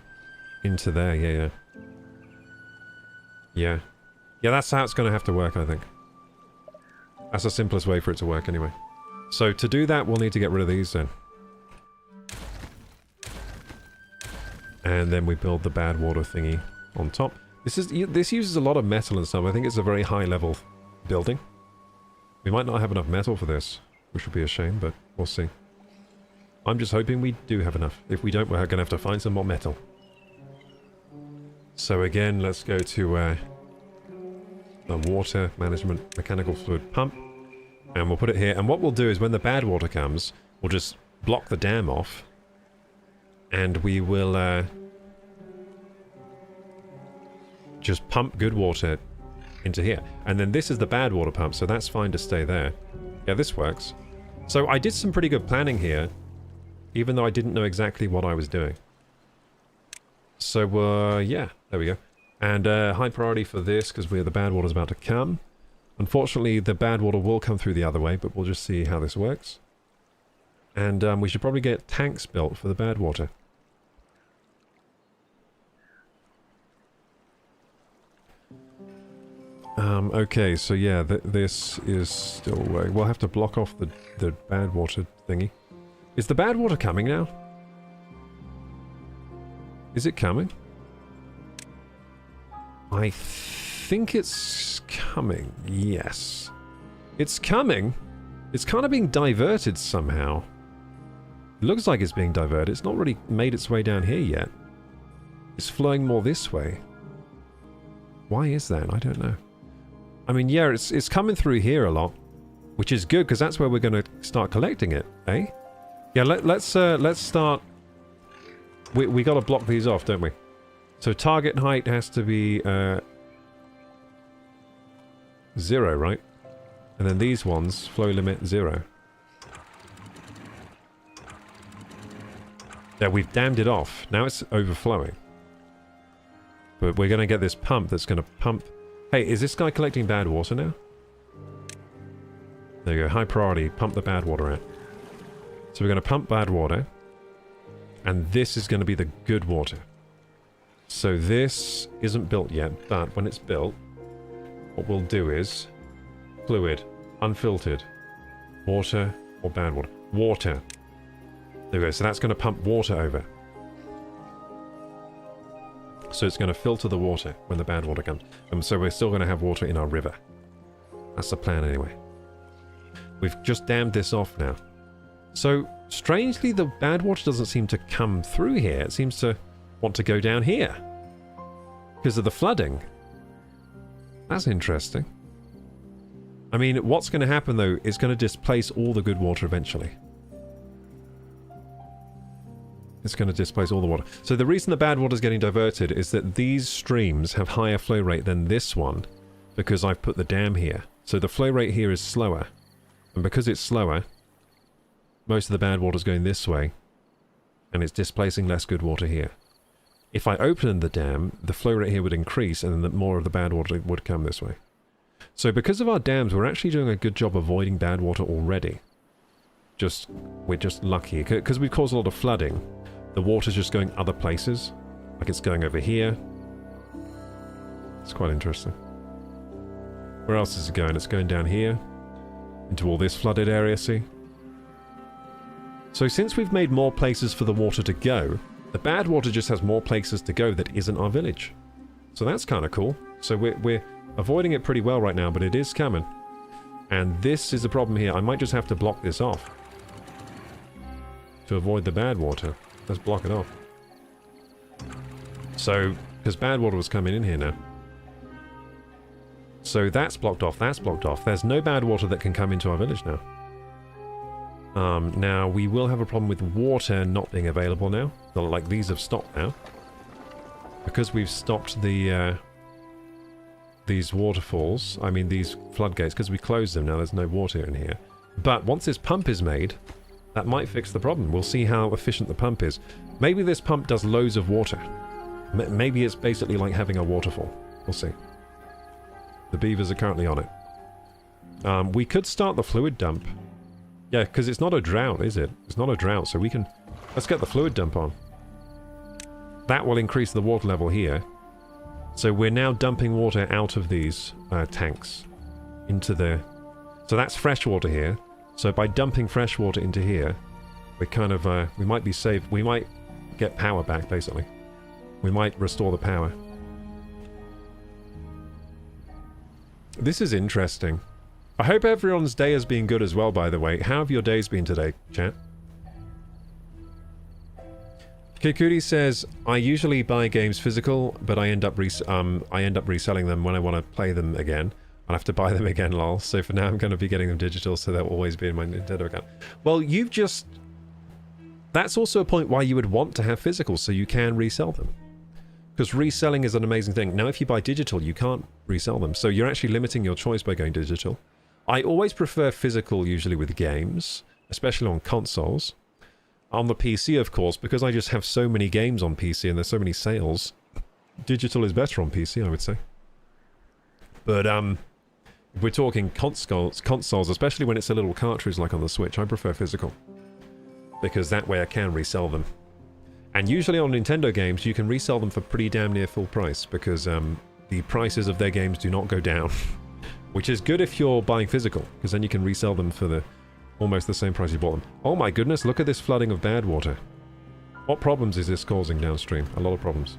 into there. Yeah. Yeah, that's how it's going to have to work, I think. That's the simplest way for it to work anyway. So to do that, we'll need to get rid of these then. And then we build the bad water thingy on top. This uses a lot of metal and stuff. I think it's a very high level building. We might not have enough metal for this, which would be a shame, but we'll see. I'm just hoping we do have enough. If we don't, we're going to have to find some more metal. So again, let's go to the water management mechanical fluid pump. And we'll put it here. And what we'll do is when the bad water comes, we'll just block the dam off. And we will just pump good water into here. And then this is the bad water pump, so that's fine to stay there. Yeah, this works. So I did some pretty good planning here, even though I didn't know exactly what I was doing. So, yeah, there we go. And high priority for this, because the bad water's about to come. Unfortunately, the bad water will come through the other way, but we'll just see how this works. And we should probably get tanks built for the bad water. Okay, so yeah, this is still working. We'll have to block off the bad water thingy. Is the bad water coming now? Is it coming? I think it's coming, yes. It's coming. It's kind of being diverted somehow. It looks like it's being diverted. It's not really made its way down here yet. It's flowing more this way. Why is that? I don't know. I mean, yeah, it's coming through here a lot, which is good because that's where we're going to start collecting it, eh? Yeah, let's start. We got to block these off, don't we? So target height has to be 0, right? And then these ones, flow limit 0. Yeah, we've dammed it off. Now it's overflowing. But we're going to get this pump that's going to pump Hey, is this guy collecting bad water now? There you go. High priority. Pump the bad water out. So we're going to pump bad water. And this is going to be the good water. So this isn't built yet, but when it's built, what we'll do is fluid, unfiltered, water or bad water. Water. There we go. So that's going to pump water over. So it's going to filter the water when the bad water comes. And so we're still going to have water in our river. That's the plan anyway. We've just dammed this off now. So, strangely, the bad water doesn't seem to come through here. It seems to want to go down here. Because of the flooding. That's interesting. I mean, what's going to happen, though, is going to displace all the good water eventually. It's going to displace all the water. So the reason the bad water is getting diverted is that these streams have higher flow rate than this one. Because I've put the dam here. So the flow rate here is slower. And because it's slower, most of the bad water is going this way, and it's displacing less good water here. If I opened the dam, the flow rate here would increase, and then more of the bad water would come this way. So because of our dams, we're actually doing a good job avoiding bad water already. We're just lucky. Because we've caused a lot of flooding, the water's just going other places. Like it's going over here. It's quite interesting. Where else is it going? It's going down here. Into all this flooded area, see? So since we've made more places for the water to go, the bad water just has more places to go that isn't our village. So that's kind of cool. So we're avoiding it pretty well right now, but it is coming. And this is the problem here. I might just have to block this off. To avoid the bad water. Let's block it off. So, because bad water was coming in here now. So that's blocked off, that's blocked off. There's no bad water that can come into our village now. Now, we will have a problem with water not being available now. Like, these have stopped now. Because we've stopped the, these waterfalls, I mean these floodgates, because we closed them now, there's no water in here. But once this pump is made, that might fix the problem. We'll see how efficient the pump is. Maybe this pump does loads of water. Maybe it's basically like having a waterfall. We'll see. The beavers are currently on it. We could start the fluid dump. Yeah, because it's not a drought, is it? It's not a drought, so we can... Let's get the fluid dump on. That will increase the water level here. So we're now dumping water out of these tanks into the... So that's fresh water here. So by dumping fresh water into here, we're kind of... we might be saved. We might get power back, basically. We might restore the power. This is interesting. I hope everyone's day has been good as well, by the way. How have your days been today, chat? Kikuti says, I usually buy games physical, but I end up reselling them when I want to play them again. I'll have to buy them again, lol. So for now, I'm going to be getting them digital, so they'll always be in my Nintendo account. Well, you've just... That's also a point why you would want to have physical, so you can resell them. Because reselling is an amazing thing. Now, if you buy digital, you can't resell them. So you're actually limiting your choice by going digital. I always prefer physical, usually with games, especially on consoles. On the PC, of course, because I just have so many games on PC and there's so many sales, digital is better on PC, I would say. But if we're talking consoles, especially when it's a little cartridge like on the Switch, I prefer physical. Because that way I can resell them. And usually on Nintendo games, you can resell them for pretty damn near full price, because the prices of their games do not go down. Which is good if you're buying physical, because then you can resell them for almost the same price you bought them. Oh my goodness, look at this flooding of bad water. What problems is this causing downstream? A lot of problems.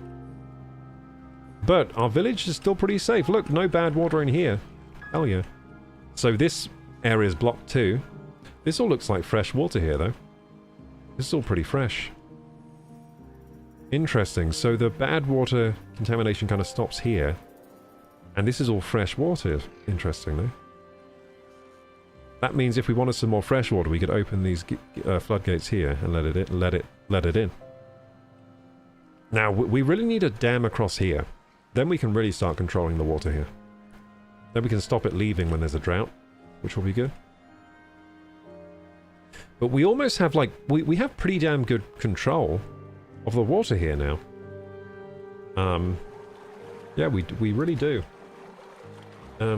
But our village is still pretty safe. Look, no bad water in here. Hell yeah. So this area is blocked too. This all looks like fresh water here, though. This is all pretty fresh. Interesting. So the bad water contamination kind of stops here. And this is all fresh water, interestingly. That means if we wanted some more fresh water, we could open these floodgates here and let it in. Now, we really need a dam across here. Then we can really start controlling the water here. Then we can stop it leaving when there's a drought, which will be good. But we almost have, like, we have pretty damn good control of the water here now. Yeah, we really do.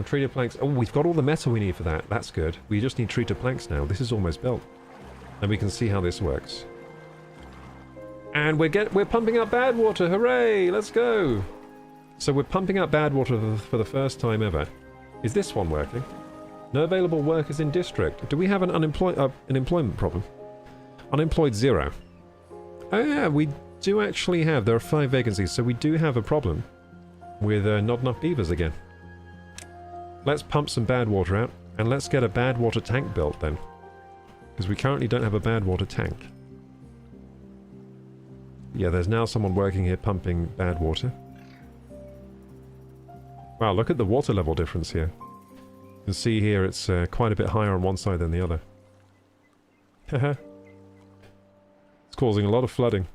Treated planks. Oh, we've got all the metal we need for that. That's good. We just need treated planks now. This is almost built. And we can see how this works. And we're pumping out bad water. Hooray! Let's go! So we're pumping out bad water for the first time ever. Is this one working? No available workers in district. Do we have an employment problem? Unemployed 0. Oh yeah, we do actually have. There are 5 vacancies, so we do have a problem with not enough beavers again. Let's pump some bad water out, and let's get a bad water tank built then. Because we currently don't have a bad water tank. Yeah, there's now someone working here pumping bad water. Wow, look at the water level difference here. You can see here it's quite a bit higher on one side than the other. Haha. It's causing a lot of flooding.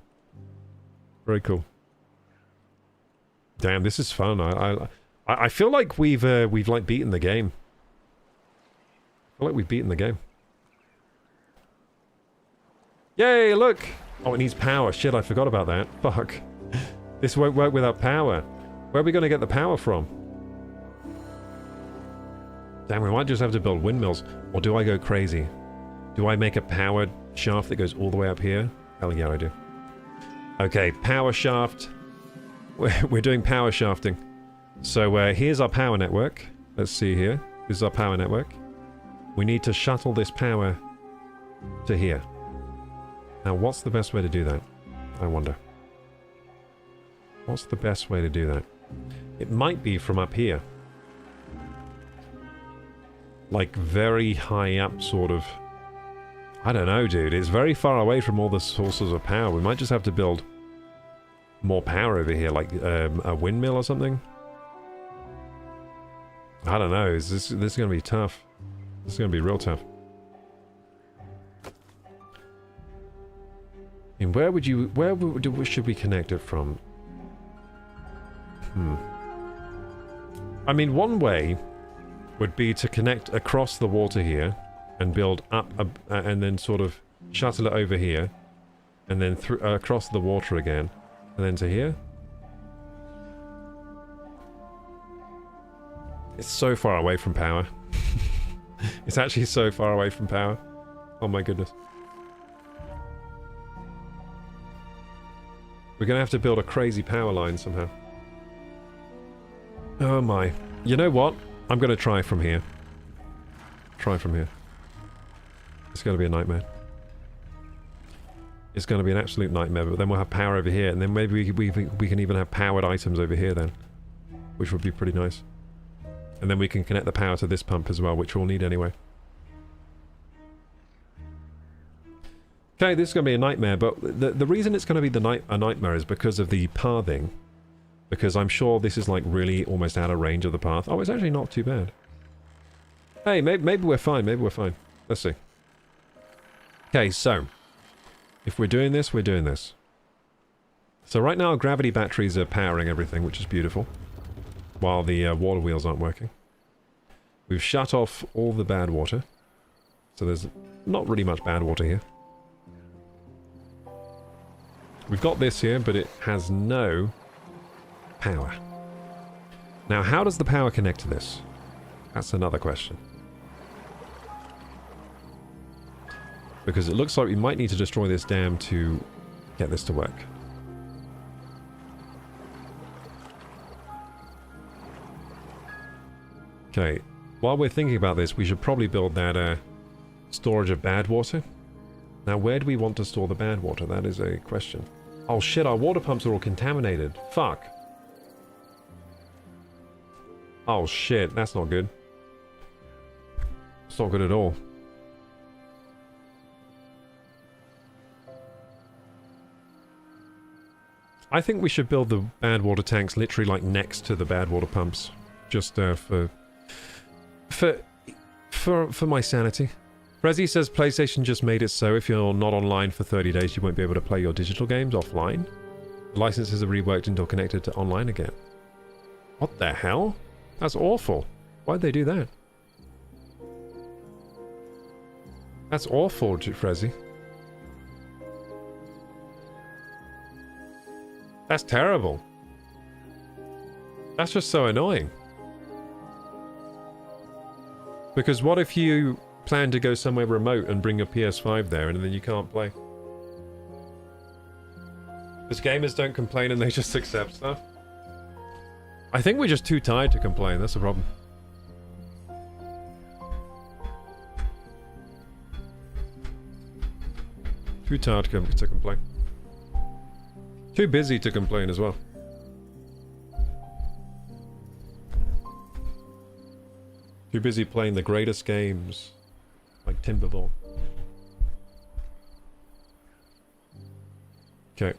Very cool. Damn, this is fun. I feel like we've like beaten the game. I feel like we've beaten the game. Yay, look! Oh, it needs power. Shit, I forgot about that. Fuck. This won't work without power. Where are we going to get the power from? Damn, we might just have to build windmills. Or do I go crazy? Do I make a powered shaft that goes all the way up here? Hell yeah, I do. Okay, power shaft. We're doing power shafting. So here's our power network. Let's see here. This is our power network. We need to shuttle this power to here. Now, what's the best way to do that? I wonder. What's the best way to do that? It might be from up here. Like, very high up, sort of. I don't know, dude. It's very far away from all the sources of power. We might just have to build more power over here, like a windmill or something. I don't know. This is going to be tough. This is going to be real tough. And where should we connect it from? I mean, one way would be to connect across the water here and build up and then sort of shuttle it over here and then across the water again and then to here. It's so far away from power. It's actually so far away from power. Oh my goodness. We're going to have to build a crazy power line somehow. Oh my. You know what? I'm going to try from here. Try from here. It's going to be a nightmare. It's going to be an absolute nightmare, but then we'll have power over here, and then maybe we can even have powered items over here then. Which would be pretty nice. And then we can connect the power to this pump as well, which we'll need anyway. Okay, this is going to be a nightmare, but the reason it's going to be a nightmare is because of the pathing. Because I'm sure this is like really almost out of range of the path. Oh, it's actually not too bad. Hey, maybe we're fine, maybe we're fine. Let's see. Okay, so if we're doing this, we're doing this. So right now gravity batteries are powering everything, which is beautiful. While the water wheels aren't working. We've shut off all the bad water. So there's not really much bad water here. We've got this here, but it has no power. Now, how does the power connect to this? That's another question. Because it looks like we might need to destroy this dam to get this to work. Okay, while we're thinking about this, we should probably build that storage of bad water. Now, where do we want to store the bad water? That is a question. Oh shit, our water pumps are all contaminated. Fuck. Oh shit, that's not good. It's not good at all. I think we should build the bad water tanks literally like next to the bad water pumps. Just for my sanity. Resi says PlayStation just made it so if you're not online for 30 days you won't be able to play your digital games offline. The licenses are reworked until connected to online again. What the hell? That's awful. Why'd they do that? That's awful, Resi. That's terrible. That's just so annoying. Because what if you plan to go somewhere remote and bring your PS5 there and then you can't play? Because gamers don't complain and they just accept stuff. I think we're just too tired to complain, that's the problem. Too tired to complain. Too busy to complain as well. Too busy playing the greatest games, like Timberborn. Okay.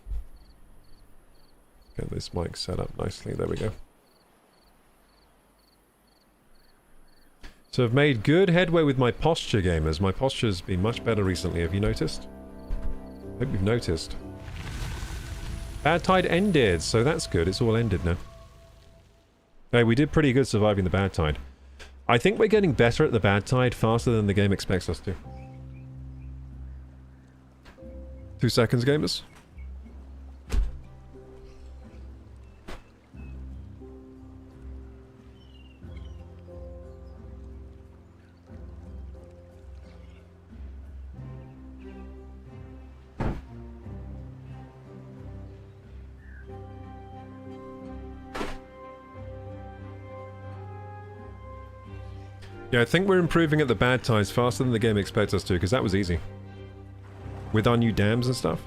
Get this mic set up nicely, there we go. So I've made good headway with my posture, gamers. My posture's been much better recently, have you noticed? Hope you've noticed. Bad tide ended, so that's good. It's all ended now. Hey, we did pretty good surviving the bad tide. I think we're getting better at the bad tide faster than the game expects us to. 2 seconds, gamers. Yeah, I think we're improving at the bad tides faster than the game expects us to, because that was easy. With our new dams and stuff.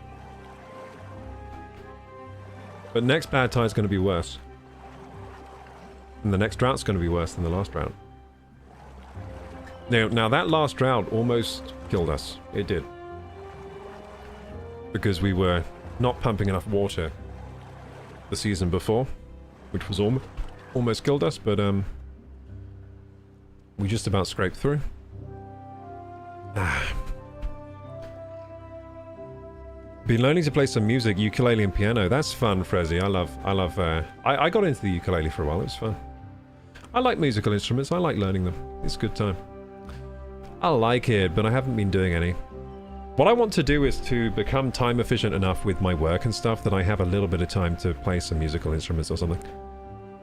But next bad tide's going to be worse. And the next drought's going to be worse than the last drought. Now that last drought almost killed us. It did. Because we were not pumping enough water the season before, which was almost killed us, but we just about scraped through. Been learning to play some music, ukulele and piano. That's fun, Frezzy. I got into the ukulele for a while. It was fun. I like musical instruments. I like learning them. It's a good time. I like it, but I haven't been doing any. What I want to do is to become time efficient enough with my work and stuff that I have a little bit of time to play some musical instruments or something.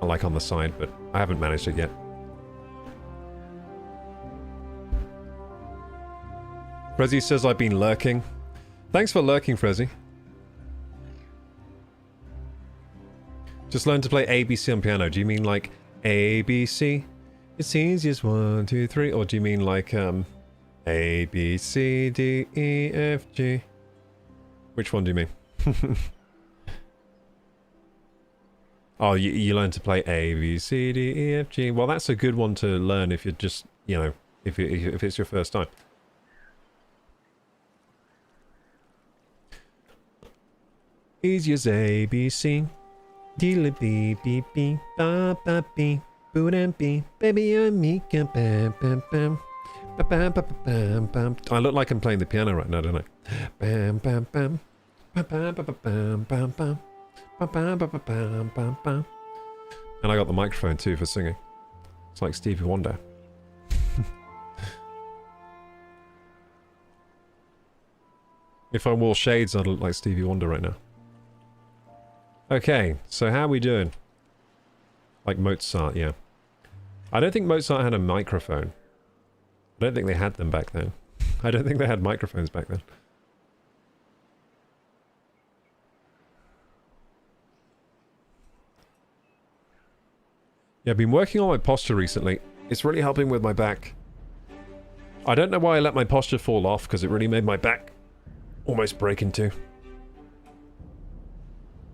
I like on the side, but I haven't managed it yet. Frezzy says I've been lurking. Thanks for lurking, Frezzy. Just learn to play ABC on piano. Do you mean like ABC? It's easiest 1, 2, 3. Or do you mean like A, B, C, D, E, F, G? Which one do you mean? Oh, you learn to play A, B, C, D, E, F, G. Well, that's a good one to learn if you're just, you know, if it's your first time. Easy as A, B, C. Deal B, B, B, ba, ba, B, boot and B, baby, I'm me, bam, bam, bam, bam, bam, bam, bam. I look like I'm playing the piano right now, don't I? Bam, bam, bam, bam, bam, bam, bam, bam, bam, bam, bam, bam, bam, bam. And I got the microphone too for singing. It's like Stevie Wonder. If I wore shades, I'd look like Stevie Wonder right now. Okay, so how are we doing? Like Mozart, yeah. I don't think Mozart had a microphone. I don't think they had them back then. I don't think they had microphones back then. Yeah, I've been working on my posture recently. It's really helping with my back. I don't know why I let my posture fall off, because it really made my back almost break in two.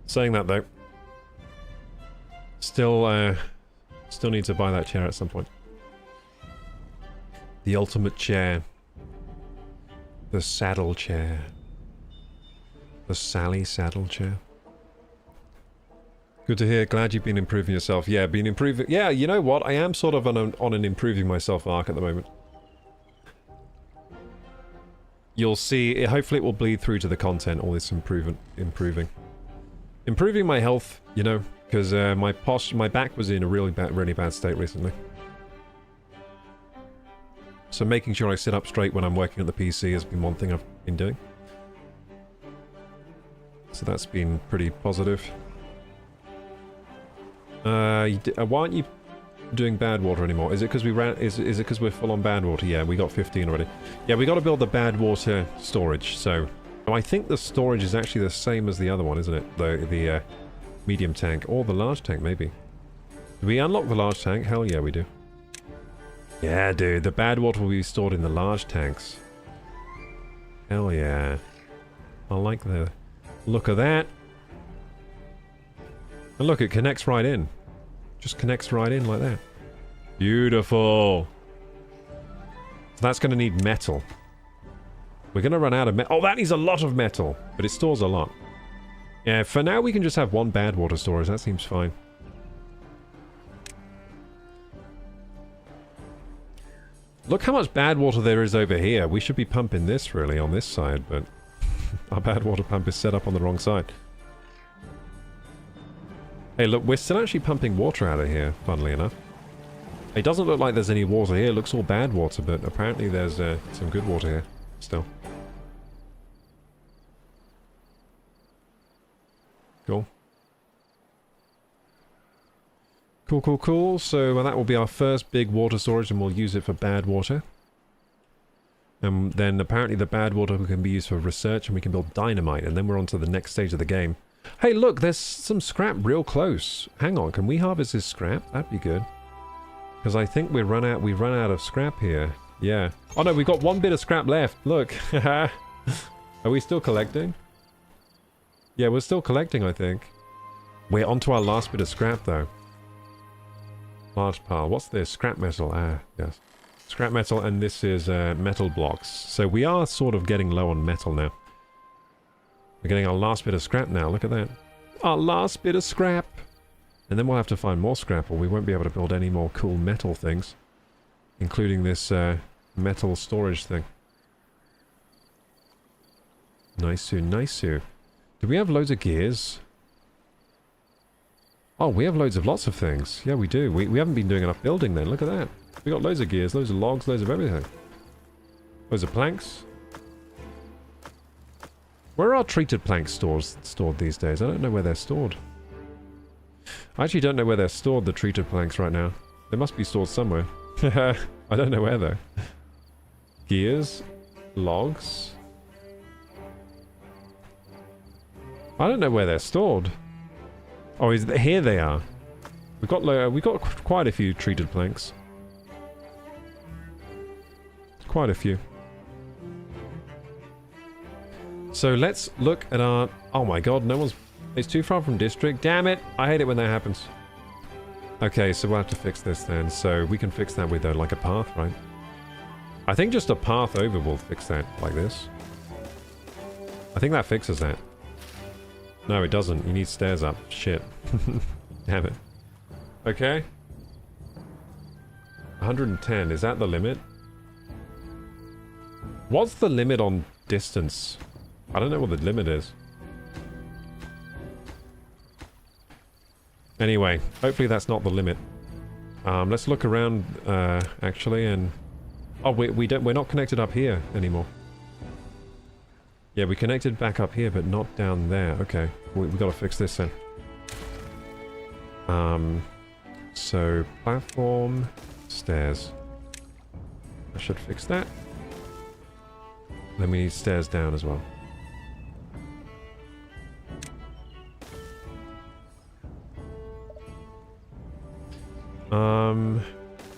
Saying that though, still need to buy that chair at some point. The ultimate chair. The saddle chair. The Sally saddle chair. Good to hear. Glad you've been improving yourself. Yeah, been improving. Yeah, you know what? I am sort of on an improving myself arc at the moment. You'll see. Hopefully it will bleed through to the content, all this improving. Improving my health, you know, because my back was in a really bad state recently. So making sure I sit up straight when I'm working at the PC has been one thing I've been doing. So that's been pretty positive. Why aren't you doing bad water anymore? Is it because we ran? Is it because we're full on bad water? Yeah, we got 15 already. Yeah, we got to build the bad water storage. So, oh, I think the storage is actually the same as the other one, isn't it? The medium tank or the large tank, maybe. Do we unlock the large tank? Hell yeah, we do. Yeah, dude, the bad water will be stored in the large tanks. Hell yeah. I like the look of that. And look, it connects right in. Just connects right in like that. Beautiful. So that's going to need metal. We're going to run out of metal. Oh, that needs a lot of metal. But it stores a lot. Yeah, for now we can just have one bad water storage. That seems fine. Look how much bad water there is over here. We should be pumping this really on this side, but our bad water pump is set up on the wrong side. Hey, look, we're still actually pumping water out of here, funnily enough. It doesn't look like there's any water here. It looks all bad water, but apparently there's some good water here still. Cool. Cool, cool, cool. So that will be our first big water storage, and we'll use it for bad water. And then apparently the bad water can be used for research, and we can build dynamite, and then we're on to the next stage of the game. Hey, look, there's some scrap real close. Hang on, can we harvest this scrap? That'd be good. Because I think we run out of scrap here. Yeah. Oh no, we've got one bit of scrap left. Look. Are we still collecting? Yeah, we're still collecting, I think. We're onto our last bit of scrap, though. Large pile. What's this? Scrap metal. Ah, yes. Scrap metal, and this is metal blocks. So we are sort of getting low on metal now. We're getting our last bit of scrap now. Look at that. Our last bit of scrap. And then we'll have to find more scrap, or we won't be able to build any more cool metal things. Including this metal storage thing. Nice-oo, nice-oo. Do we have loads of gears? Oh, we have loads of lots of things. Yeah, we do. We haven't been doing enough building then. Look at that. We got loads of gears, loads of logs, loads of everything. Loads of planks. Where are treated planks stored these days? I don't know where they're stored. I actually don't know where they're stored, the treated planks, right now. They must be stored somewhere. I don't know where, though. Gears. Logs. I don't know where they're stored. Oh, here they are. We've got quite a few treated planks. Quite a few. So let's look at our... Oh my god, no one's... It's too far from district. Damn it! I hate it when that happens. Okay, so we'll have to fix this then. So we can fix that with like a path, right? I think just a path over will fix that, like this. I think that fixes that. No, it doesn't. You need stairs up. Shit. Damn it. Okay. 110. Is that the limit? What's the limit on distance? I don't know what the limit is. Anyway, hopefully that's not the limit. Let's look around, actually, and... Oh, we're not connected up here anymore. Yeah, we connected back up here, but not down there. Okay, we've got to fix this then. So, platform, stairs. I should fix that. Then we need stairs down as well.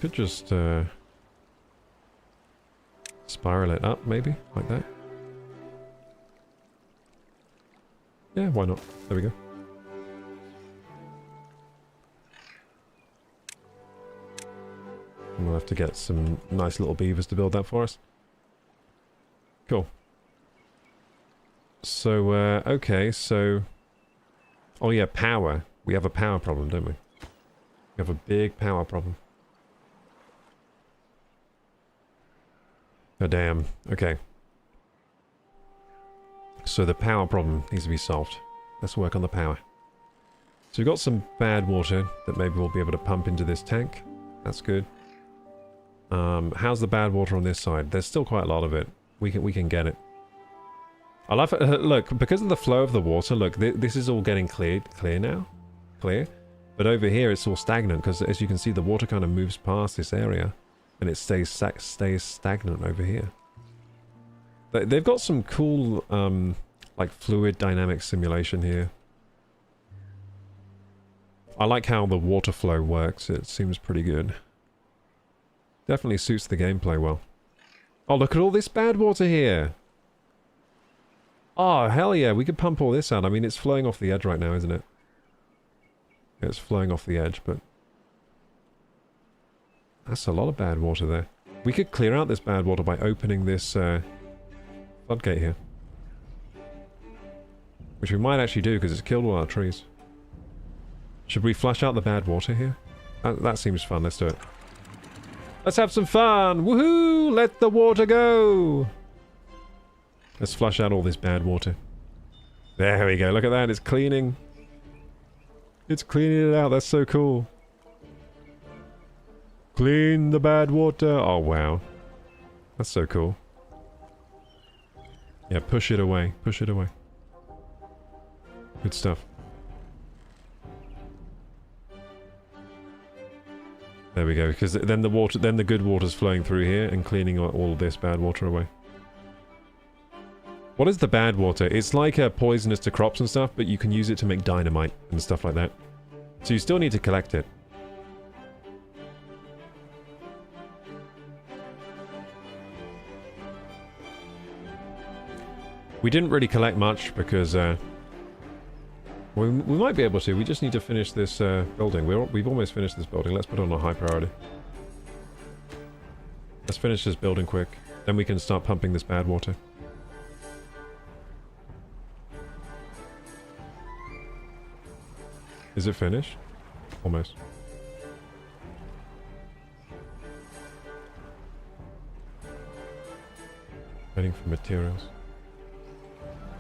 Could just, spiral it up, maybe, like that. Yeah, why not? There we go. And we'll have to get some nice little beavers to build that for us. Cool. So, okay, so... Oh yeah, power. We have a power problem, don't we? We have a big power problem. Oh damn, okay. So the power problem needs to be solved. Let's work on the power. So we've got some bad water that maybe we'll be able to pump into this tank. That's good. How's the bad water on this side? There's still quite a lot of it. We can get it. I love it. Look, because of the flow of the water, look, this is all getting clear now. Clear. But over here it's all stagnant because as you can see the water kind of moves past this area and it stays stagnant over here. They've got some cool like fluid dynamic simulation here. I like how the water flow works. It seems pretty good. Definitely suits the gameplay well. Oh, look at all this bad water here. Oh, hell yeah. We could pump all this out. I mean, it's flowing off the edge right now, isn't it? Yeah, it's flowing off the edge, but... That's a lot of bad water there. We could clear out this bad water by opening this floodgate here. Which we might actually do, because it's killed all our trees. Should we flush out the bad water here? That seems fun. Let's do it. Let's have some fun! Woohoo! Let the water go! Let's flush out all this bad water. There we go. Look at that. It's cleaning. It's cleaning it out. That's so cool. Clean the bad water. Oh, wow. That's so cool. Yeah, push it away. Push it away. Good stuff. There we go, because then the good water's flowing through here and cleaning all this bad water away. What is the bad water? It's like poisonous to crops and stuff, but you can use it to make dynamite and stuff like that. So you still need to collect it. We didn't really collect much because we might be able to. We just need to finish this building. We've almost finished this building. Let's put it on a high priority. Let's finish this building quick. Then we can start pumping this bad water. Is it finished? Almost. Waiting for materials.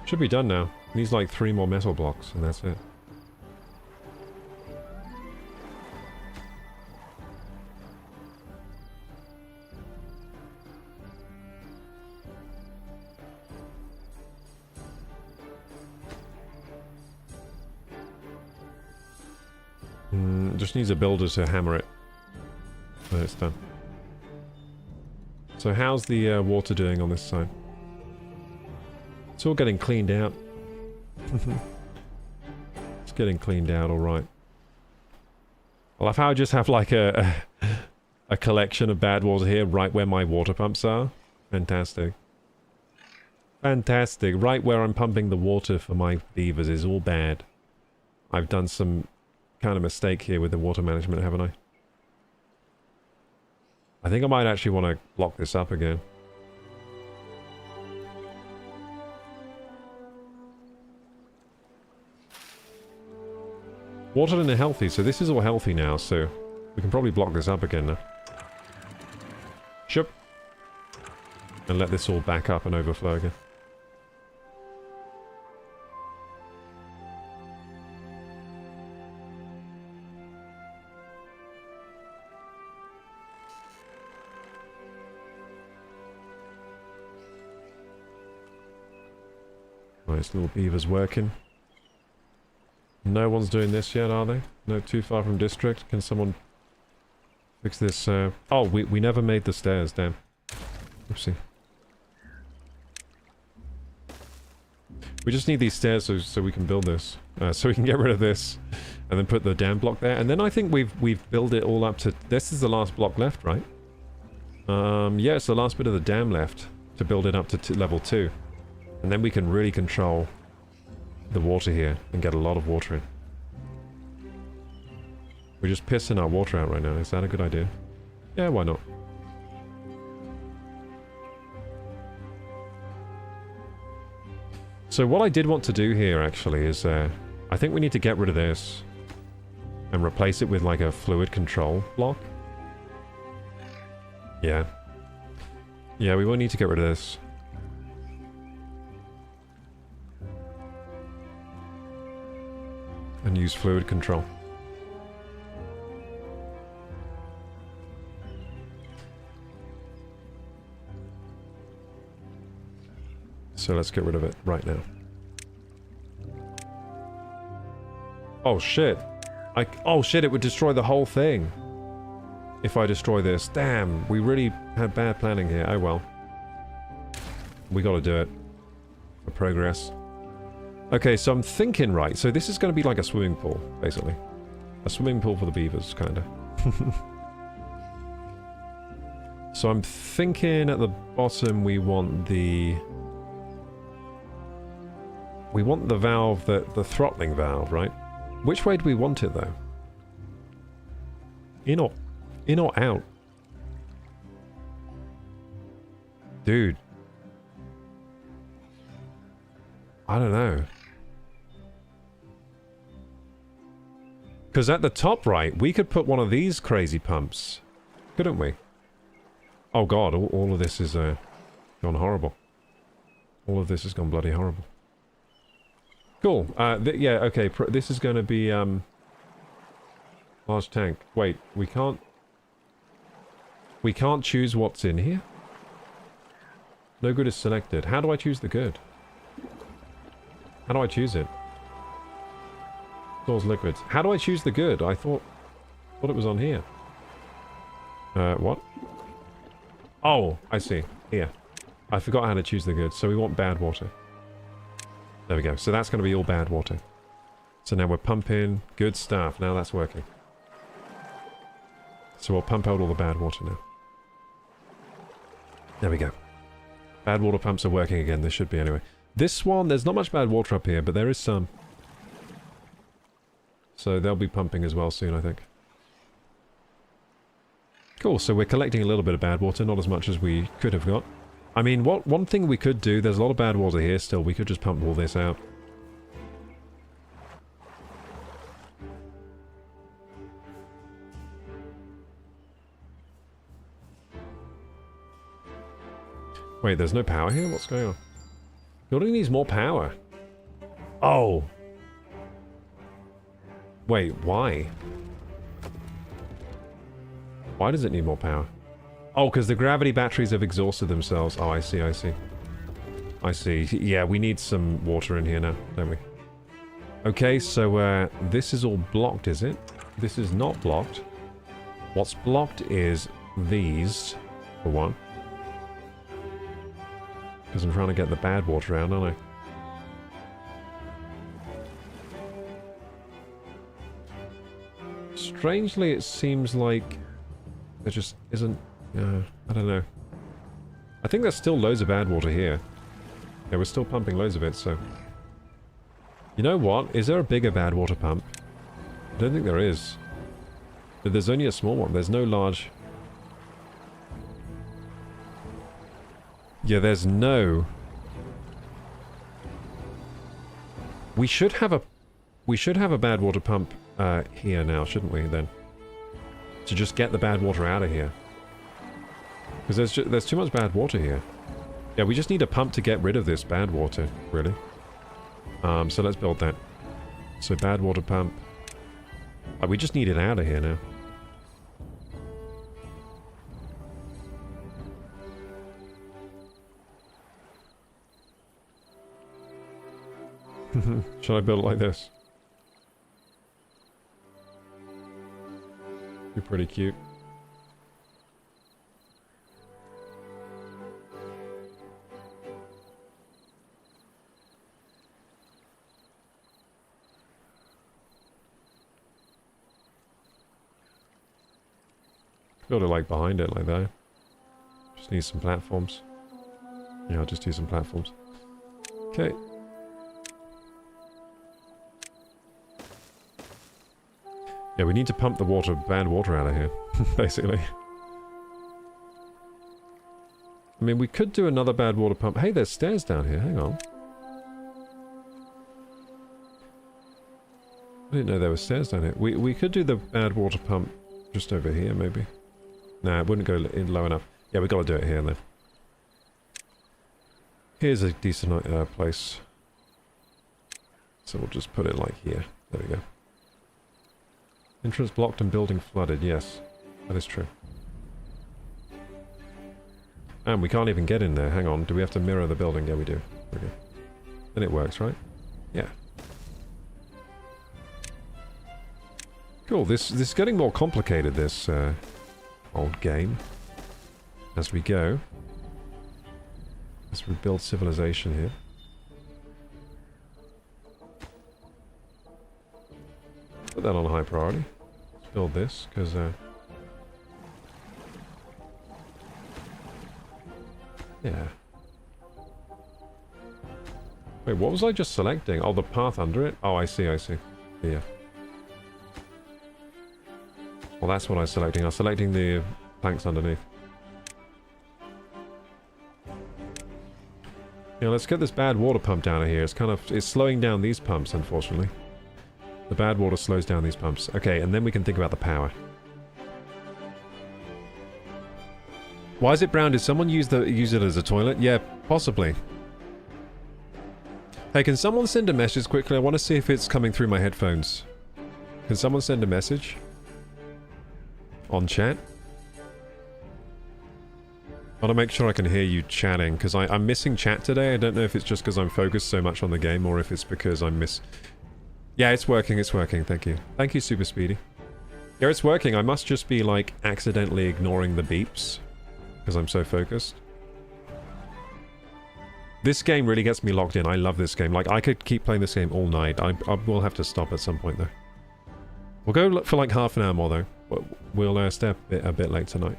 Should be done now. Needs like 3 more metal blocks, and that's it. Just needs a builder to hammer it. And it's done. So how's the water doing on this side? It's all getting cleaned out. It's getting cleaned out, alright. I love how I just have like a collection of bad water here right where my water pumps are. Fantastic. Fantastic. Right where I'm pumping the water for my beavers is all bad. I've done some kind of mistake here with the water management, haven't I? I think I might actually want to block this up again. Watered and healthy, so this is all healthy now, so we can probably block this up again now. Shup. And let this all back up and overflow again. Nice little beavers working. No one's doing this yet, are they? No, too far from district. Can someone fix this? Oh, we never made the stairs, damn. Oopsie. We just need these stairs so we can build this. So we can get rid of this and then put the dam block there. And then I think we've built it all up to... This is the last block left, right? Yeah, it's the last bit of the dam left to build it up to level 2. And then we can really control the water here and get a lot of water in. We're just pissing our water out right now. Is that a good idea? Yeah, why not? So what I did want to do here actually is I think we need to get rid of this and replace it with like a fluid control block. Yeah. Yeah, we will need to get rid of this. And use fluid control. So let's get rid of it right now. Oh shit. Oh shit, it would destroy the whole thing. If I destroy this. Damn, we really had bad planning here. Oh well. We gotta do it. For progress. Okay, so I'm thinking, right, so this is gonna be like a swimming pool, basically. A swimming pool for the beavers, kinda. So I'm thinking at the bottom we want the... We want the valve, the throttling valve, right? Which way do we want it, though? In or out? Dude. I don't know. Because at the top right, we could put one of these crazy pumps. Couldn't we? Oh god, all of this is gone horrible. All of this has gone bloody horrible. Cool. Yeah, okay. This is going to be large tank. Wait, we can't choose what's in here? No good is selected. How do I choose the good? How do I choose it? Stores liquids. How do I choose the good? I thought it was on here. What? Oh, I see. Here. I forgot how to choose the good. So we want bad water. There we go. So that's going to be all bad water. So now we're pumping good stuff. Now that's working. So we'll pump out all the bad water now. There we go. Bad water pumps are working again. They should be anyway. This one, there's not much bad water up here, but there is some. So they'll be pumping as well soon, I think. Cool, so we're collecting a little bit of bad water, not as much as we could have got. I mean, one thing we could do, there's a lot of bad water here still, we could just pump all this out. Wait, there's no power here? What's going on? Building needs more power. Oh. Wait, why? Why does it need more power? Oh, because the gravity batteries have exhausted themselves. Oh, I see, I see. I see. Yeah, we need some water in here now, don't we? Okay, so this is all blocked, is it? This is not blocked. What's blocked is these, for one. Because I'm trying to get the bad water out, aren't I? Strangely, it seems like there just isn't... I don't know. I think there's still loads of bad water here. Yeah, we're still pumping loads of it, so... You know what? Is there a bigger bad water pump? I don't think there is. But there's only a small one. There's no large... Yeah, there's no... We should have a bad water pump here now, shouldn't we, then? To just get the bad water out of here. Because there's too much bad water here. Yeah, we just need a pump to get rid of this bad water, really. So let's build that. So bad water pump. We just need it out of here now. Should I build it like this? Be pretty cute. Build it like behind it, like that. Just need some platforms. Yeah, I'll just do some platforms. Okay. Yeah, we need to pump the water, bad water out of here, basically. I mean, we could do another bad water pump. Hey, there's stairs down here. Hang on. I didn't know there were stairs down here. We could do the bad water pump just over here, maybe. Nah, it wouldn't go in low enough. Yeah, we gotta do it here, then. Here's a decent place. So we'll just put it like here. There we go. Entrance blocked and building flooded. Yes, that is true. And we can't even get in there. Hang on. Do we have to mirror the building? Yeah, we do. Okay. Then it works, right? Yeah. Cool, this is getting more complicated, this old game. As we go. Let's rebuild civilization here. Put that on high priority. Let's build this, because... yeah. Wait, what was I just selecting? Oh, the path under it? Oh, I see, I see. Yeah. Well, that's what I was selecting. I was selecting the planks underneath. Yeah, let's get this bad water pump down here. It's slowing down these pumps, unfortunately. The bad water slows down these pumps. Okay, and then we can think about the power. Why is it brown? Did someone use it as a toilet? Yeah, possibly. Hey, can someone send a message quickly? I want to see if it's coming through my headphones. Can someone send a message? On chat? I want to make sure I can hear you chatting, because I'm missing chat today. I don't know if it's just because I'm focused so much on the game, or if it's because I miss... Yeah, it's working, thank you. Thank you, Super Speedy. Yeah, it's working. I must just be, like, accidentally ignoring the beeps, because I'm so focused. This game really gets me locked in. I love this game. Like, I could keep playing this game all night. I will have to stop at some point, though. We'll go for, like, half an hour more, though. We'll stay a bit late tonight.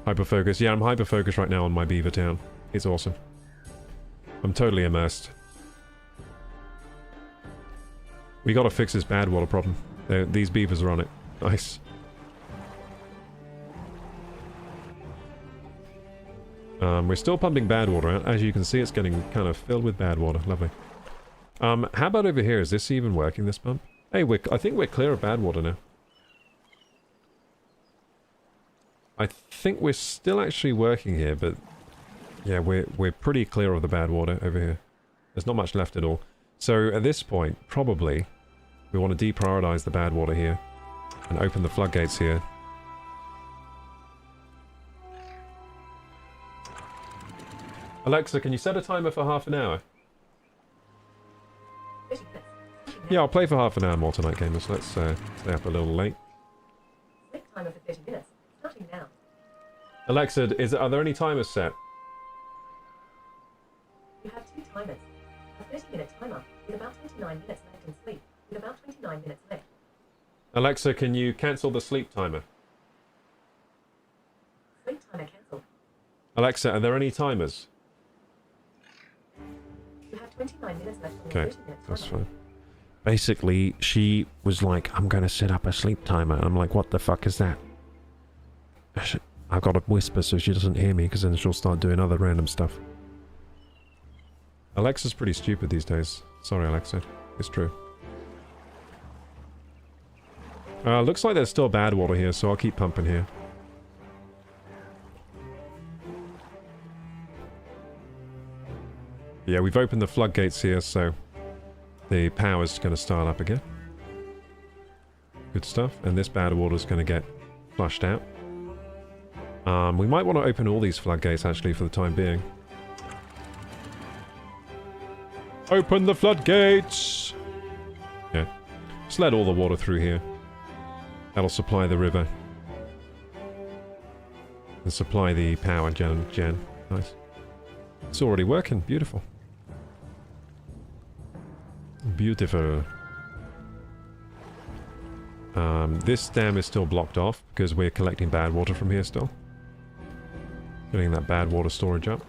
Hyper-focus. Yeah, I'm hyper-focused right now on my beaver town. It's awesome. I'm totally immersed. We gotta fix this bad water problem. These beavers are on it. Nice. We're still pumping bad water out. As you can see, it's getting kind of filled with bad water. Lovely. How about over here? Is this even working, this pump? Hey, I think we're clear of bad water now. I think we're still actually working here, but... yeah, we're pretty clear of the bad water over here. There's not much left at all. So, at this point, probably, we want to deprioritize the bad water here. And open the floodgates here. Alexa, can you set a timer for half an hour? Yeah, I'll play for half an hour more tonight, gamers. Let's stay up a little late. Set timer for 30 minutes. Starting now. Alexa, are there any timers set? You have 2 timers. A 30-minute timer with about 29 minutes left in sleep, with about 29 minutes left. Alexa, can you cancel the sleep timer? Sleep timer cancelled. Alexa, are there any timers? You have 29 minutes left on Okay, your 30-minute timer. that's fine. Basically, she was like, I'm going to set up a sleep timer. And I'm like, what the fuck is that? I've got to whisper so she doesn't hear me, because then she'll start doing other random stuff. Alexa's pretty stupid these days. Sorry, Alexa. It's true. Looks like there's still bad water here, so I'll keep pumping here. Yeah, we've opened the floodgates here, so the power's going to start up again. Good stuff. And this bad water's going to get flushed out. We might want to open all these floodgates, actually, for the time being. Open the floodgates! Yeah. Just let all the water through here. That'll supply the river. And supply the power gen. Nice. It's already working. Beautiful. Beautiful. This dam is still blocked off because we're collecting bad water from here still. Getting that bad water storage up.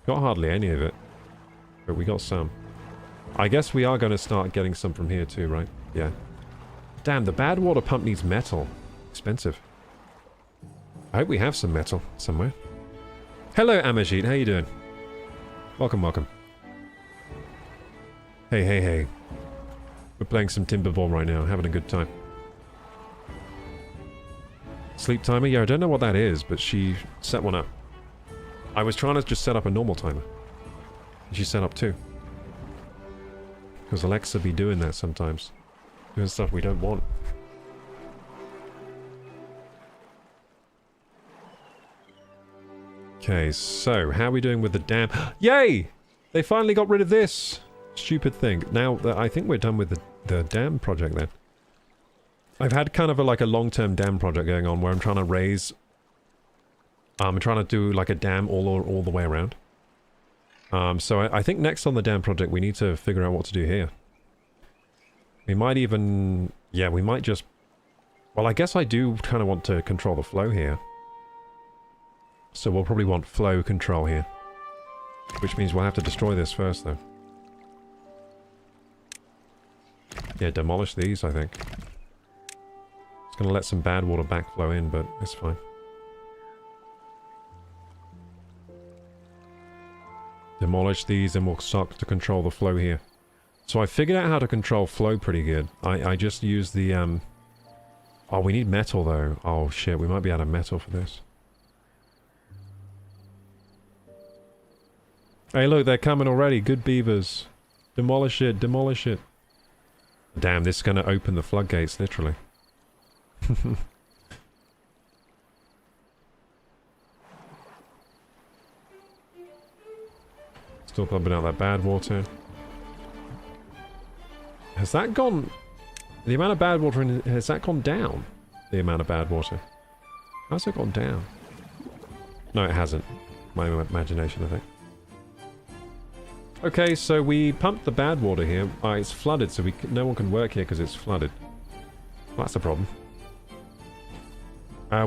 Got hardly any of it. But we got some. I guess we are going to start getting some from here too, right? Yeah. Damn, the bad water pump needs metal. Expensive. I hope we have some metal somewhere. Hello, Amajit. How you doing? Welcome, welcome. Hey, hey, hey. We're playing some Timberborn right now. Having a good time. Sleep timer? Yeah, I don't know what that is, but she set one up. I was trying to just set up a normal timer. And she set up 2. Because Alexa be doing that sometimes. Doing stuff we don't want. Okay, so how are we doing with the dam? Yay! They finally got rid of this stupid thing. Now, I think we're done with the dam project then. I've had kind of like a long-term dam project going on where I'm trying to raise... I'm trying to do like a dam all the way around. So I think next on the dam project we need to figure out what to do here. We might even... Yeah, we might just... Well, I guess I do kind of want to control the flow here. So we'll probably want flow control here. Which means we'll have to destroy this first, though. Yeah, demolish these, I think. It's going to let some bad water backflow in, but it's fine. Demolish these and we'll start to control the flow here. So I figured out how to control flow pretty good. I just used the... Oh, we need metal, though. Oh, shit, we might be out of metal for this. Hey, look, they're coming already. Good beavers. Demolish it, demolish it. Damn, this is going to open the floodgates, literally. Still pumping out that bad water. Has that gone... The amount of bad water in... Has that gone down? The amount of bad water. How's it gone down? No, it hasn't. My imagination, I think. Okay, so we pumped the bad water here. It's flooded, so no one can work here because it's flooded. Well, that's a problem.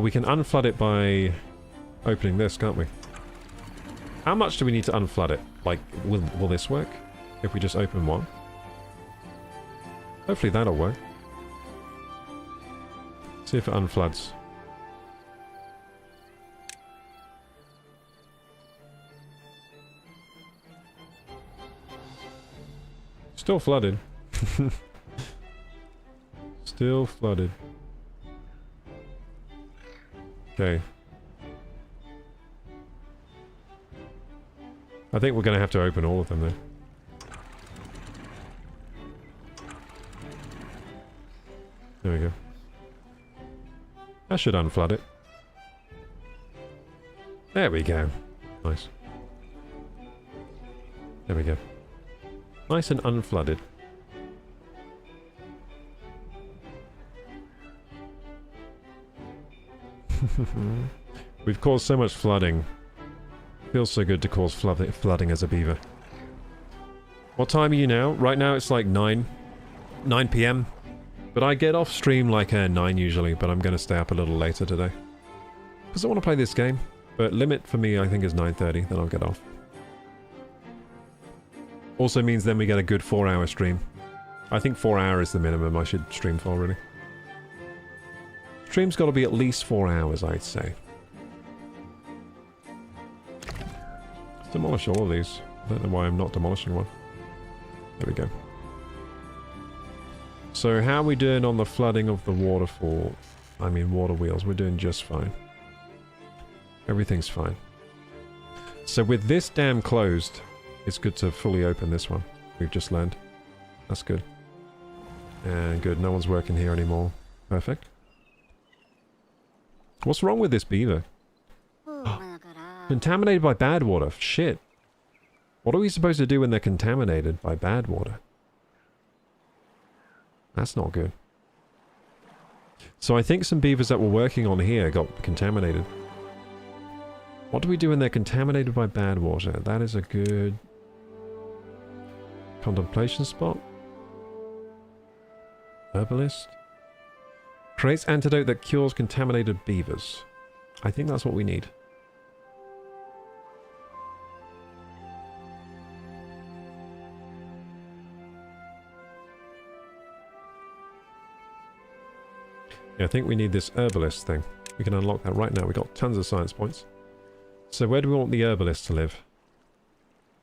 We can unflood it by opening this, can't we? How much do we need to unflood it? Like, will this work? If we just open one? Hopefully that'll work. See if it unfloods. Still flooded. Still flooded. Okay. I think we're going to have to open all of them then. There we go. That should unflood it. There we go. Nice. There we go. Nice and unflooded. We've caused so much flooding. Feels so good to cause flooding as a beaver. What time are you now? Right now it's like 9 PM. But I get off stream like 9 usually, but I'm going to stay up a little later today. Because I want to play this game. But limit for me I think is 9:30, then I'll get off. Also means then we get a good 4-hour stream. I think 4 hours is the minimum I should stream for, really. Stream's got to be at least 4 hours, I'd say. Let's demolish all of these. I don't know why I'm not demolishing one. There we go. So how are we doing on the flooding of the waterfall? I mean water wheels. We're doing just fine. Everything's fine. So with this dam closed... It's good to fully open this one. We've just learned. That's good. And good, no one's working here anymore. Perfect. What's wrong with this beaver? Contaminated by bad water. Shit. What are we supposed to do when they're contaminated by bad water? That's not good. So I think some beavers that were working on here got contaminated. What do we do when they're contaminated by bad water? That is a good... Contemplation spot? Herbalist? Creates antidote that cures contaminated beavers. I think that's what we need. Yeah, I think we need this herbalist thing. We can unlock that right now. We've got tons of science points. So where do we want the herbalist to live?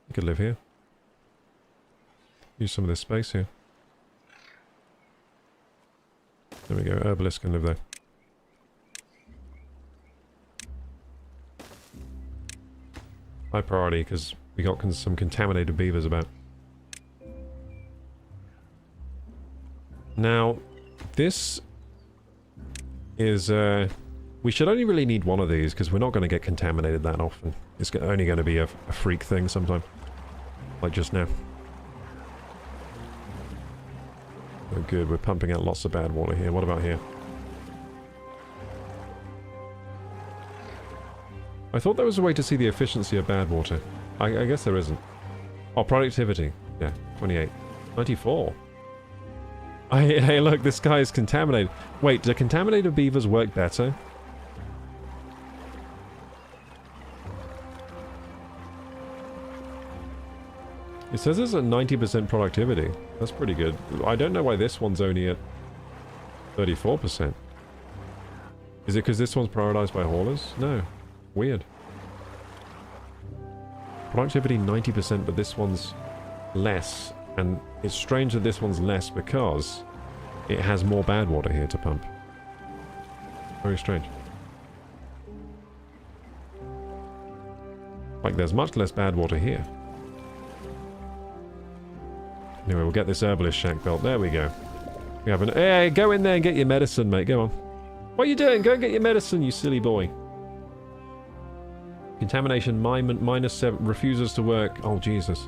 He could live here. Use some of this space here. There we go, herbalist can live there. High priority because we got some contaminated beavers about. Now, this is... we should only really need one of these because we're not going to get contaminated that often. It's only going to be a freak thing sometime. Like just now. Oh good, we're pumping out lots of bad water here. What about here? I thought there was a way to see the efficiency of bad water. I guess there isn't. Oh, productivity. Yeah, 28. 94. Hey, look, this guy is contaminated. Wait, do contaminated beavers work better? It says it's at 90% productivity. That's pretty good. I don't know why this one's only at 34%. Is it because this one's prioritized by haulers? No. Weird. Productivity 90%, but this one's less. And it's strange that this one's less because it has more bad water here to pump. Very strange. Like, there's much less bad water here. Anyway, we'll get this herbalist shack built. There we go. We have an... Hey, go in there and get your medicine, mate. Go on. What are you doing? Go and get your medicine, you silly boy. Contamination -7 refuses to work. Oh, Jesus.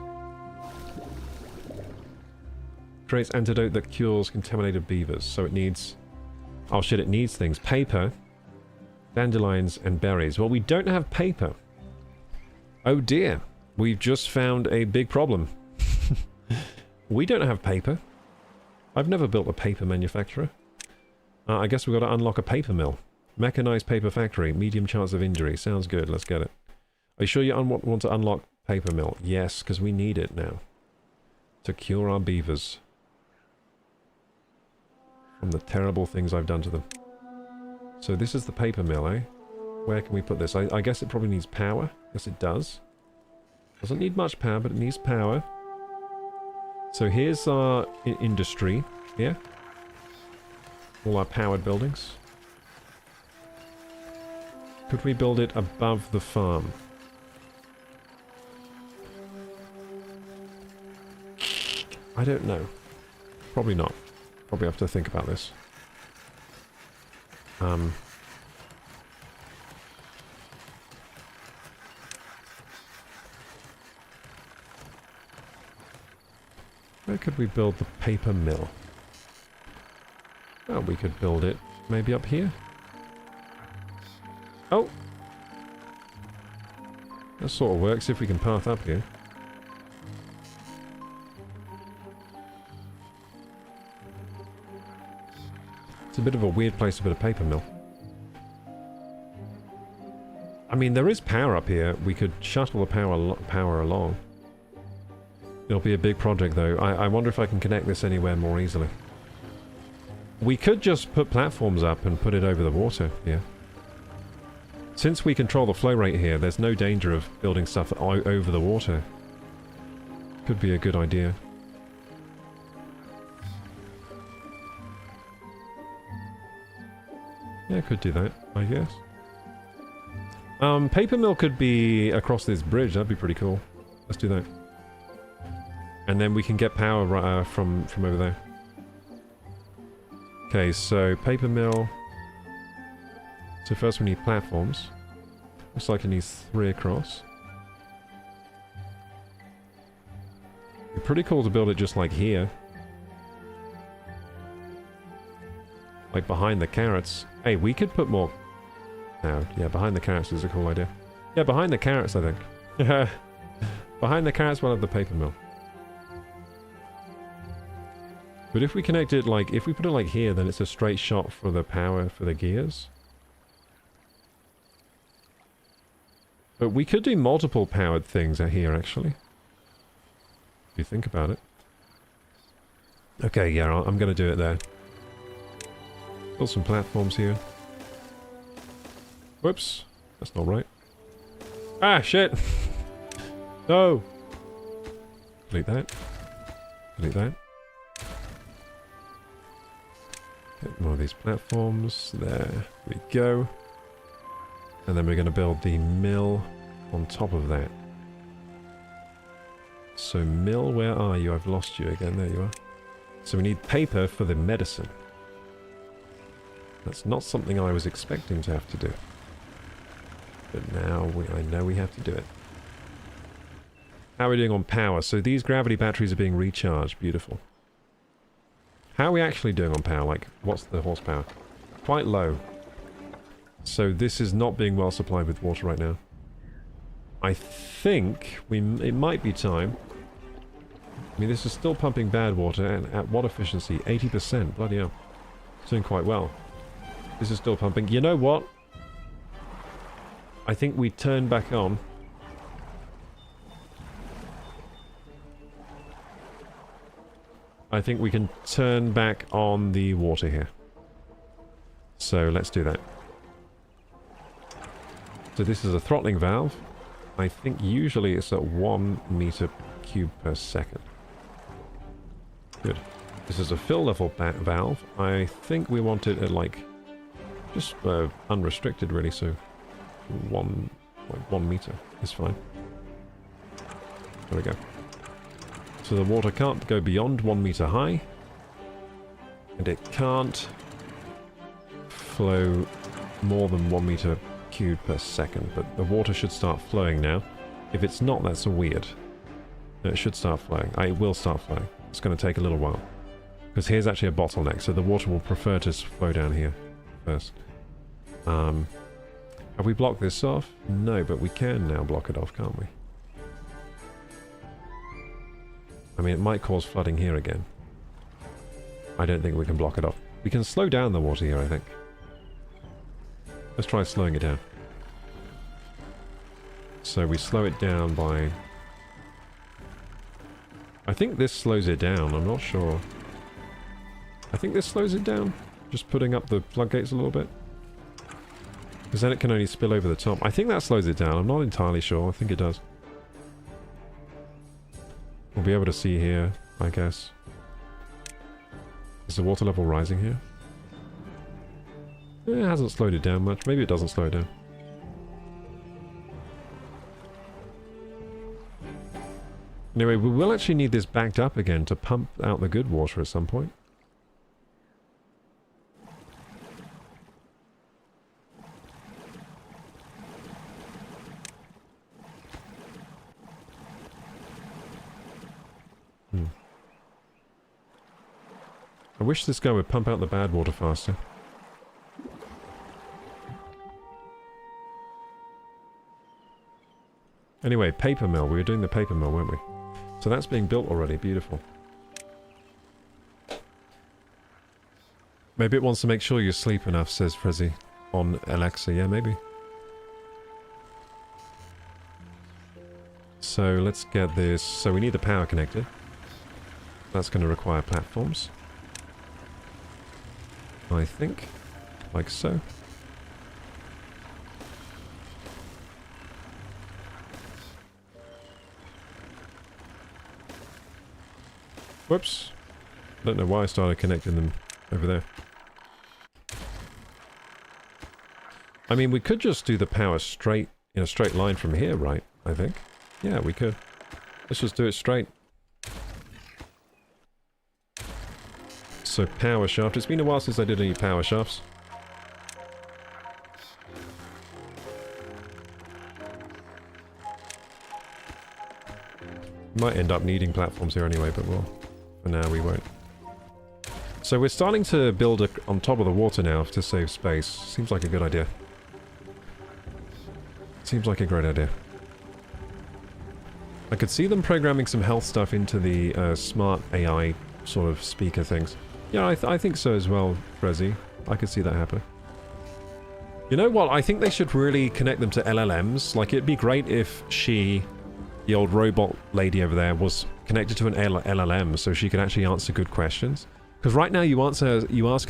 Creates antidote that cures contaminated beavers. So it needs... Oh shit, it needs things. Paper, dandelions, and berries. Well, we don't have paper. Oh dear. We've just found a big problem. We don't have paper. I've never built a paper manufacturer. I guess we've got to unlock a paper mill. Mechanized paper factory. Medium chance of injury. Sounds good. Let's get it. Are you sure you want to unlock paper mill? Yes, because we need it now. To cure our beavers. From the terrible things I've done to them. So this is the paper mill, eh? Where can we put this? I guess it probably needs power. Yes, it does. Doesn't need much power, but it needs power. So here's our industry here. All our powered buildings. Could we build it above the farm? I don't know. Probably not. Probably have to think about this. Where could we build the paper mill? Well, we could build it maybe up here. Oh! That sort of works if we can path up here. It's a bit of a weird place to put a paper mill. I mean, there is power up here. We could shuttle the power along. It'll be a big project, though. I wonder if I can connect this anywhere more easily. We could just put platforms up and put it over the water here. Since we control the flow rate here, there's no danger of building stuff over the water. Could be a good idea. Yeah, could do that, I guess. Paper mill could be across this bridge. That'd be pretty cool. Let's do that. And then we can get power from over there. Okay, so paper mill. So first we need platforms. Looks like it needs 3 across. It'd be pretty cool to build it just like here. Like behind the carrots. Hey, we could put more... Oh, yeah, behind the carrots is a cool idea. Yeah, behind the carrots, I think. Behind the carrots we'll have the paper mill. But if we connect it like... If we put it like here, then it's a straight shot for the power for the gears. But we could do multiple powered things out here, actually. If you think about it. Okay, yeah, I'm going to do it there. Build some platforms here. Whoops. That's not right. Ah, shit! No! Delete that. Delete that. Get more of these platforms. There we go. And then we're going to build the mill on top of that. So mill, where are you? I've lost you again. There you are. So we need paper for the medicine. That's not something I was expecting to have to do. But now I know we have to do it. How are we doing on power? So these gravity batteries are being recharged. Beautiful. How are we actually doing on power? Like, what's the horsepower? Quite low. So this is not being well supplied with water right now. I think it might be time. I mean, this is still pumping bad water, and at what efficiency? 80%. Bloody hell. It's doing quite well. This is still pumping. You know what? I think we turn back on. I think we can turn back on the water here. So let's do that. So this is a throttling valve. I think usually it's at 1 meter cube per second. Good. This is a fill level valve. I think we want it at like just unrestricted really, so 1 meter is fine. There we go. So the water can't go beyond 1 meter high, and it can't flow more than 1 meter cube per second, but the water should start flowing now. If it's not, that's weird. No, it should start flowing. It will start flowing. It's going to take a little while, because here's actually a bottleneck, so the water will prefer to flow down here first. Have we blocked this off? No, but we can now block it off, can't we? I mean, it might cause flooding here again. I don't think we can block it off. We can slow down the water here, I think. Let's try slowing it down. So we slow it down by... I think this slows it down, I'm not sure. I think this slows it down. Just putting up the floodgates a little bit. Because then it can only spill over the top. I think that slows it down, I'm not entirely sure. I think it does. We'll be able to see here, I guess. Is the water level rising here? It hasn't slowed it down much. Maybe it doesn't slow it down. Anyway, we will actually need this backed up again to pump out the good water at some point. I wish this guy would pump out the bad water faster. Anyway, paper mill. We were doing the paper mill, weren't we? So that's being built already. Beautiful. Maybe it wants to make sure you sleep enough, says Frezzy on Alexa. Yeah, maybe. So let's get this. So we need the power connected. That's going to require platforms. I think. Like so. Whoops. I don't know why I started connecting them over there. I mean, we could just do the power straight, in a straight line from here, right? I think. Yeah, we could. Let's just do it straight. So power shaft. It's been a while since I did any power shafts. Might end up needing platforms here anyway, but well, for now we won't. So we're starting to build on top of the water now to save space. Seems like a good idea. Seems like a great idea. I could see them programming some health stuff into the smart AI sort of speaker things. Yeah, I think so as well, Frezzy. I could see that happening. You know what? I think they should really connect them to LLMs. Like, it'd be great if she, the old robot lady over there, was connected to an LLM so she could actually answer good questions. Because right now you ask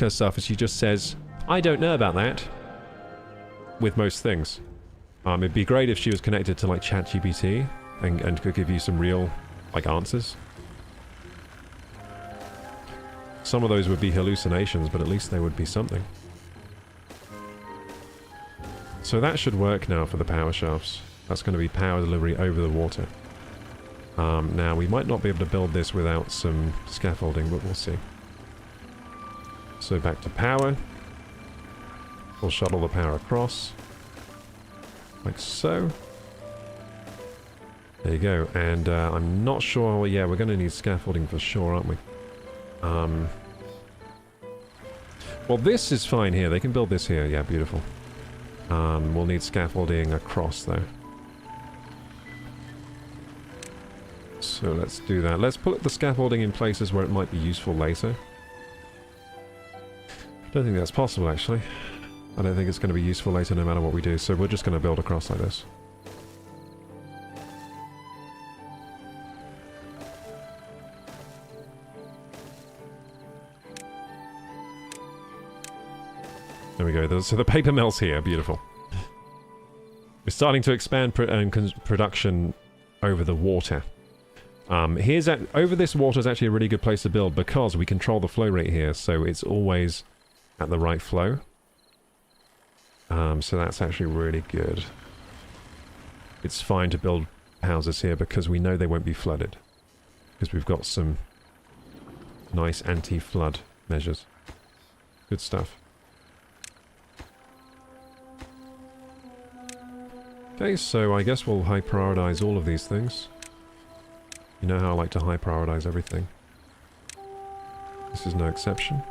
her stuff and she just says, I don't know about that. With most things. It'd be great if she was connected to like ChatGPT and could give you some real like answers. Some of those would be hallucinations, but at least they would be something. So that should work now for the power shafts. That's going to be power delivery over the water. Now, we might not be able to build this without some scaffolding, but we'll see. So back to power. We'll shuttle the power across. Like so. There you go. And I'm not sure... Yeah, we're going to need scaffolding for sure, aren't we? Well, this is fine here. They can build this here. Yeah, beautiful. We'll need scaffolding across, though. So let's do that. Let's put the scaffolding in places where it might be useful later. I don't think that's possible, actually. I don't think it's going to be useful later no matter what we do, so we're just going to build across like this. There we go. So the paper mill's here. Beautiful. We're starting to expand production over the water. Over this water is actually a really good place to build because we control the flow rate here, so it's always at the right flow. So that's actually really good. It's fine to build houses here because we know they won't be flooded. Because we've got some nice anti-flood measures. Good stuff. Okay, so I guess we'll high prioritize all of these things. You know how I like to high prioritize everything. This is no exception.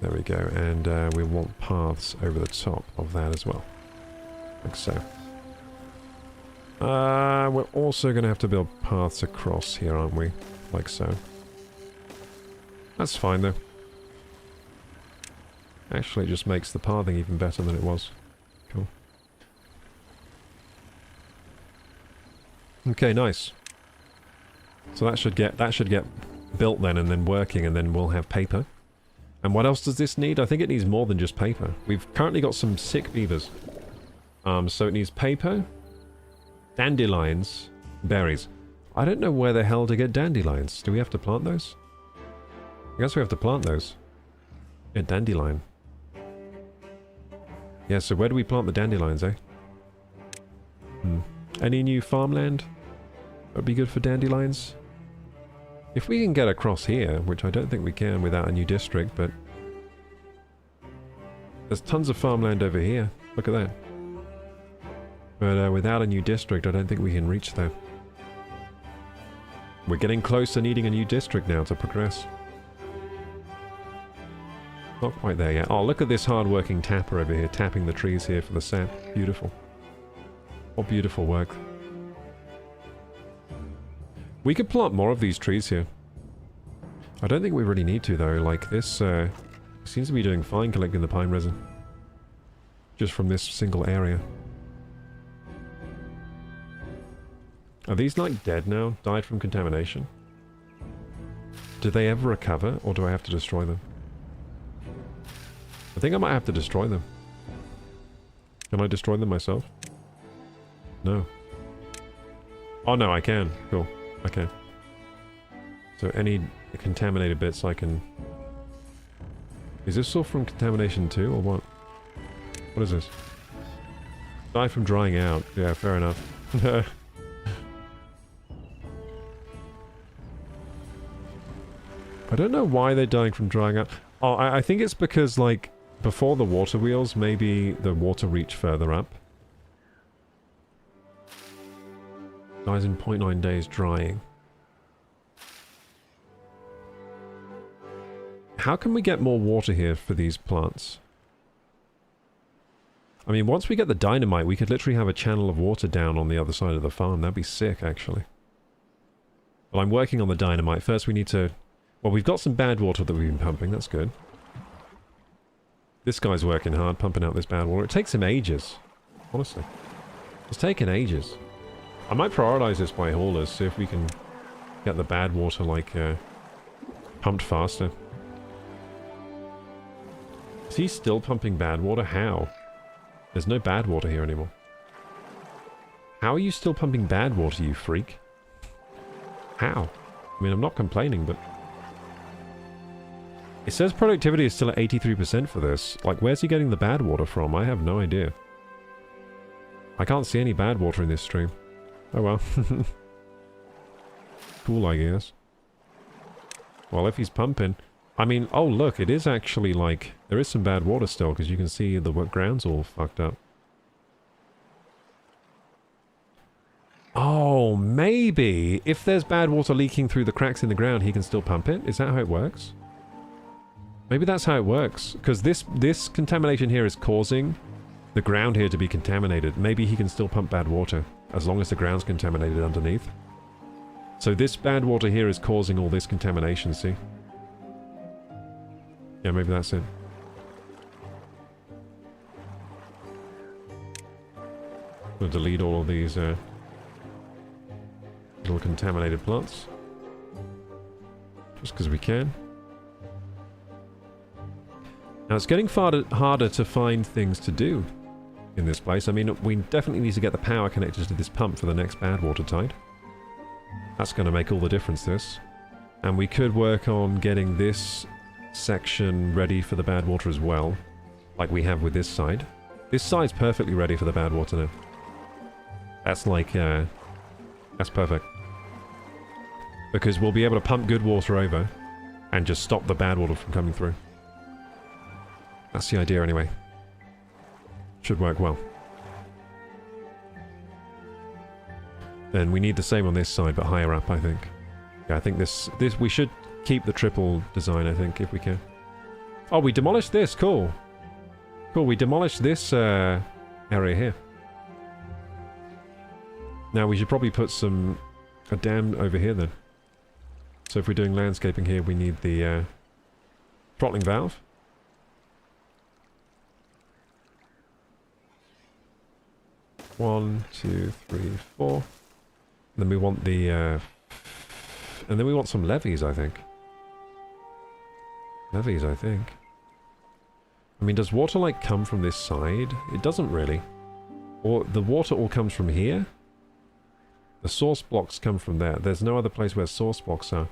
There we go, and we want paths over the top of that as well. Like so. We're also going to have to build paths across here, aren't we? Like so. That's fine though. Actually, it just makes the pathing even better than it was. Cool. Okay, nice. So that should get built then, and then working, and then we'll have paper. And what else does this need? I think it needs more than just paper. We've currently got some sick beavers. So it needs paper, dandelions, berries. I don't know where the hell to get dandelions. Do we have to plant those? I guess we have to plant those. Yeah, dandelion. Yeah, so where do we plant the dandelions, eh? Any new farmland? That'd be good for dandelions. If we can get across here, which I don't think we can without a new district, but... There's tons of farmland over here. Look at that. But without a new district, I don't think we can reach there. We're getting close to needing a new district now to progress. Not quite there yet. Oh, look at this hard-working tapper over here, tapping the trees here for the sap. Beautiful. What beautiful work. We could plant more of these trees here. I don't think we really need to, though. Like, this seems to be doing fine collecting the pine resin. Just from this single area. Are these, like, dead now? Died from contamination? Do they ever recover, or do I have to destroy them? I think I might have to destroy them. Can I destroy them myself? No. Oh no, I can. Cool. Okay. So any contaminated bits I can... Is this all from contamination too, or what? What is this? Die from drying out. Yeah, fair enough. I don't know why they're dying from drying out. Oh, I think it's because, like, before the water wheels, maybe the water reached further up. Dies in 0.9 days drying. How can we get more water here for these plants? I mean, once we get the dynamite, we could literally have a channel of water down on the other side of the farm. That'd be sick, actually. Well, I'm working on the dynamite. First we need to... Well, we've got some bad water that we've been pumping. That's good. This guy's working hard, pumping out this bad water. It takes him ages. Honestly. It's taken ages. I might prioritize this by haulers, see if we can get the bad water, like, pumped faster. Is he still pumping bad water? How? There's no bad water here anymore. How are you still pumping bad water, you freak? How? I mean, I'm not complaining, but... It says productivity is still at 83% for this. Like, where's he getting the bad water from? I have no idea. I can't see any bad water in this stream. Oh well. Cool, I guess. Well, if he's pumping... I mean, oh look, it is actually like... There is some bad water still, because you can see the ground's all fucked up. Oh, maybe if there's bad water leaking through the cracks in the ground, he can still pump it? Is that how it works? Maybe that's how it works. Because this contamination here is causing the ground here to be contaminated. Maybe he can still pump bad water, as long as the ground's contaminated underneath. So this bad water here is causing all this contamination, see? Yeah, maybe that's it. We'll delete all of these little contaminated plants. Just because we can. Now it's getting harder to find things to do in this place. I mean, we definitely need to get the power connected to this pump for the next bad water tide. That's going to make all the difference, this. And we could work on getting this section ready for the bad water as well, like we have with this side. This side's perfectly ready for the bad water now. That's like, that's perfect. Because we'll be able to pump good water over and just stop the bad water from coming through. That's the idea anyway. Should work well. Then we need the same on this side, but higher up, I think. Yeah, I think this we should keep the triple design, I think, if we can. Oh, we demolished this. Cool. Cool, we demolished this area here. Now we should probably put a dam over here then. So if we're doing landscaping here, we need the throttling valve. One, two, three, four. And then we want the and then we want some levees, I think. Levees, I think. I mean, does water like come from this side? It doesn't really. Or the water all comes from here? The source blocks come from there. There's no other place where source blocks are.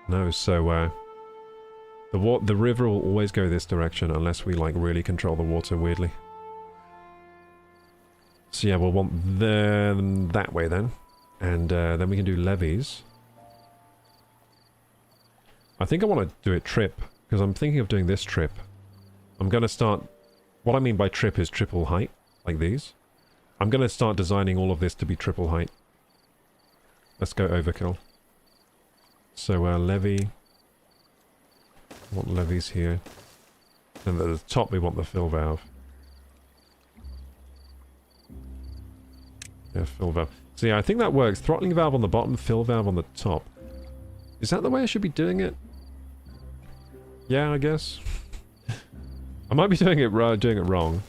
No, so the river will always go this direction unless we like really control the water weirdly. So yeah, we'll want them that way then. And then we can do levees. I think I want to do it trip, because I'm thinking of doing this trip. I'm going to start... What I mean by trip is triple height, like these. I'm going to start designing all of this to be triple height. Let's go overkill. So levee. I want levees here. And at the top we want the fill valve. Yeah, fill valve. So yeah, I think that works. Throttling valve on the bottom, fill valve on the top. Is that the way I should be doing it? Yeah, I guess. I might be doing it wrong.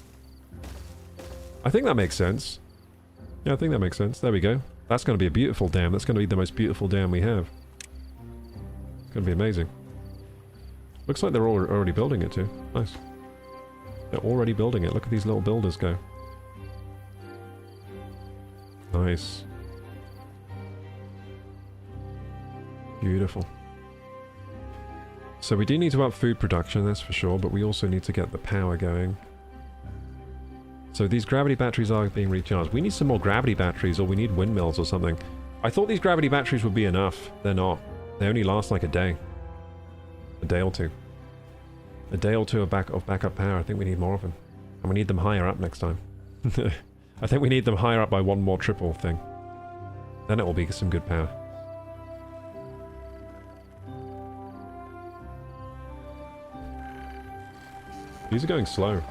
I think that makes sense. Yeah, I think that makes sense. There we go. That's going to be a beautiful dam. That's going to be the most beautiful dam we have. It's going to be amazing. Looks like they're already building it too. Nice. They're already building it. Look at these little builders go. Nice. Beautiful. So we do need to up food production, that's for sure, but we also need to get the power going. So these gravity batteries are being recharged. We need some more gravity batteries, or we need windmills or something. I thought these gravity batteries would be enough. They're not. They only last like a day. A day or two. A day or two of backup power. I think we need more of them. And we need them higher up next time. I think we need them higher up by one more triple thing. Then it will be some good power. These are going slow.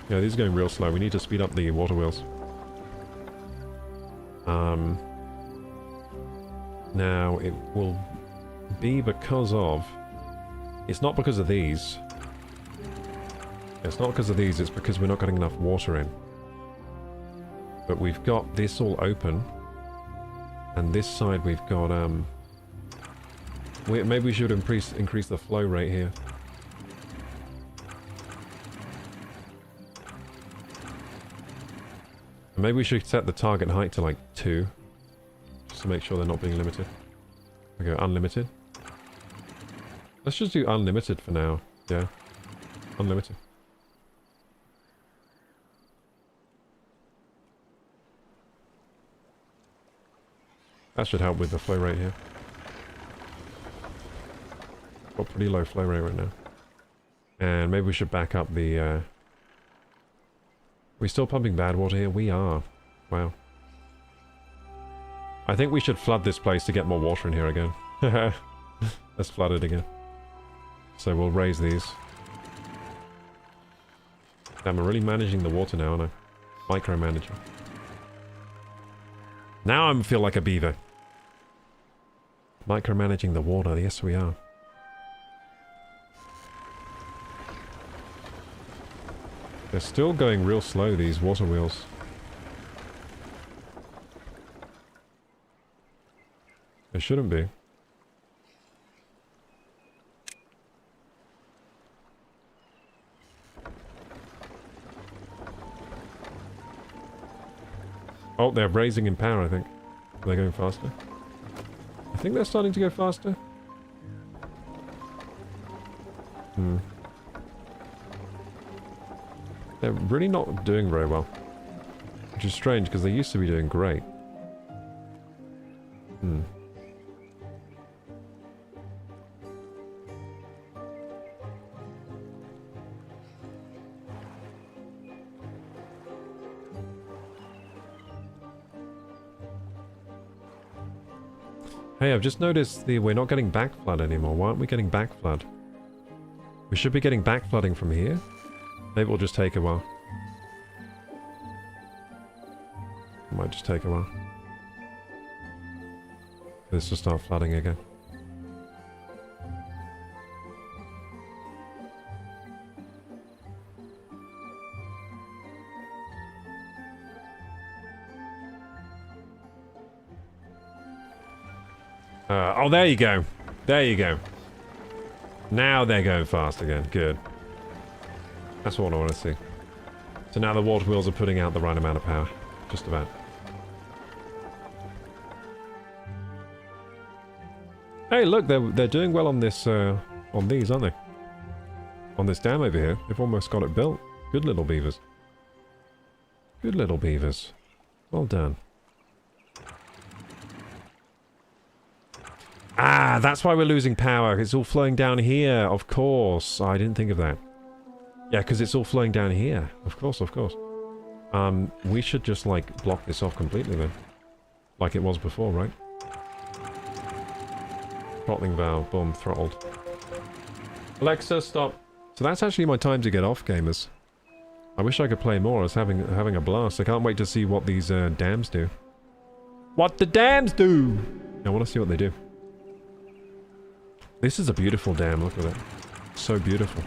Yeah, these are going real slow. We need to speed up the water wheels. Now, it will be because of... It's not because of these. It's not because of these, it's because we're not getting enough water in. But we've got this all open. And this side we've got, maybe we should increase the flow rate here. Maybe we should set the target height to like 2. Just to make sure they're not being limited. We go unlimited. Let's just do unlimited for now. Yeah. Unlimited. That should help with the flow rate here. Got pretty low flow rate right now. And maybe we should back up the... We're still pumping bad water here? We are. Wow. I think we should flood this place to get more water in here again. Let's flood it again. So we'll raise these. Damn, I'm really managing the water now, aren't I? Micromanaging. Now I feel like a beaver. Micromanaging the water, yes we are. They're still going real slow, these water wheels. They shouldn't be. Oh, they're raising in power, I think. Are they going faster? I think they're starting to go faster. They're really not doing very well. Which is strange, because they used to be doing great. Hey, I've just noticed we're not getting back flood anymore. Why aren't we getting back flood? We should be getting back flooding from here. Maybe it'll just take a while. It might just take a while. This will start flooding again. Oh, there you go. There you go. Now they're going fast again. Good. That's what I want to see. So now the water wheels are putting out the right amount of power. Just about. Hey, look, they're doing well on this, on these, aren't they? On this dam over here. They've almost got it built. Good little beavers. Good little beavers. Well done. Ah, that's why we're losing power. It's all flowing down here. Of course. I didn't think of that. Yeah, because it's all flowing down here. Of course, of course. We should just, like, block this off completely then. Like it was before, right? Throttling valve. Boom. Throttled. Alexa, stop. So that's actually my time to get off, gamers. I wish I could play more. I was having a blast. I can't wait to see what these dams do. What the dams do! I want to see what they do. This is a beautiful dam, look at that. So beautiful.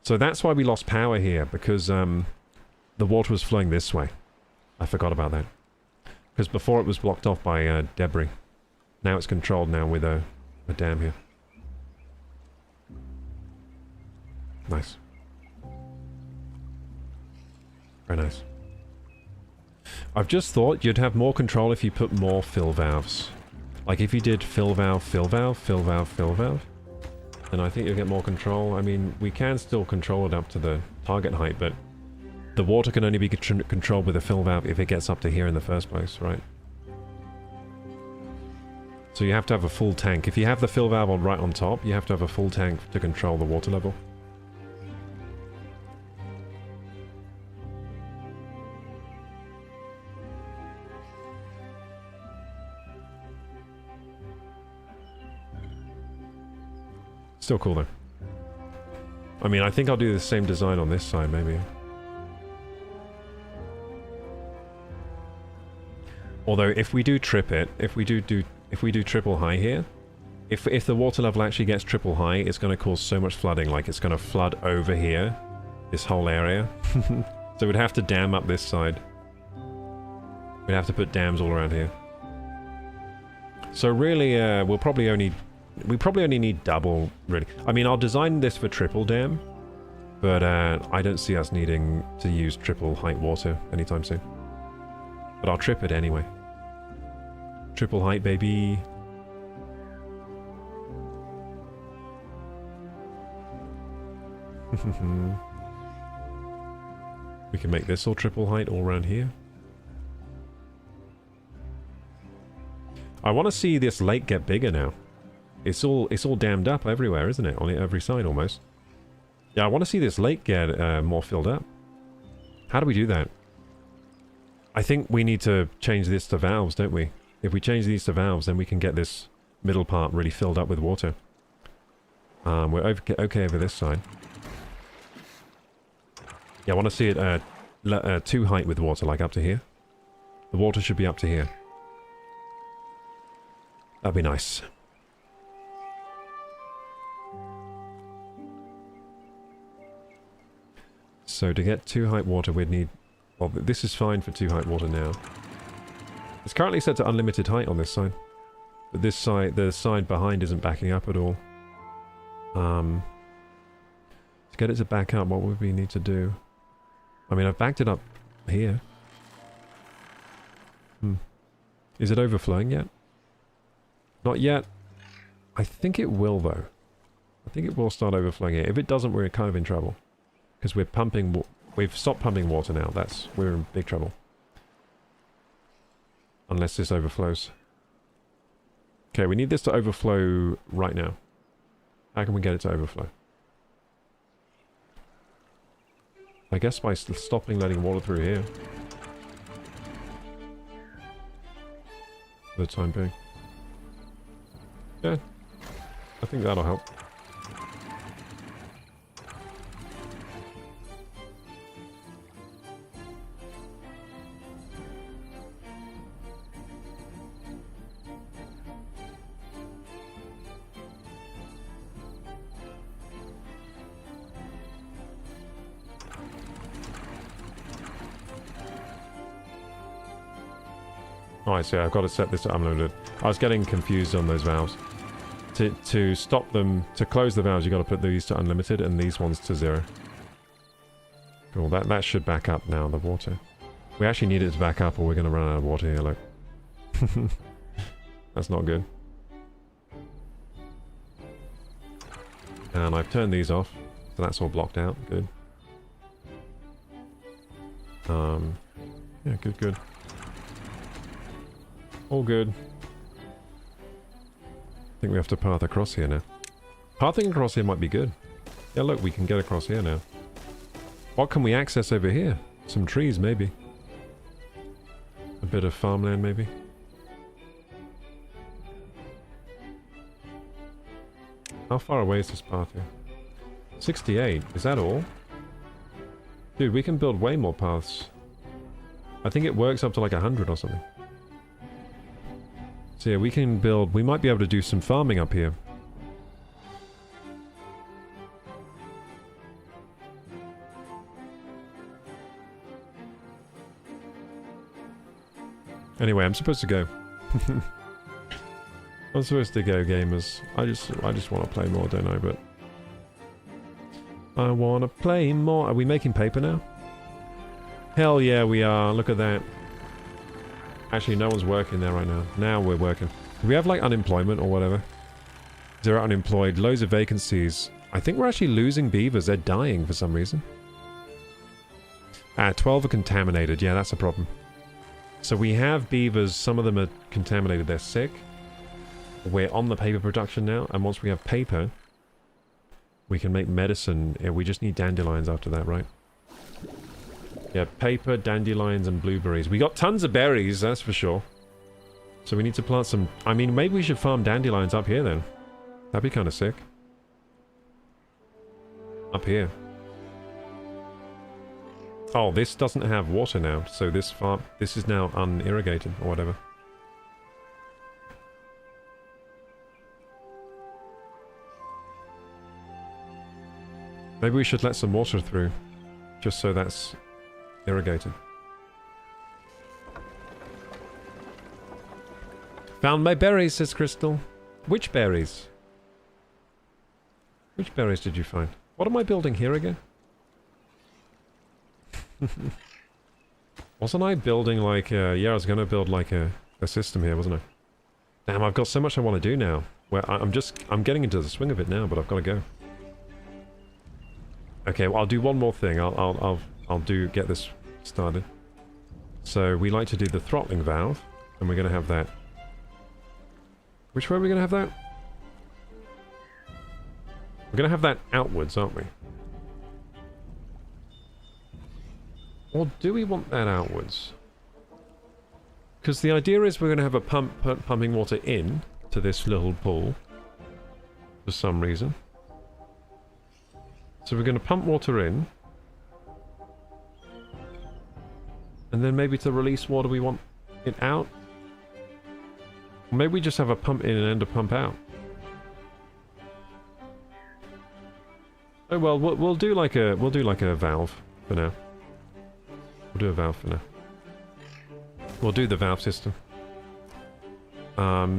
So that's why we lost power here, because the water was flowing this way. I forgot about that. Because before it was blocked off by debris. Now it's controlled now with a dam here. Nice. Very nice. I've just thought you'd have more control if you put more fill valves. Like if you did fill valve, fill valve, fill valve, fill valve, then I think you'll get more control. I mean, we can still control it up to the target height, but the water can only be controlled with a fill valve if it gets up to here in the first place, right? So you have to have a full tank. If you have the fill valve on right on top, you have to have a full tank to control the water level. Still cool though. I mean, I think I'll do the same design on this side, maybe. Although, if we do trip it, if we do triple high here, if the water level actually gets triple high, it's going to cause so much flooding. Like it's going to flood over here, this whole area. So we'd have to dam up this side. We'd have to put dams all around here. So really, we probably only need double, really. I mean, I'll design this for triple dam, but I don't see us needing to use triple height water anytime soon. But I'll trip it anyway. Triple height, baby. We can make this all triple height all around here. I want to see this lake get bigger now. It's all dammed up everywhere, isn't it? On every side, almost. Yeah, I want to see this lake get more filled up. How do we do that? I think we need to change this to valves, don't we? If we change these to valves, then we can get this middle part really filled up with water. We're okay over this side. Yeah, I want to see it to height with water, like up to here. The water should be up to here. That'd be nice. So to get 2 height water, we'd need... Well, this is fine for 2 height water now. It's currently set to unlimited height on this side. But this side, the side behind isn't backing up at all. To get it to back up, what would we need to do? I mean, I've backed it up here. Is it overflowing yet? Not yet. I think it will, though. I think it will start overflowing here. If it doesn't, we're kind of in trouble. Because we're pumping... We've stopped pumping water now. We're in big trouble. Unless this overflows. Okay, we need this to overflow right now. How can we get it to overflow? I guess by stopping letting water through here. For the time being. Yeah. I think that'll help. Oh, I see. I've got to set this to unlimited. I was getting confused on those valves. To stop them, to close the valves, you've got to put these to unlimited and these ones to 0. Cool. That should back up now, the water. We actually need it to back up or we're going to run out of water here, look. That's not good. And I've turned these off, so that's all blocked out. Good. Yeah, good. All good. I think we have to path across here now. Pathing across here might be good. Yeah, look, we can get across here now. What can we access over here? Some trees, maybe. A bit of farmland, maybe. How far away is this path here? 68. Is that all? Dude, we can build way more paths. I think it works up to like 100 or something. So yeah, we can build... We might be able to do some farming up here. Anyway, I'm supposed to go. I'm supposed to go, gamers. I just want to play more, don't I? But I want to play more. Are we making paper now? Hell yeah, we are. Look at that. Actually, no one's working there right now. Now we're working. Do we have, like, unemployment or whatever? 0 unemployed. Loads of vacancies. I think we're actually losing beavers. They're dying for some reason. 12 are contaminated. Yeah, that's a problem. So we have beavers. Some of them are contaminated. They're sick. We're on the paper production now. And once we have paper, we can make medicine. Yeah, we just need dandelions after that, right? Yeah, paper, dandelions, and blueberries. We got tons of berries, that's for sure. So we need to plant some... I mean, maybe we should farm dandelions up here then. That'd be kind of sick. Up here. Oh, this doesn't have water now, so this farm... This is now unirrigated, or whatever. Maybe we should let some water through. Just so that's... irrigated. Found my berries, says Crystal. Which berries? Which berries did you find? What am I building here again? Wasn't I building like yeah, I was gonna build like a system here, wasn't I? Damn, I've got so much I want to do now. Where I'm getting into the swing of it now, but I've got to go. Okay, well, I'll do one more thing. I'll get this started. So we like to do the throttling valve, and we're going to have that. Which way are we going to have that? We're going to have that outwards, aren't we? Or do we want that outwards? Because the idea is we're going to have a pumping water in to this little pool for some reason. So we're going to pump water in. And then maybe to release water we want it out. Or maybe we just have a pump in and a pump out. Oh well, we'll do like a valve for now. We'll do a valve for now. We'll do the valve system.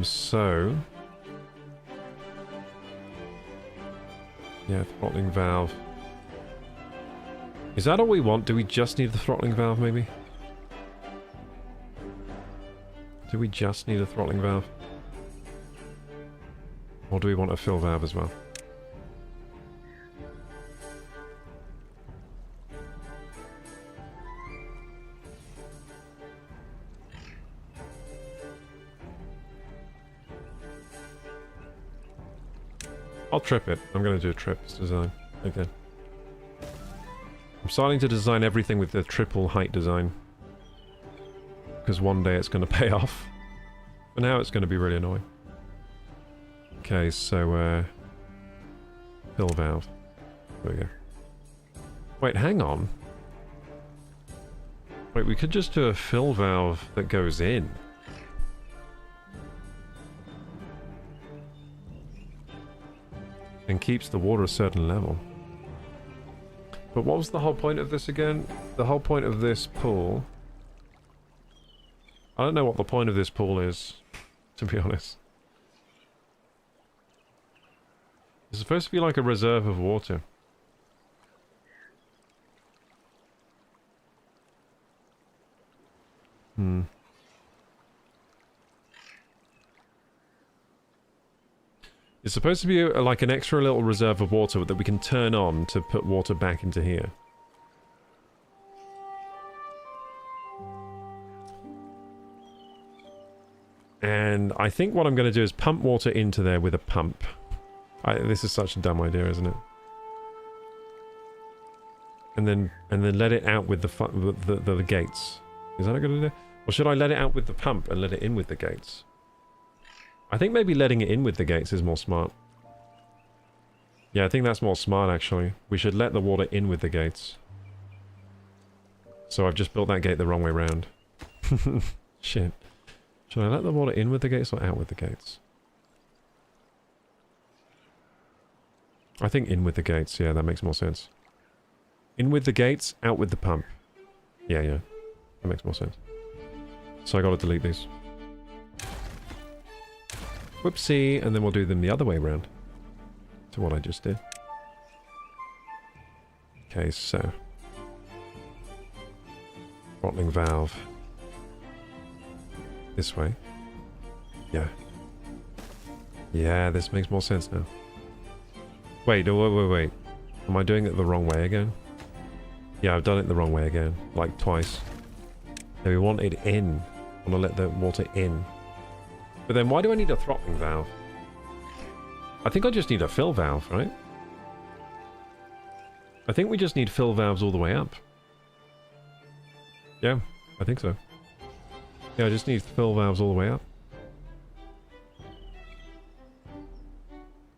So yeah, throttling valve. Is that all we want? Do we just need the throttling valve, maybe? Do we just need a throttling valve? Or do we want a fill valve as well? I'll trip it. I'm going to do a trips design again. I'm starting to design everything with the triple height design. Because one day it's going to pay off. For now it's going to be really annoying. Okay, so fill valve. There we go. Wait, hang on. Wait, we could just do a fill valve that goes in. And keeps the water a certain level. But what was the whole point of this again? The whole point of this pool... I don't know what the point of this pool is, to be honest. It's supposed to be like a reserve of water. It's supposed to be like an extra little reserve of water that we can turn on to put water back into here. And I think what I'm going to do is pump water into there with a pump. This is such a dumb idea, isn't it? And then let it out with the gates. Is that a good idea? Or should I let it out with the pump and let it in with the gates? I think maybe letting it in with the gates is more smart. Yeah, I think that's more smart, actually. We should let the water in with the gates. So I've just built that gate the wrong way round. Shit. Should I let the water in with the gates or out with the gates? I think in with the gates. Yeah, that makes more sense. In with the gates, out with the pump. Yeah. That makes more sense. So I gotta delete these. Whoopsie, and then we'll do them the other way around. To what I just did. Okay, so. Throttling valve. This way. Yeah. Yeah, this makes more sense now. Wait. Am I doing it the wrong way again? Yeah, I've done it the wrong way again. Like twice. So we want it in. I want to let the water in. But then why do I need a throttling valve? I think I just need a fill valve, right? I think we just need fill valves all the way up. Yeah, I think so. Yeah, I just need fill valves all the way up.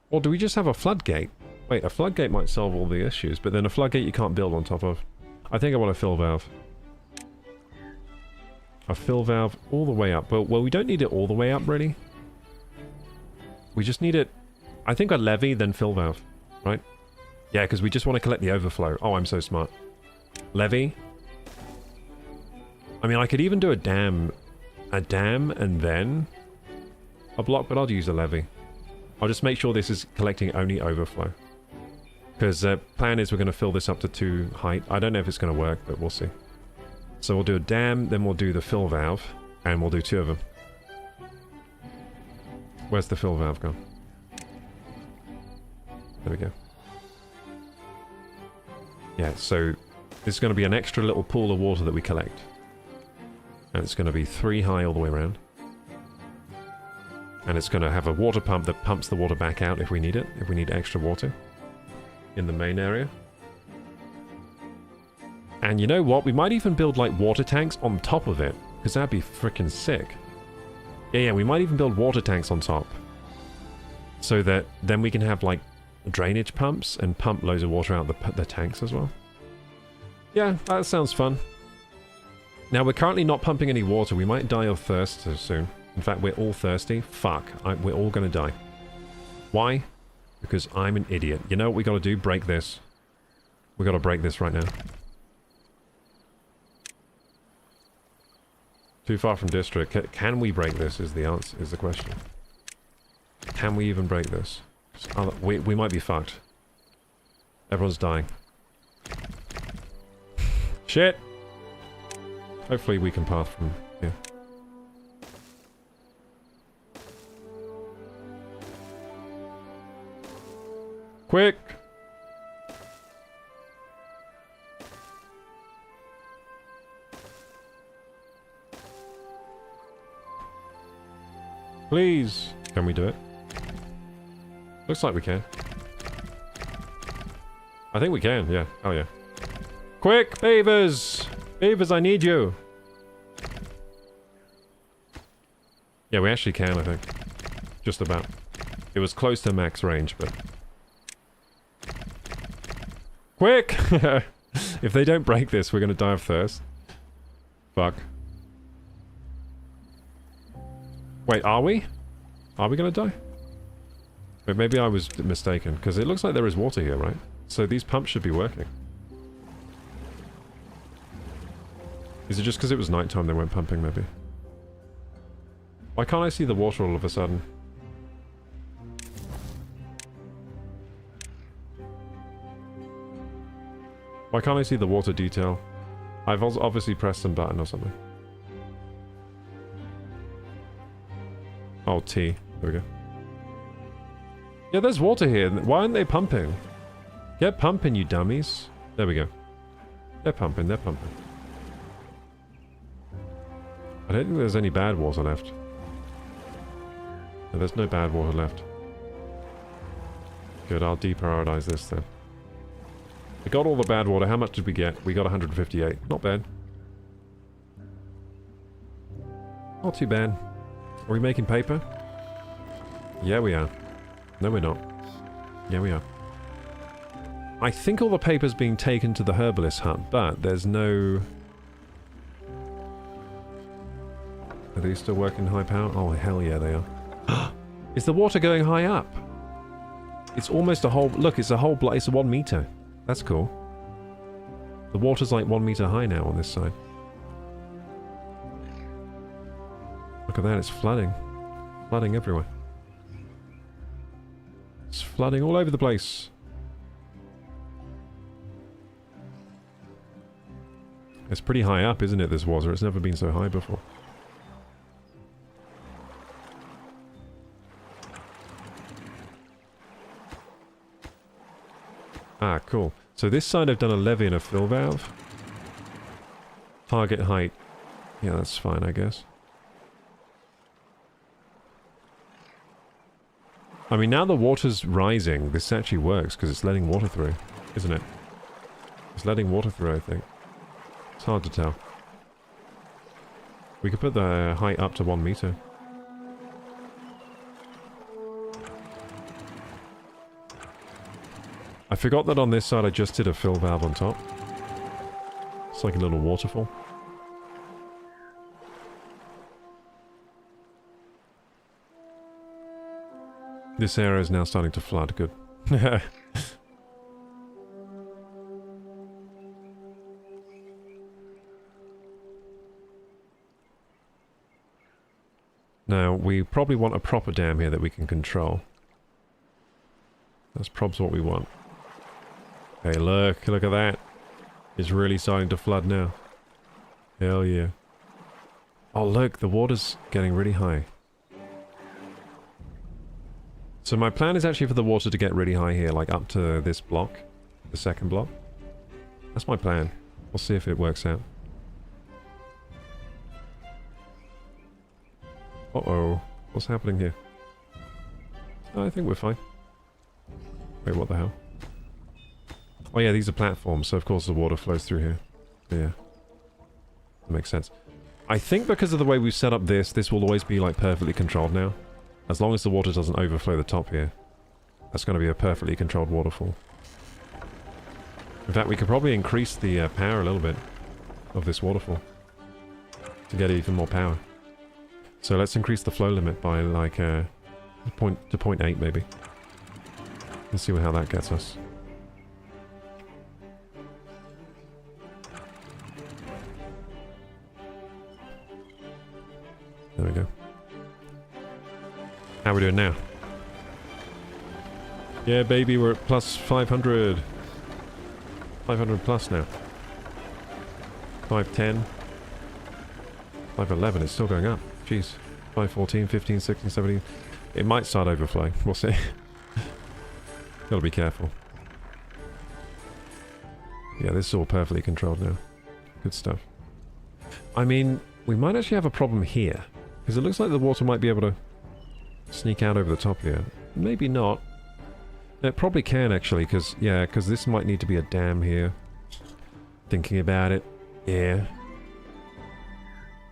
Or do we just have a floodgate? Wait, a floodgate might solve all the issues, but then a floodgate you can't build on top of. I think I want a fill valve. A fill valve all the way up. Well, we don't need it all the way up, really. We just need it... I think a levee, then fill valve. Right? Yeah, because we just want to collect the overflow. Oh, I'm so smart. Levee. I mean, I could even do a dam and then a block, but I'll use a levee. I'll just make sure this is collecting only overflow. Because the plan is we're going to fill this up to 2 height. I don't know if it's going to work, but we'll see. So we'll do a dam, then we'll do the fill valve, and we'll do 2 of them. Where's the fill valve gone? There we go. Yeah, so this is going to be an extra little pool of water that we collect. And it's going to be 3 high all the way around. And it's going to have a water pump that pumps the water back out if we need it, if we need extra water in the main area. And you know what? We might even build like water tanks on top of it, because that'd be freaking sick. Yeah, we might even build water tanks on top. So that then we can have like drainage pumps and pump loads of water out the tanks as well. Yeah, that sounds fun. Now, we're currently not pumping any water. We might die of thirst so soon. In fact, we're all thirsty. Fuck. We're all gonna die. Why? Because I'm an idiot. You know what we gotta do? Break this. We gotta break this right now. Too far from district. Can we break this is the answer, is the question. Can we even break this? We might be fucked. Everyone's dying. Shit! Hopefully we can path from here. Quick! Please! Can we do it? Looks like we can. I think we can, yeah. Oh yeah. Quick, beavers! Beavers, I need you! Yeah, we actually can, I think. Just about. It was close to max range, but... Quick! If they don't break this, we're gonna die of thirst. Fuck. Wait, are we? Are we gonna die? Wait, maybe I was mistaken, because it looks like there is water here, right? So these pumps should be working. Is it just because it was nighttime they weren't pumping, maybe? Why can't I see the water all of a sudden? Why can't I see the water detail? I've obviously pressed some button or something. Oh, T. There we go. Yeah, there's water here. Why aren't they pumping? Get pumping, you dummies. There we go. They're pumping, they're pumping. I don't think there's any bad water left. No, there's no bad water left. Good, I'll deprioritize this then. We got all the bad water. How much did we get? We got 158. Not bad. Not too bad. Are we making paper? Yeah, we are. No, we're not. Yeah, we are. I think all the paper's being taken to the herbalist hut, but there's no... Are they still working high power? Oh, hell yeah, they are. Is the water going high up? It's almost a whole... Look, it's a whole block. It's 1 meter. That's cool. The water's like 1 meter high now on this side. Look at that, it's flooding. Flooding everywhere. It's flooding all over the place. It's pretty high up, isn't it, this water? It's never been so high before. Ah, cool. So this side I've done a levy and a fill valve. Target height. Yeah, that's fine, I guess. I mean, now the water's rising. This actually works because it's letting water through, isn't it? It's letting water through, I think. It's hard to tell. We could put the height up to 1 meter. I forgot that on this side I just did a fill valve on top. It's like a little waterfall. This area is now starting to flood. Good. Now, we probably want a proper dam here that we can control. That's probably what we want. Hey, look at that. It's really starting to flood now. Hell yeah. Oh, look, the water's getting really high. So my plan is actually for the water to get really high here, like up to this block. The second block. That's my plan. We'll see if it works out. Uh-oh. What's happening here? Oh, I think we're fine. Wait, what the hell? Oh yeah, these are platforms, so of course the water flows through here. Yeah. That makes sense. I think because of the way we've set up this will always be like perfectly controlled now. As long as the water doesn't overflow the top here. That's going to be a perfectly controlled waterfall. In fact, we could probably increase the power a little bit of this waterfall to get even more power. So let's increase the flow limit by like to 0.8 maybe. Let's see how that gets us. There we go. How are we doing now? Yeah, baby, we're at plus 500. 500 plus now. 510. 511, it's still going up. Jeez. 514, 15, 16, 17. It might start overflowing. We'll see. Gotta be careful. Yeah, this is all perfectly controlled now. Good stuff. I mean, we might actually have a problem here. Because it looks like the water might be able to sneak out over the top here. Maybe not. It probably can actually, because, yeah, because this might need to be a dam here. Thinking about it. Yeah.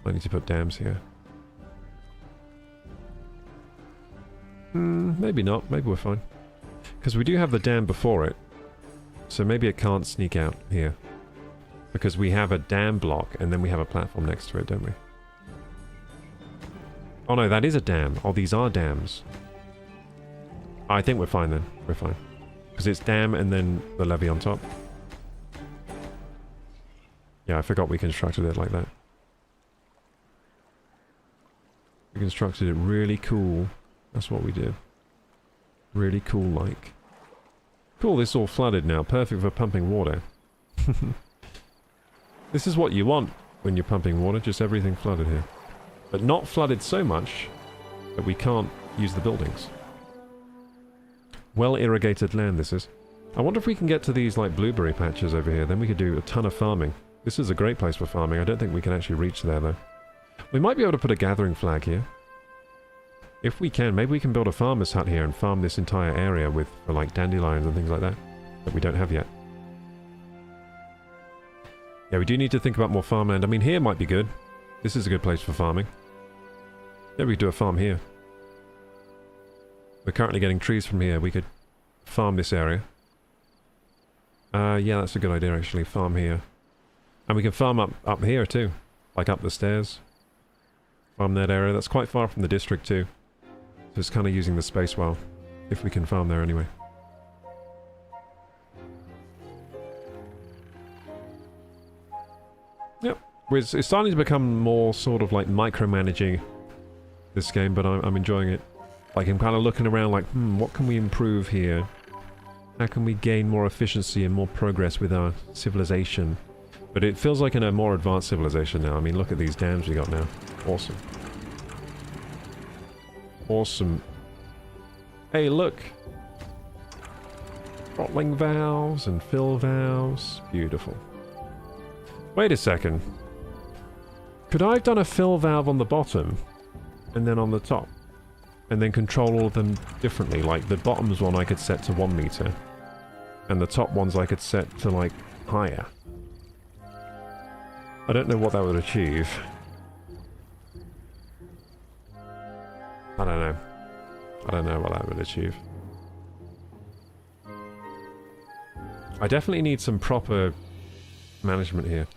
Might need to put dams here. Maybe not. Maybe we're fine. Because we do have the dam before it. So maybe it can't sneak out here. Because we have a dam block and then we have a platform next to it, don't we? Oh no, that is a dam. Oh, these are dams. I think we're fine then. We're fine. Because it's dam and then the levee on top. Yeah, I forgot we constructed it like that. We constructed it really cool. That's what we did. Really cool like. Cool, this is all flooded now. Perfect for pumping water. This is what you want when you're pumping water. Just everything flooded here. But not flooded so much that we can't use the buildings. Well irrigated land this is. I wonder if we can get to these like blueberry patches over here. Then we could do a ton of farming. This is a great place for farming. I don't think we can actually reach there though. We might be able to put a gathering flag here. If we can, maybe we can build a farmer's hut here and farm this entire area with for like dandelions and things like that. That we don't have yet. Yeah, we do need to think about more farmland. I mean, here might be good. This is a good place for farming. Yeah, we could do a farm here. We're currently getting trees from here. We could farm this area. Yeah, that's a good idea actually. Farm here. And we can farm up here too. Like up the stairs. Farm that area. That's quite far from the district too. So it's kind of using the space well. If we can farm there anyway. Yep. It's starting to become more sort of like micromanaging this game, but I'm enjoying it. Like I'm kind of looking around like, what can we improve here? How can we gain more efficiency and more progress with our civilization? But it feels like in a more advanced civilization now. I mean, look at these dams we got now. Awesome. Awesome. Hey, look! Throttling valves and fill valves. Beautiful. Wait a second. Could I have done a fill valve on the bottom and then on the top? And then control all of them differently? Like the bottom's one I could set to 1 meter. And the top ones I could set to like higher. I don't know what that would achieve. I don't know. I don't know what that would achieve. I definitely need some proper management here.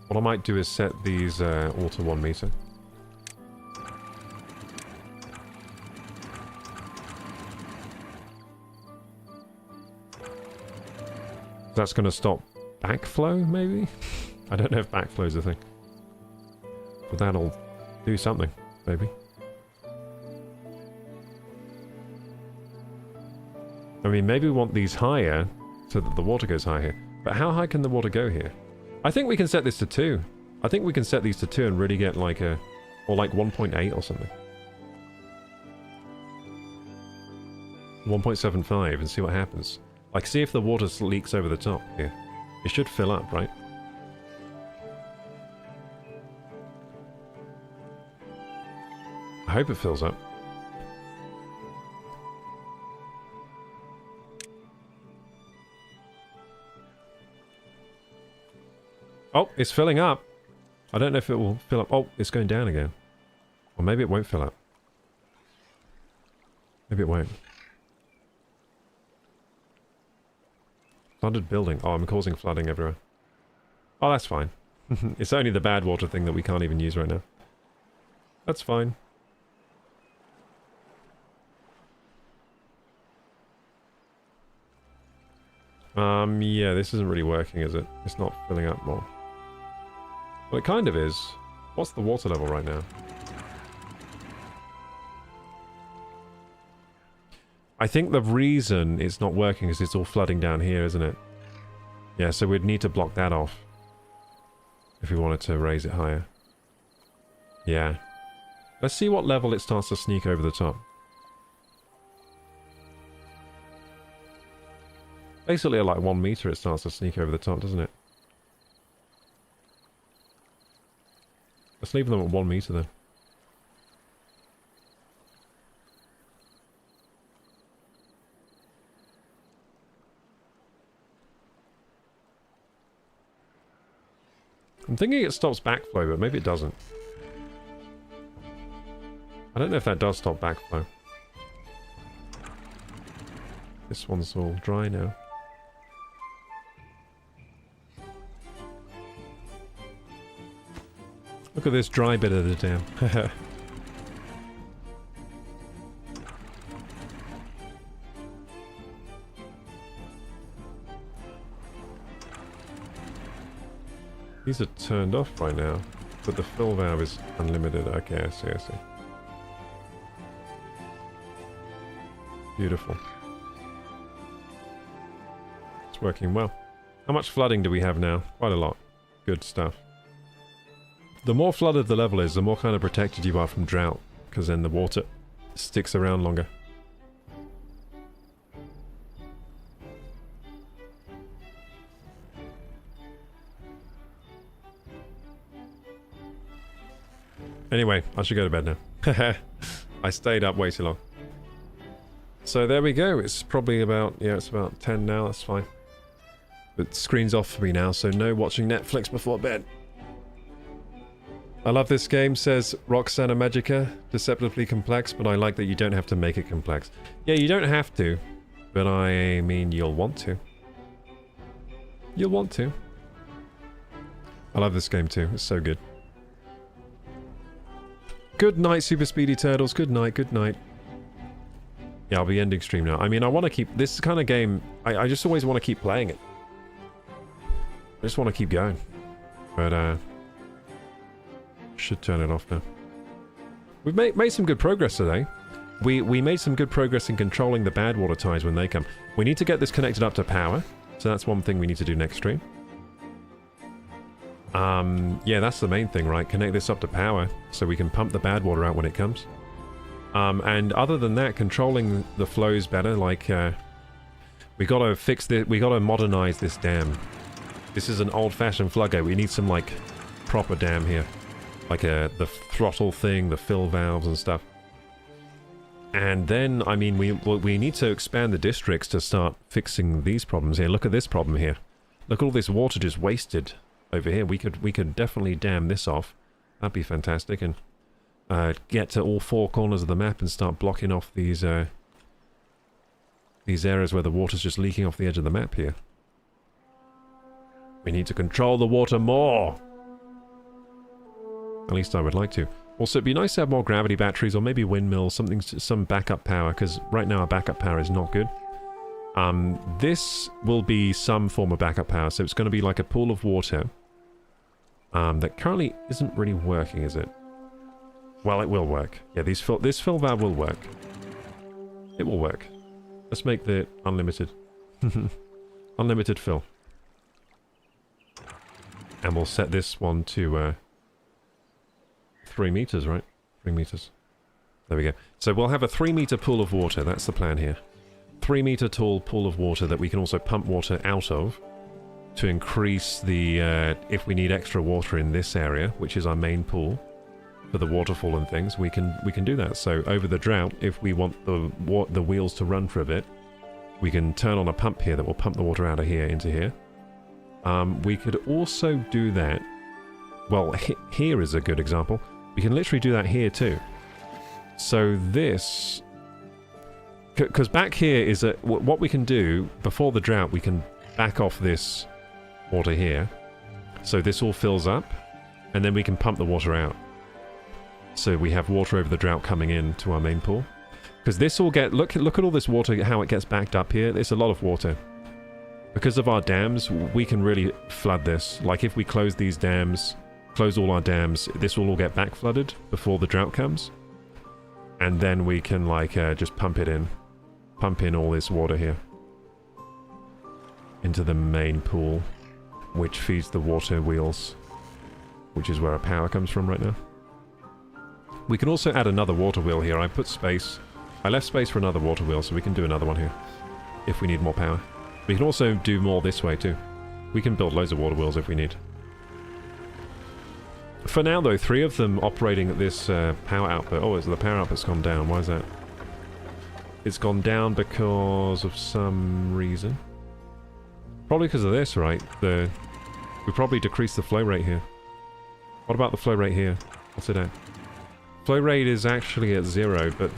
What I might do is set these all to 1 meter. That's going to stop backflow, maybe? I don't know if backflow is a thing. But that'll do something, maybe. I mean, maybe we want these higher so that the water goes higher. But how high can the water go here? I think we can set this to 2. I think we can set these to 2 and really get like a... Or like 1.8 or something. 1.75 and see what happens. Like, see if the water leaks over the top here. It should fill up, right? I hope it fills up. Oh, it's filling up. I don't know if it will fill up. Oh, it's going down again. Or maybe it won't fill up. Maybe it won't. Flooded building. Oh, I'm causing flooding everywhere. Oh, that's fine. It's only the bad water thing that we can't even use right now. That's fine. Yeah, this isn't really working, is it? It's not filling up more. Well, it kind of is. What's the water level right now? I think the reason it's not working is it's all flooding down here, isn't it? Yeah, so we'd need to block that off if we wanted to raise it higher. Yeah. Let's see what level it starts to sneak over the top. Basically at like 1 meter it starts to sneak over the top, doesn't it? Let's leave them at 1 meter then. I'm thinking it stops backflow, but maybe it doesn't. I don't know if that does stop backflow. This one's all dry now. Look at this dry bit of the dam. These are turned off right now, but the fill valve is unlimited. Okay, I see, I see. Beautiful. It's working well. How much flooding do we have now? Quite a lot. Good stuff. The more flooded the level is, the more kind of protected you are from drought, because then the water sticks around longer. Anyway, I should go to bed now. I stayed up way too long. So there we go. It's probably about, yeah, it's about 10 now. That's fine. But screen's off for me now, so no watching Netflix before bed. I love this game, says Roxana Magica. Deceptively complex, but I like that you don't have to make it complex. Yeah, you don't have to, but I mean, you'll want to. You'll want to. I love this game too. It's so good. Good night, Super Speedy Turtles. Good night, good night. Yeah, I'll be ending stream now. I mean, I want to keep... This kind of game, I just always want to keep playing it. I just want to keep going. But, should turn it off now. We've made some good progress today. We made some good progress in controlling the bad water tides when they come. We need to get this connected up to power. So that's one thing we need to do next stream. Yeah, that's the main thing, right? Connect this up to power so we can pump the bad water out when it comes. And other than that, controlling the flows better, like, we gotta fix this, we gotta modernize this dam. This is an old-fashioned floodgate. We need some, like, proper dam here. Like, the throttle thing, the fill valves and stuff. And then, I mean, we need to expand the districts to start fixing these problems here. Look at this problem here. Look at all this water just wasted over here. We could definitely dam this off. That'd be fantastic. And get to all four corners of the map and start blocking off these areas where the water's just leaking off the edge of the map here. We need to control the water more. At least I would like to. Also, it'd be nice to have more gravity batteries or maybe windmills, something, some backup power, because right now our backup power is not good. This will be some form of backup power, so it's going to be like a pool of water that currently isn't really working, is it? Well, it will work. Yeah, this fill valve will work. It will work. Let's make the unlimited. Unlimited fill. And we'll set this one to 3 meters, right? 3 meters. There we go. So we'll have a 3 meter pool of water. That's the plan here. 3 meter tall pool of water that we can also pump water out of to increase the, if we need extra water in this area, which is our main pool for the waterfall and things, we can do that. So over the drought, if we want the wheels to run for a bit, we can turn on a pump here that will pump the water out of here into here. We could also do that. Well, here is a good example. We can literally do that here too. So this Because back here is what we can do before the drought. We can back off this water here, so this all fills up, and then we can pump the water out. So we have water over the drought coming in to our main pool. Because this will get... Look at all this water, how it gets backed up here. It's a lot of water. Because of our dams, we can really flood this. Like if we close these dams, close all our dams, this will all get back flooded before the drought comes. And then we can like just pump it in. Pump in all this water here. Into the main pool, which feeds the water wheels. Which is where our power comes from right now. We can also add another water wheel here. I put space. I left space for another water wheel, so we can do another one here. If we need more power. We can also do more this way too. We can build loads of water wheels if we need. For now though, 3 of them operating at this power output. Oh, the power output's gone down. Why is that? It's gone down because of some reason. Probably because of this, right? We probably decreased the flow rate here. What about the flow rate here? What's it at? Flow rate is actually at 0, but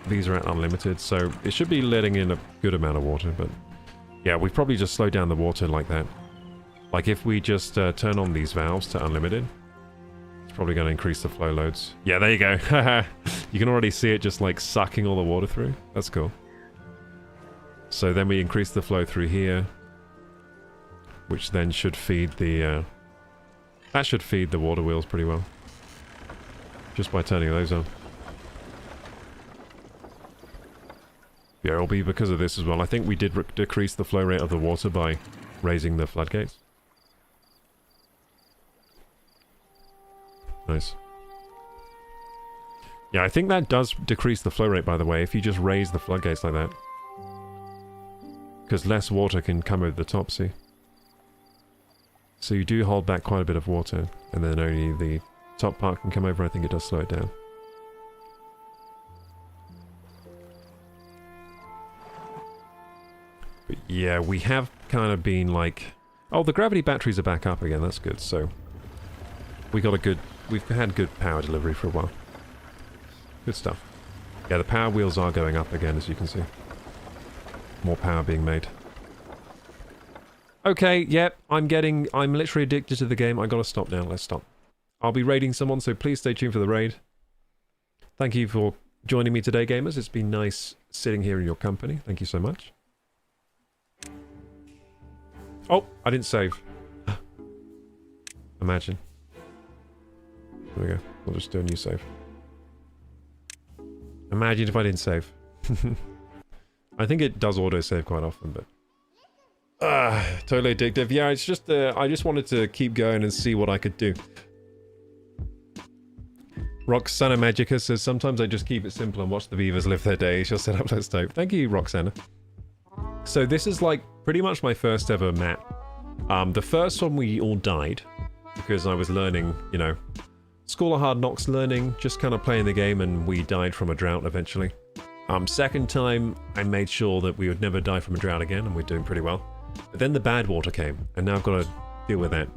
these are at unlimited, so it should be letting in a good amount of water, but... Yeah, we've probably just slowed down the water like that. Like if we just turn on these valves to unlimited, it's probably going to increase the flow loads. Yeah, there you go. You can already see it just like sucking all the water through. That's cool. So then we increase the flow through here, which then should feed the... that should feed the water wheels pretty well. Just by turning those on. Yeah, it'll be because of this as well. I think we did decrease the flow rate of the water by raising the floodgates. Nice. Yeah, I think that does decrease the flow rate, by the way, if you just raise the floodgates like that. Because less water can come over the top, see? So you do hold back quite a bit of water, and then only the top part can come over. I think it does slow it down. But yeah, we have kind of been like... Oh, the gravity batteries are back up again. That's good. So we got a good... We've had good power delivery for a while. Good stuff. Yeah, the power wheels are going up again, as you can see. More power being made. Okay, yep, I'm literally addicted to the game. I gotta stop now. Let's stop. I'll be raiding someone, so please stay tuned for the raid. Thank you for joining me today, gamers. It's been nice sitting here in your company. Thank you so much. Oh, I didn't save. Imagine. There we go. We'll just do a new save. Imagine if I didn't save. I think it does auto-save quite often, but... totally addictive. Yeah, it's just, I just wanted to keep going and see what I could do. Roxana Magica says, sometimes I just keep it simple and watch the beavers live their days. She'll set up. Let's dope. Thank you, Roxana. So this is like pretty much my first ever map. The first one we all died because I was learning, you know, School of Hard Knocks learning, just kind of playing the game, and we died from a drought eventually. Second time, I made sure that we would never die from a drought again, and we're doing pretty well. But then the bad water came, and now I've got to deal with that.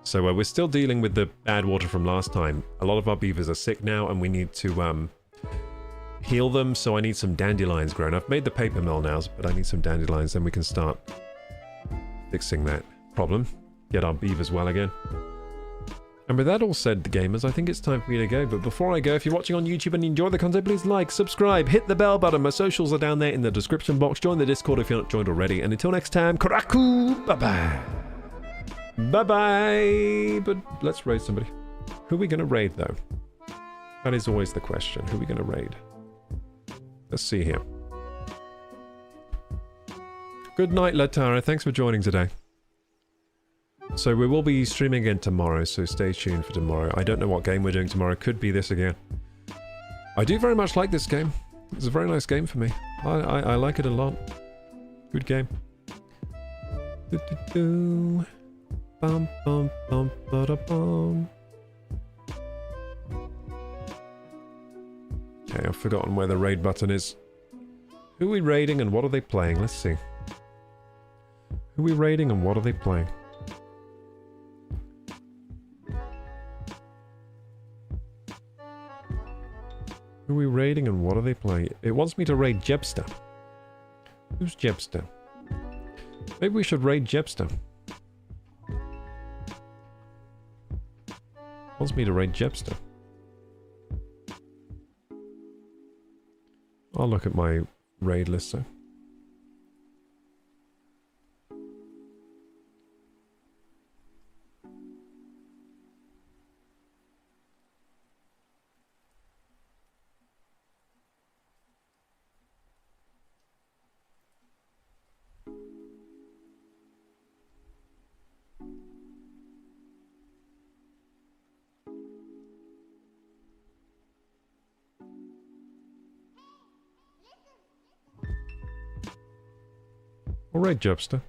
So we're still dealing with the bad water from last time. A lot of our beavers are sick now, and we need to heal them, so I need some dandelions grown. I've made the paper mill now, but I need some dandelions, then we can start fixing that problem. Get our beavers well again. And with that all said, the gamers, I think it's time for me to go. But before I go, if you're watching on YouTube and you enjoy the content, please like, subscribe, hit the bell button. My socials are down there in the description box. Join the Discord if you're not joined already. And until next time, Karaku! Bye-bye! Bye-bye! But let's raid somebody. Who are we going to raid, though? That is always the question. Who are we going to raid? Let's see here. Good night, Latara. Thanks for joining today. So we will be streaming again tomorrow, so stay tuned for tomorrow. I don't know what game we're doing tomorrow. Could be this again. I do very much like this game. It's a very nice game for me. I like it a lot. Good game. Bum, bum, bum, ba-da-bum. Okay, I've forgotten where the raid button is. Who are we raiding and what are they playing? Let's see. Who are we raiding and what are they playing? Who are we raiding and what are they playing? It wants me to raid Jebster. Who's Jebster? Maybe we should raid Jebster. Wants me to raid Jebster. I'll look at my raid list though. All right, Jobster.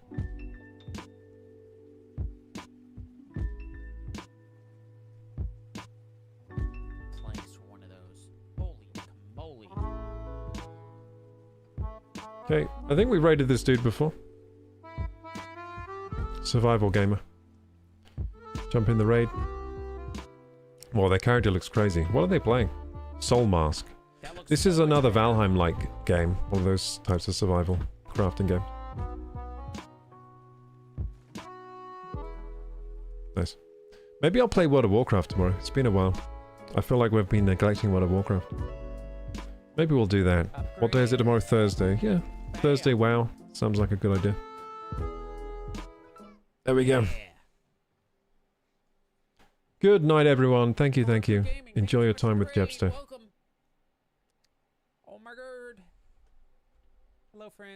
Planks for one of those. Holy moly. Okay, I think we raided this dude before. Survival gamer. Jump in the raid. Well, their character looks crazy. What are they playing? Soul Mask. This is another Valheim-like game. One of those types of survival crafting game. Nice. Maybe I'll play World of Warcraft tomorrow. It's been a while. I feel like we've been neglecting World of Warcraft. Maybe we'll do that. What day is it tomorrow? Thursday. Yeah. Thursday, WoW. Sounds like a good idea. There we go. Good night, everyone. Thank you, thank you. Enjoy your time with Jebster. Oh my god. Hello, friends.